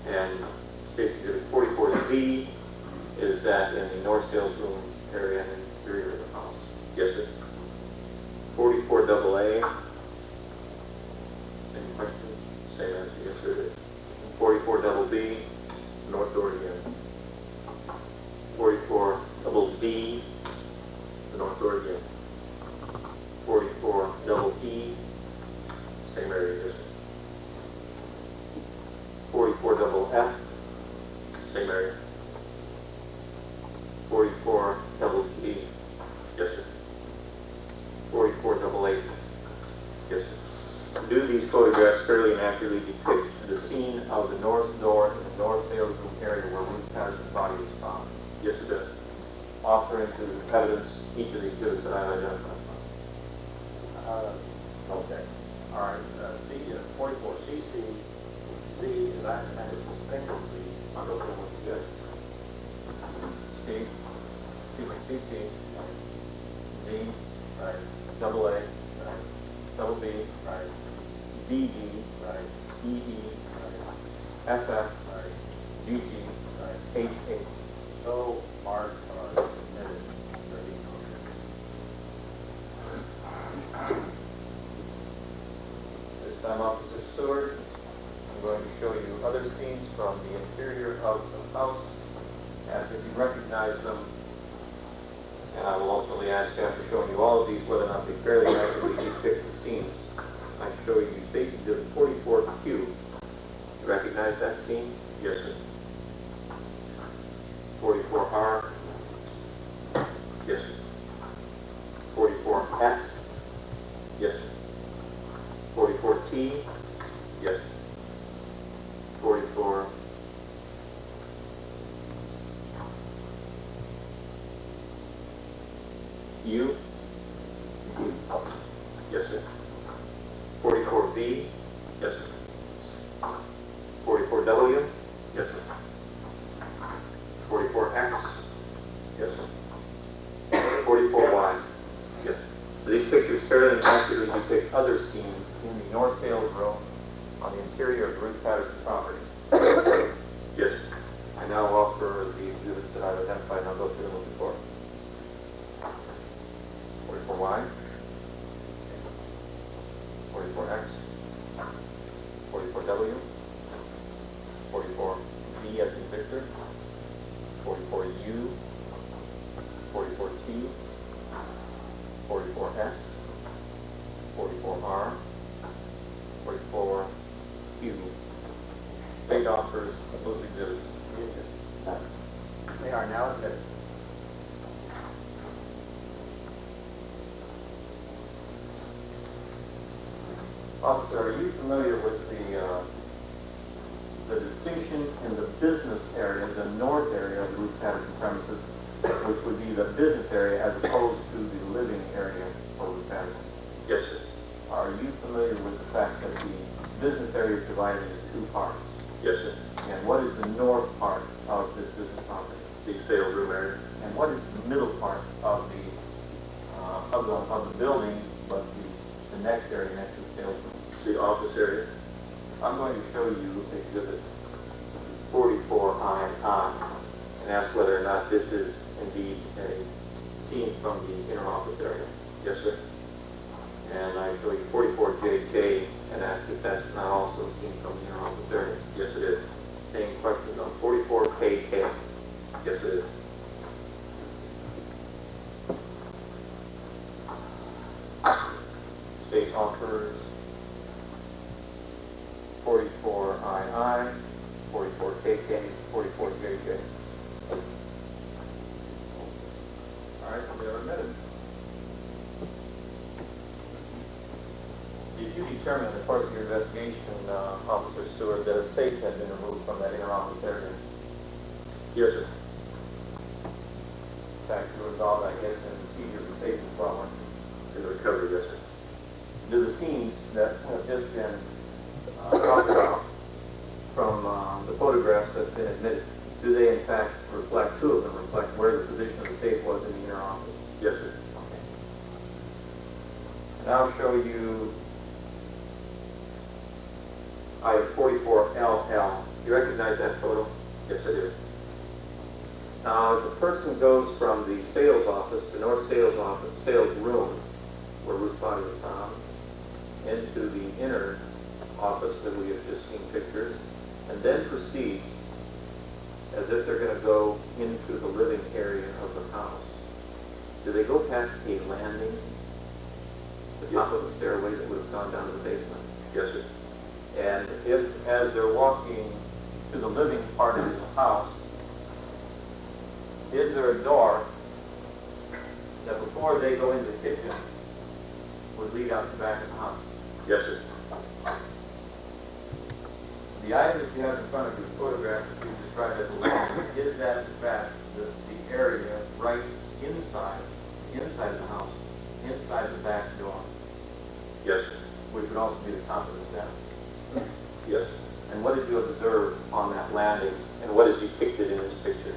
And Station Unit 44Z is that in the north sales room area and interior of the house. Yes, sir. 44 AA. Any questions? Same answer. Yes, sir. It is. 44 double B. North door again. 44 double D. The north door again. 44 double E. Same area. Yes, sir. 44 double F. Same area. 44 double G. Yes, sir. 44 double H. Yes, sir. Do these photographs fairly and accurately depict the scene of the north door in the north sales room area where Ruth Patterson's body was found? Yes, it does. Offer into evidence each of the exhibits that I've identified. Okay. All right, the 44CC, Z is identified as a single Z. I'll go through what you did. C, CC, D, Right, double A, right, double B, right, DD, right, EE, right, FF, right, GG, right. HH. So marked or submitted for the This time, Officer Seward, I'm going to show you other scenes from the interior of the house. Ask if you recognize them. And I will ultimately ask, after showing you all of these, whether or not they fairly accurately depict the scenes. I show you Station Unit 44Q. You recognize that scene? Yes, sir. 44R, Yes, sir. 44S, Yes, sir. 44T, Yes, sir. 44 U, Yes, sir. 44V, Yes, sir. 44W, Yes, sir. 44X, Yes, sir. 44Y. Yes, sir. These pictures fairly and accurately depict other scenes in the north sales room on the interior of the Ruth Patterson property. Yes, sir. I now offer the exhibits that I've identified, and I'll go through them with the court. 44Y, 44X, 44W, 44V as in Victor, 44U, 44T, 44S, 44R, 44Q. State offers of those exhibits. They are now admitted. Officer, are you familiar with the distinction in the business area, the north area of the Ruth Patterson premises, which would be the business area as opposed to the living area for Ruth Patterson? Yes, sir. Are you familiar with the fact that the business area is divided into two parts? Yes, sir. And what is the north part of this business property? The sales room area. And what is the middle part of the building, but the the next area next to the sales room. The office area. I'm going to show you exhibit 44II and ask whether or not this is indeed a scene from the inner office area. Yes, sir. And I show you 44JK and ask if that's not also seen from the inner office area. Yes, it is. Same questions on 44KK. Yes, it is. State offers 44II, 44KK, 44JK. All right, we have a minute. Did you determine in the course of your investigation, Officer Stewart, that a safe had been removed from that inner office area? Yes, sir. In fact, you were involved, I guess, in the seizure of the safe as well, weren't you? In the recovery, yes, sir. Do the scenes that have just been talked about from the photographs that have been admitted, do they in fact reflect, two of them reflect where the position of the safe was in the inner office? Yes, sir. Okay. And I'll show you item 44LL. You recognize that photo? Yes, I do. Now, as a person goes from the sales office, the north sales office, sales room, where Ruth's body was found, into the inner office that we have just seen pictures, and then proceeds as if they're going to go into the living area of the house. Do they go past a landing, the top of the stairway that would have gone down to the basement? Yes, sir. And if, as they're walking to the living part of the house, is there a door that before they go into the kitchen would lead out the back of the house? Yes, sir. The item that you have in front of you, the photograph that you described as a landing, is that in fact the area right inside the house, inside the back door, Yes, sir. which would also be the top of the steps? Yes. And what did you observe on that landing, and what is depicted in this picture?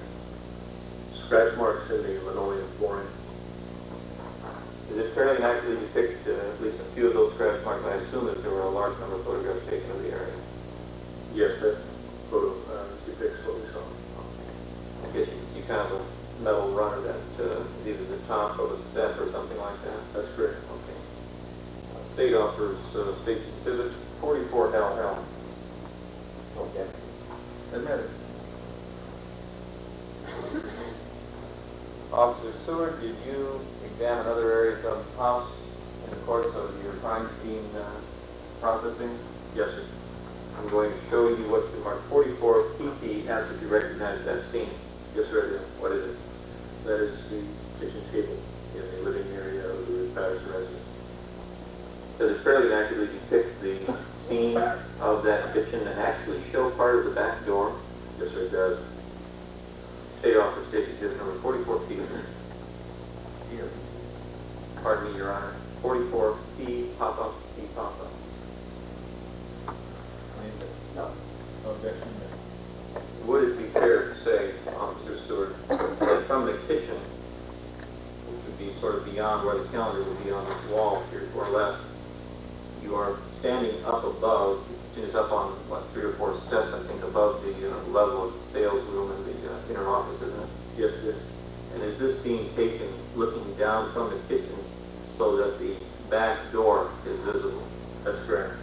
Scratch marks in the linoleum flooring. Is it fairly accurately depict at least a few of those scratch marks? I assume that there were a large number of photographs taken of the area. Yes, that photo depicts what we saw. I guess you can see kind of a metal runner that is either the top of a step or something like that. That's correct. Okay. State offers state exhibit 44LL. Okay. Admitted. Officer Stewart, did you examine other areas of the house in the course of your crime scene processing? Yes, sir. I'm going to show you what's been marked 44PP, as if you recognize that scene. Yes, sir, I do. What is it? That is the kitchen table in the living area of the Ruth Patterson residence. Does it fairly accurately depict the scene of that kitchen and actually show part of the back door? Yes, sir, it does. State officer station exhibit number 44P. Here. Pardon me, Your Honor. 44P, pop-up, P pop-up. No. Objection. Would it be fair to say, Officer Stewart, that from the kitchen, which would be sort of beyond where the calendar would be on this wall here to our left, you are standing up above, the kitchen is up on, what, 3 or 4 steps, I think, above the level of the sales room and the inner office, isn't it? Yes, it is. And is this scene taken looking down from the kitchen so that the back door is visible? That's correct.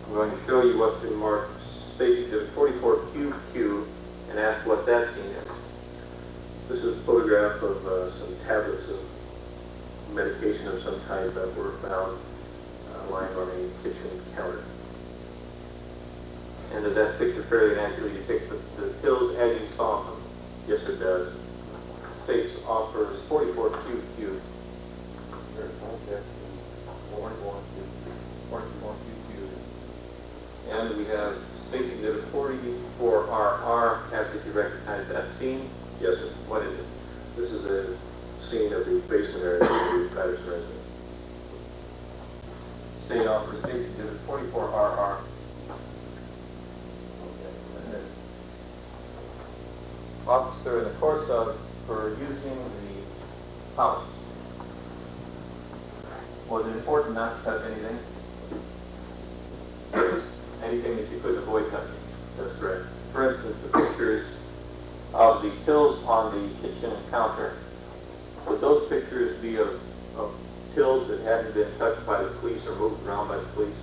I'm going to show you what's been marked State Exhibit 44QQ and ask what that scene is. This is a photograph of some tablets of medication of some type that were found lying on a kitchen counter. And does that picture fairly accurately depict the pills as you saw them? Yes, it does. States offers 44QQ. And we have State Exhibit 44RR, as if you recognize that scene. Yes, sir. What is it? This is a scene of the basement area of the Ruth Patterson residence. State offers State Exhibit 44RR. Officer, in the course of her using the house Was it important not to touch anything? Anything that you couldn't avoid touching? That's correct. For instance, the pictures of the tills on the kitchen counter, would those pictures be of tills that hadn't been touched by the police or moved around by the police?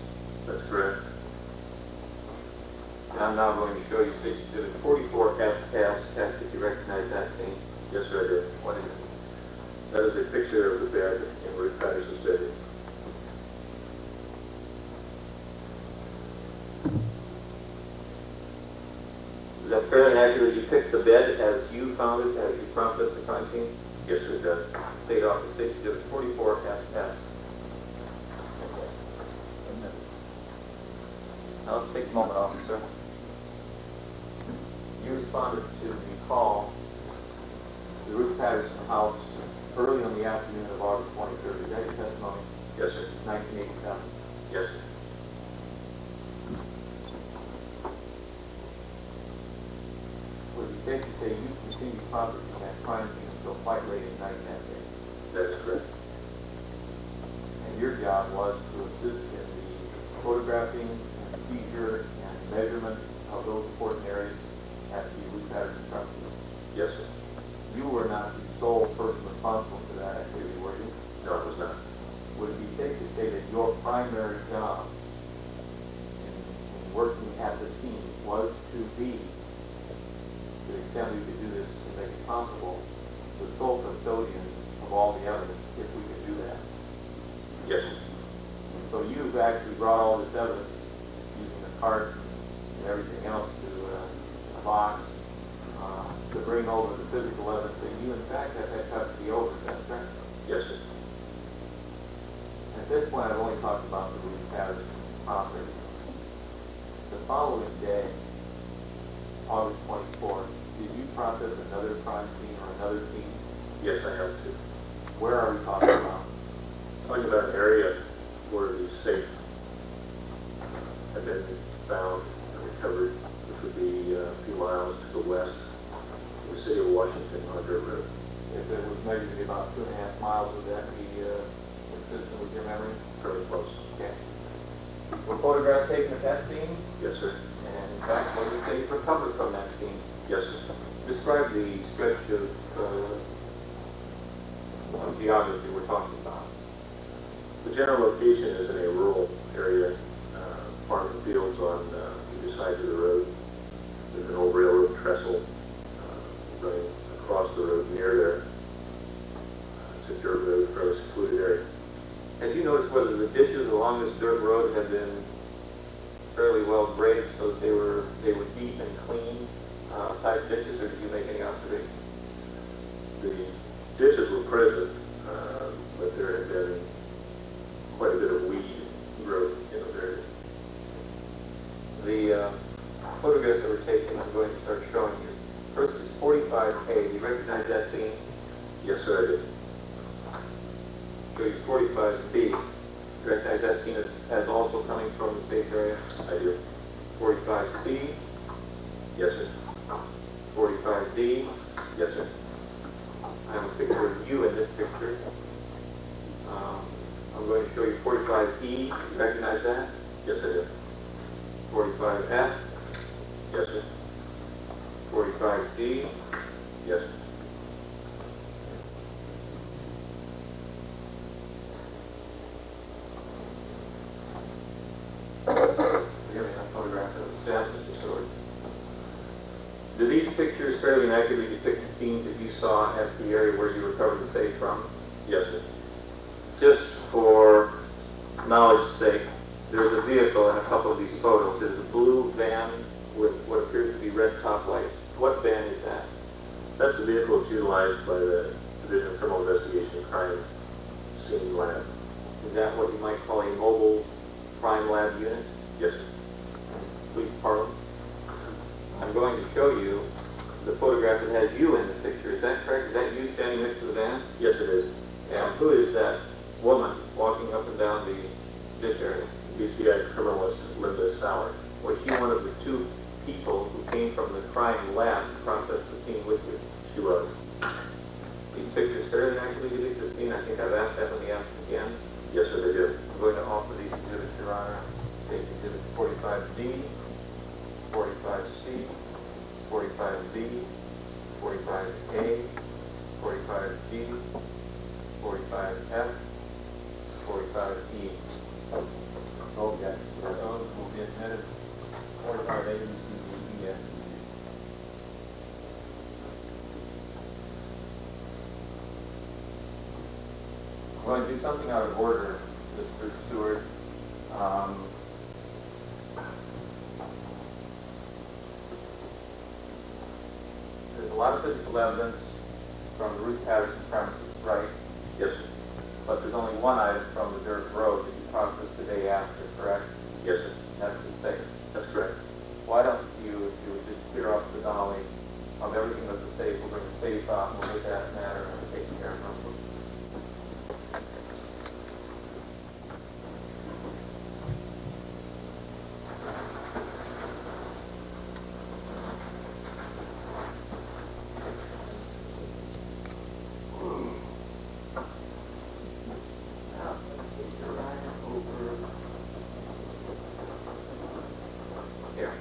That's correct. And I'm now going to show you Exhibit 44 ask if you recognize that scene. Yes, sir, I did. What is it? That is a picture of the bed in Ruth Patterson's bedroom. Does that fairly accurately depict the bed as you found it, as you processed the crime scene? Yes, sir, it does. State Office Exhibit 44 ask. Now let's take a moment, officer. You responded to the call to the Ruth Patterson house early on the afternoon of August 23rd. Is that your testimony? Yes, sir. 1987. Yes, sir. Would it be safe to say you continued processing that crime scene until quite late at night that day? That is correct. And your job was to assist in the photographing and seizure and measurement of those important areas at the Ruth Patterson property. Yes, sir. You were not the sole person responsible for that activity, were you? No, it was not. Would it be safe to say that your primary job in working at the scene was to be, to the extent we could do this to make it possible, the sole custodian of all the evidence, if we could do that? Yes, sir. So you've actually brought all this evidence using the cart and everything else to a box to bring over the physical evidence that you in fact have had custody over. Is that correct? Yes, sir. At this point, I've only talked about the Ruth Patterson property. The following day, August 24th, did you process another crime scene or another scene? Yes, I have to. Where are we talking about? Talking about an area where the safe had been found and recovered, which would be a few miles to the west of the city of Washington on Dirt Road. If it was measured to be about 2.5 miles, would that be consistent with your memory? Fairly close. Okay. Were photographs taken at that scene? Yes, sir. And in fact, was the safe recovered from that scene? Yes, sir. Describe the stretch of geography we're talking about. The general location is in a rural area, farm and fields on either sides of the road. There's an old railroad trestle running across the road near there. It's a dirt road, fairly secluded area. Have you noticed whether the ditches along this dirt road have been fairly well graded so that they were deep and clean type ditches, or did you make any observations? The ditches were present, but there had been quite a bit of weed growth in those areas. The photographs that were taken, I'm going to start showing you. First is 45A. Do you recognize that scene? Yes, sir, I did. Show you 45B. Do you recognize that scene as also coming from the safe area? I do. 45C, Yes, sir. 45D. Yes, sir. I have a picture of you in this picture. I'm going to show you 45E. You recognize that? Yes, I do. 45F, Yes, sir. 45D, Yes, sir. Here we have photographs of the staff, Mr. Stewart. Do these pictures fairly accurately depict the scenes that you saw at the area where you recovered the safe from? Yes, sir. Just for knowledge's sake, there's a vehicle in a couple of these photos. There's a blue van with what appears to be red top lights. What van is that? That's the vehicle that's utilized by the Division of Criminal Investigation Crime Scene Lab. Is that what you might call a mobile crime lab unit? Yes, sir. Police parlor? I'm going to show you the photograph that has you in the picture. Is that correct? Is that you standing next to the van? Yes, it is. And who is that woman walking up and down this area? BCI criminalist Linda Sauer. Was she one of the two people who came from the crime lab to process the scene with you? She was. These pictures fairly accurately depict the scene. I think I've asked that in the applicant again. Yes, sir. F, 45E. Object. Those will be admitted. 45A is the EF. I'm going to do something out of order, Mr. Stewart. There's a lot of physical evidence from the Ruth Patterson premises, right? Yes, sir. But there's only one item from the dirt road that you processed the day after, correct? Yes, sir. That's the safe. That's correct. Why don't you, if you would just clear up the dolly of everything that's the safe, we'll bring the safe out and we'll get that matter taken care of. Here.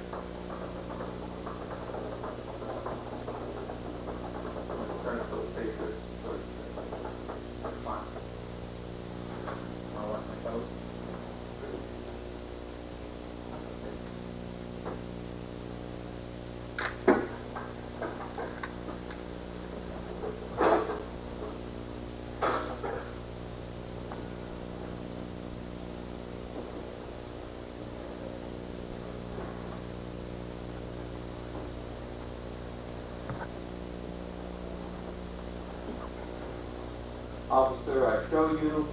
Turn it to the paper. Fine. I want my coat. Officer, I show you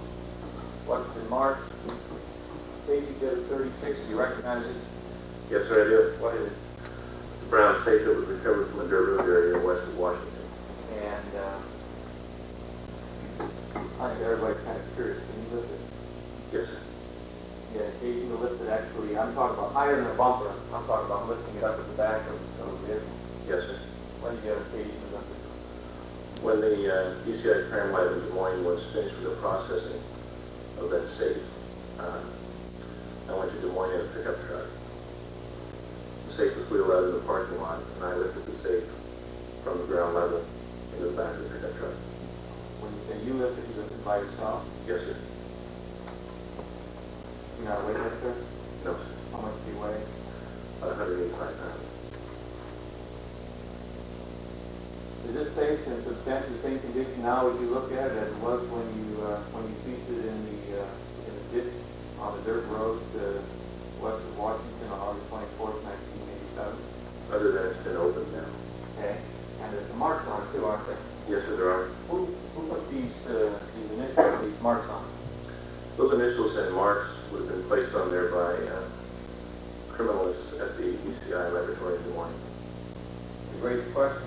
what's been marked. Safety bid 36, do you recognize it? Yes, sir, I do. What is it? The brown safe that was recovered from the dirt road area west of Washington. And, I think everybody's kind of curious. Can you list it? Yes, sir. Yeah, occasion to lift it actually, I'm talking about higher than a bumper. I'm talking about lifting it up at the back of the vehicle. Yes, sir. When do you have occasion to lift it? When the DCI tram lab in Des Moines was finished with the processing of that safe, I went to Des Moines in a pickup truck. The safe was wheeled out in the parking lot, and I lifted the safe from the ground level into the back of the pickup truck. When you say you lift it by yourself? Yes, sir. You're not a weightlifter? No, sir. How much do you weigh? About 185 pounds. Is this safe in substantially the same condition now as you look at it as it was when you pieced it in the ditch on the dirt road west of Washington on August 24th, 1987? Other than it's been opened now. Okay. And there's some marks on it too, aren't there? Yes, sir, there are. Who put these initials, these marks on? Those initials and marks would have been placed on there by criminalists at the DCI laboratory in Des Moines. You raised the question.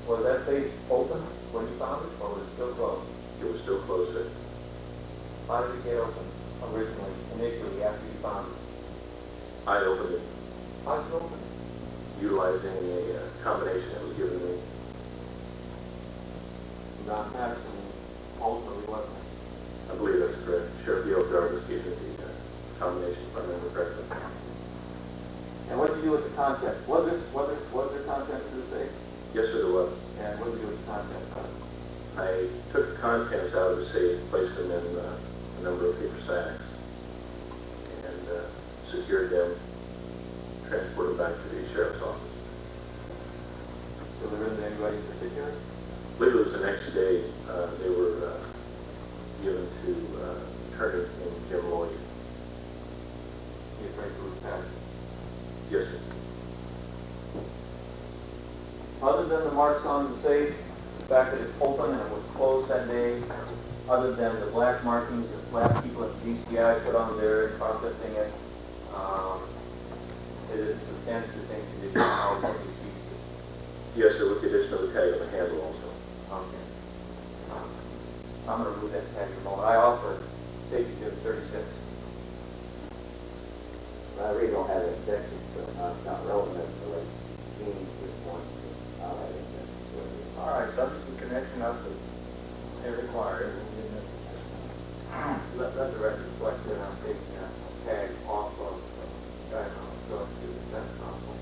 Was that safe open when you found it, or was it still closed? It was still closed, sir. How did it get open originally, initially, after you found it? I opened it How did you open it? utilizing a combination that was given to me. John Patterson ultimately wasn't it? I believe that's correct. Sheriff Yale Jarvis gave me the combination, if I remember correctly. And what did you do with the contents? Was there contents to the safe? Yes, sir, there was. And what did you do with the contents of it? I took the contents out of the safe, placed them in a number of paper sacks, and secured them, transported back to the sheriff's office. Delivered to anybody in particular? I believe it was the next day, they were given to Attorney named Jim Lloyd. He was right to Ruth Patterson. Yes, sir. Other than the marks on the safe, the fact that it's open and it was closed that day, other than the black markings that black people at the DCI put on there in processing it, it is substantially the same condition now as when you seized it. Yes, sir, with the addition of the tag on the handle also. Okay. I'm going to remove that tag in a moment. I offer safety bid 36. I really don't have an objection, so it's not relevant as to like Eugene's this point. I'll have an objection. All right, subject to connection up to it required. Let the record reflect that I'm taking that tag off of the guideline, so to the defense counsel.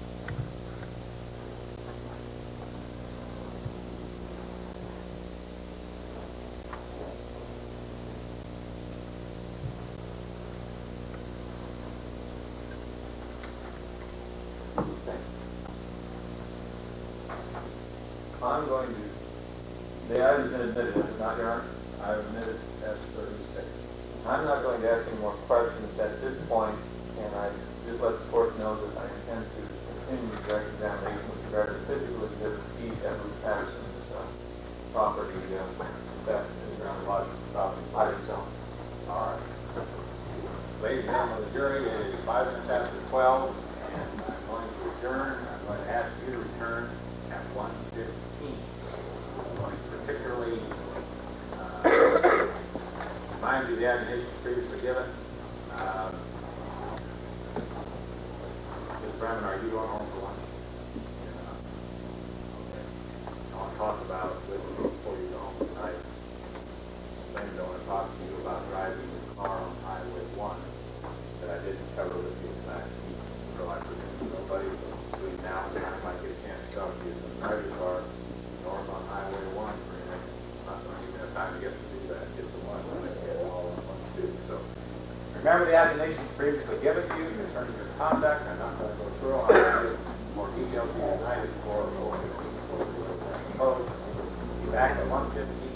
I'm going to, I was admitted, is it not, Your Honor? I admit it as per his statement. I'm not going to ask any more questions at this point, and I just let the court know that I intend to continue direct examination with regard to physical exhibit at Ruth Patterson's property, theft and ground lodging property. I think so. All right. Ladies and gentlemen of the jury, it is 5 minutes after 12, and I'm going to adjourn. I'm going to ask you to return at 1:15. I'm going to particularly remind you of the admonitions previously given. Ms. Bremen, are you going home for lunch? Okay. I want to talk about with you before you go home tonight. I don't want to talk to you about driving your car on Highway 1 that I didn't cover with you last week. So I presume nobody between now and then I might get a chance to talk to you. So drive your car north on Highway 1 for you. I'm not going to give you enough time to get to do that. Get some lunch and then get it all I want to do. So remember the admonitions previously given to you in terms of your conduct. I'm not going to go through. I'm going to give more details to you tonight before we go. Be back at 1:15.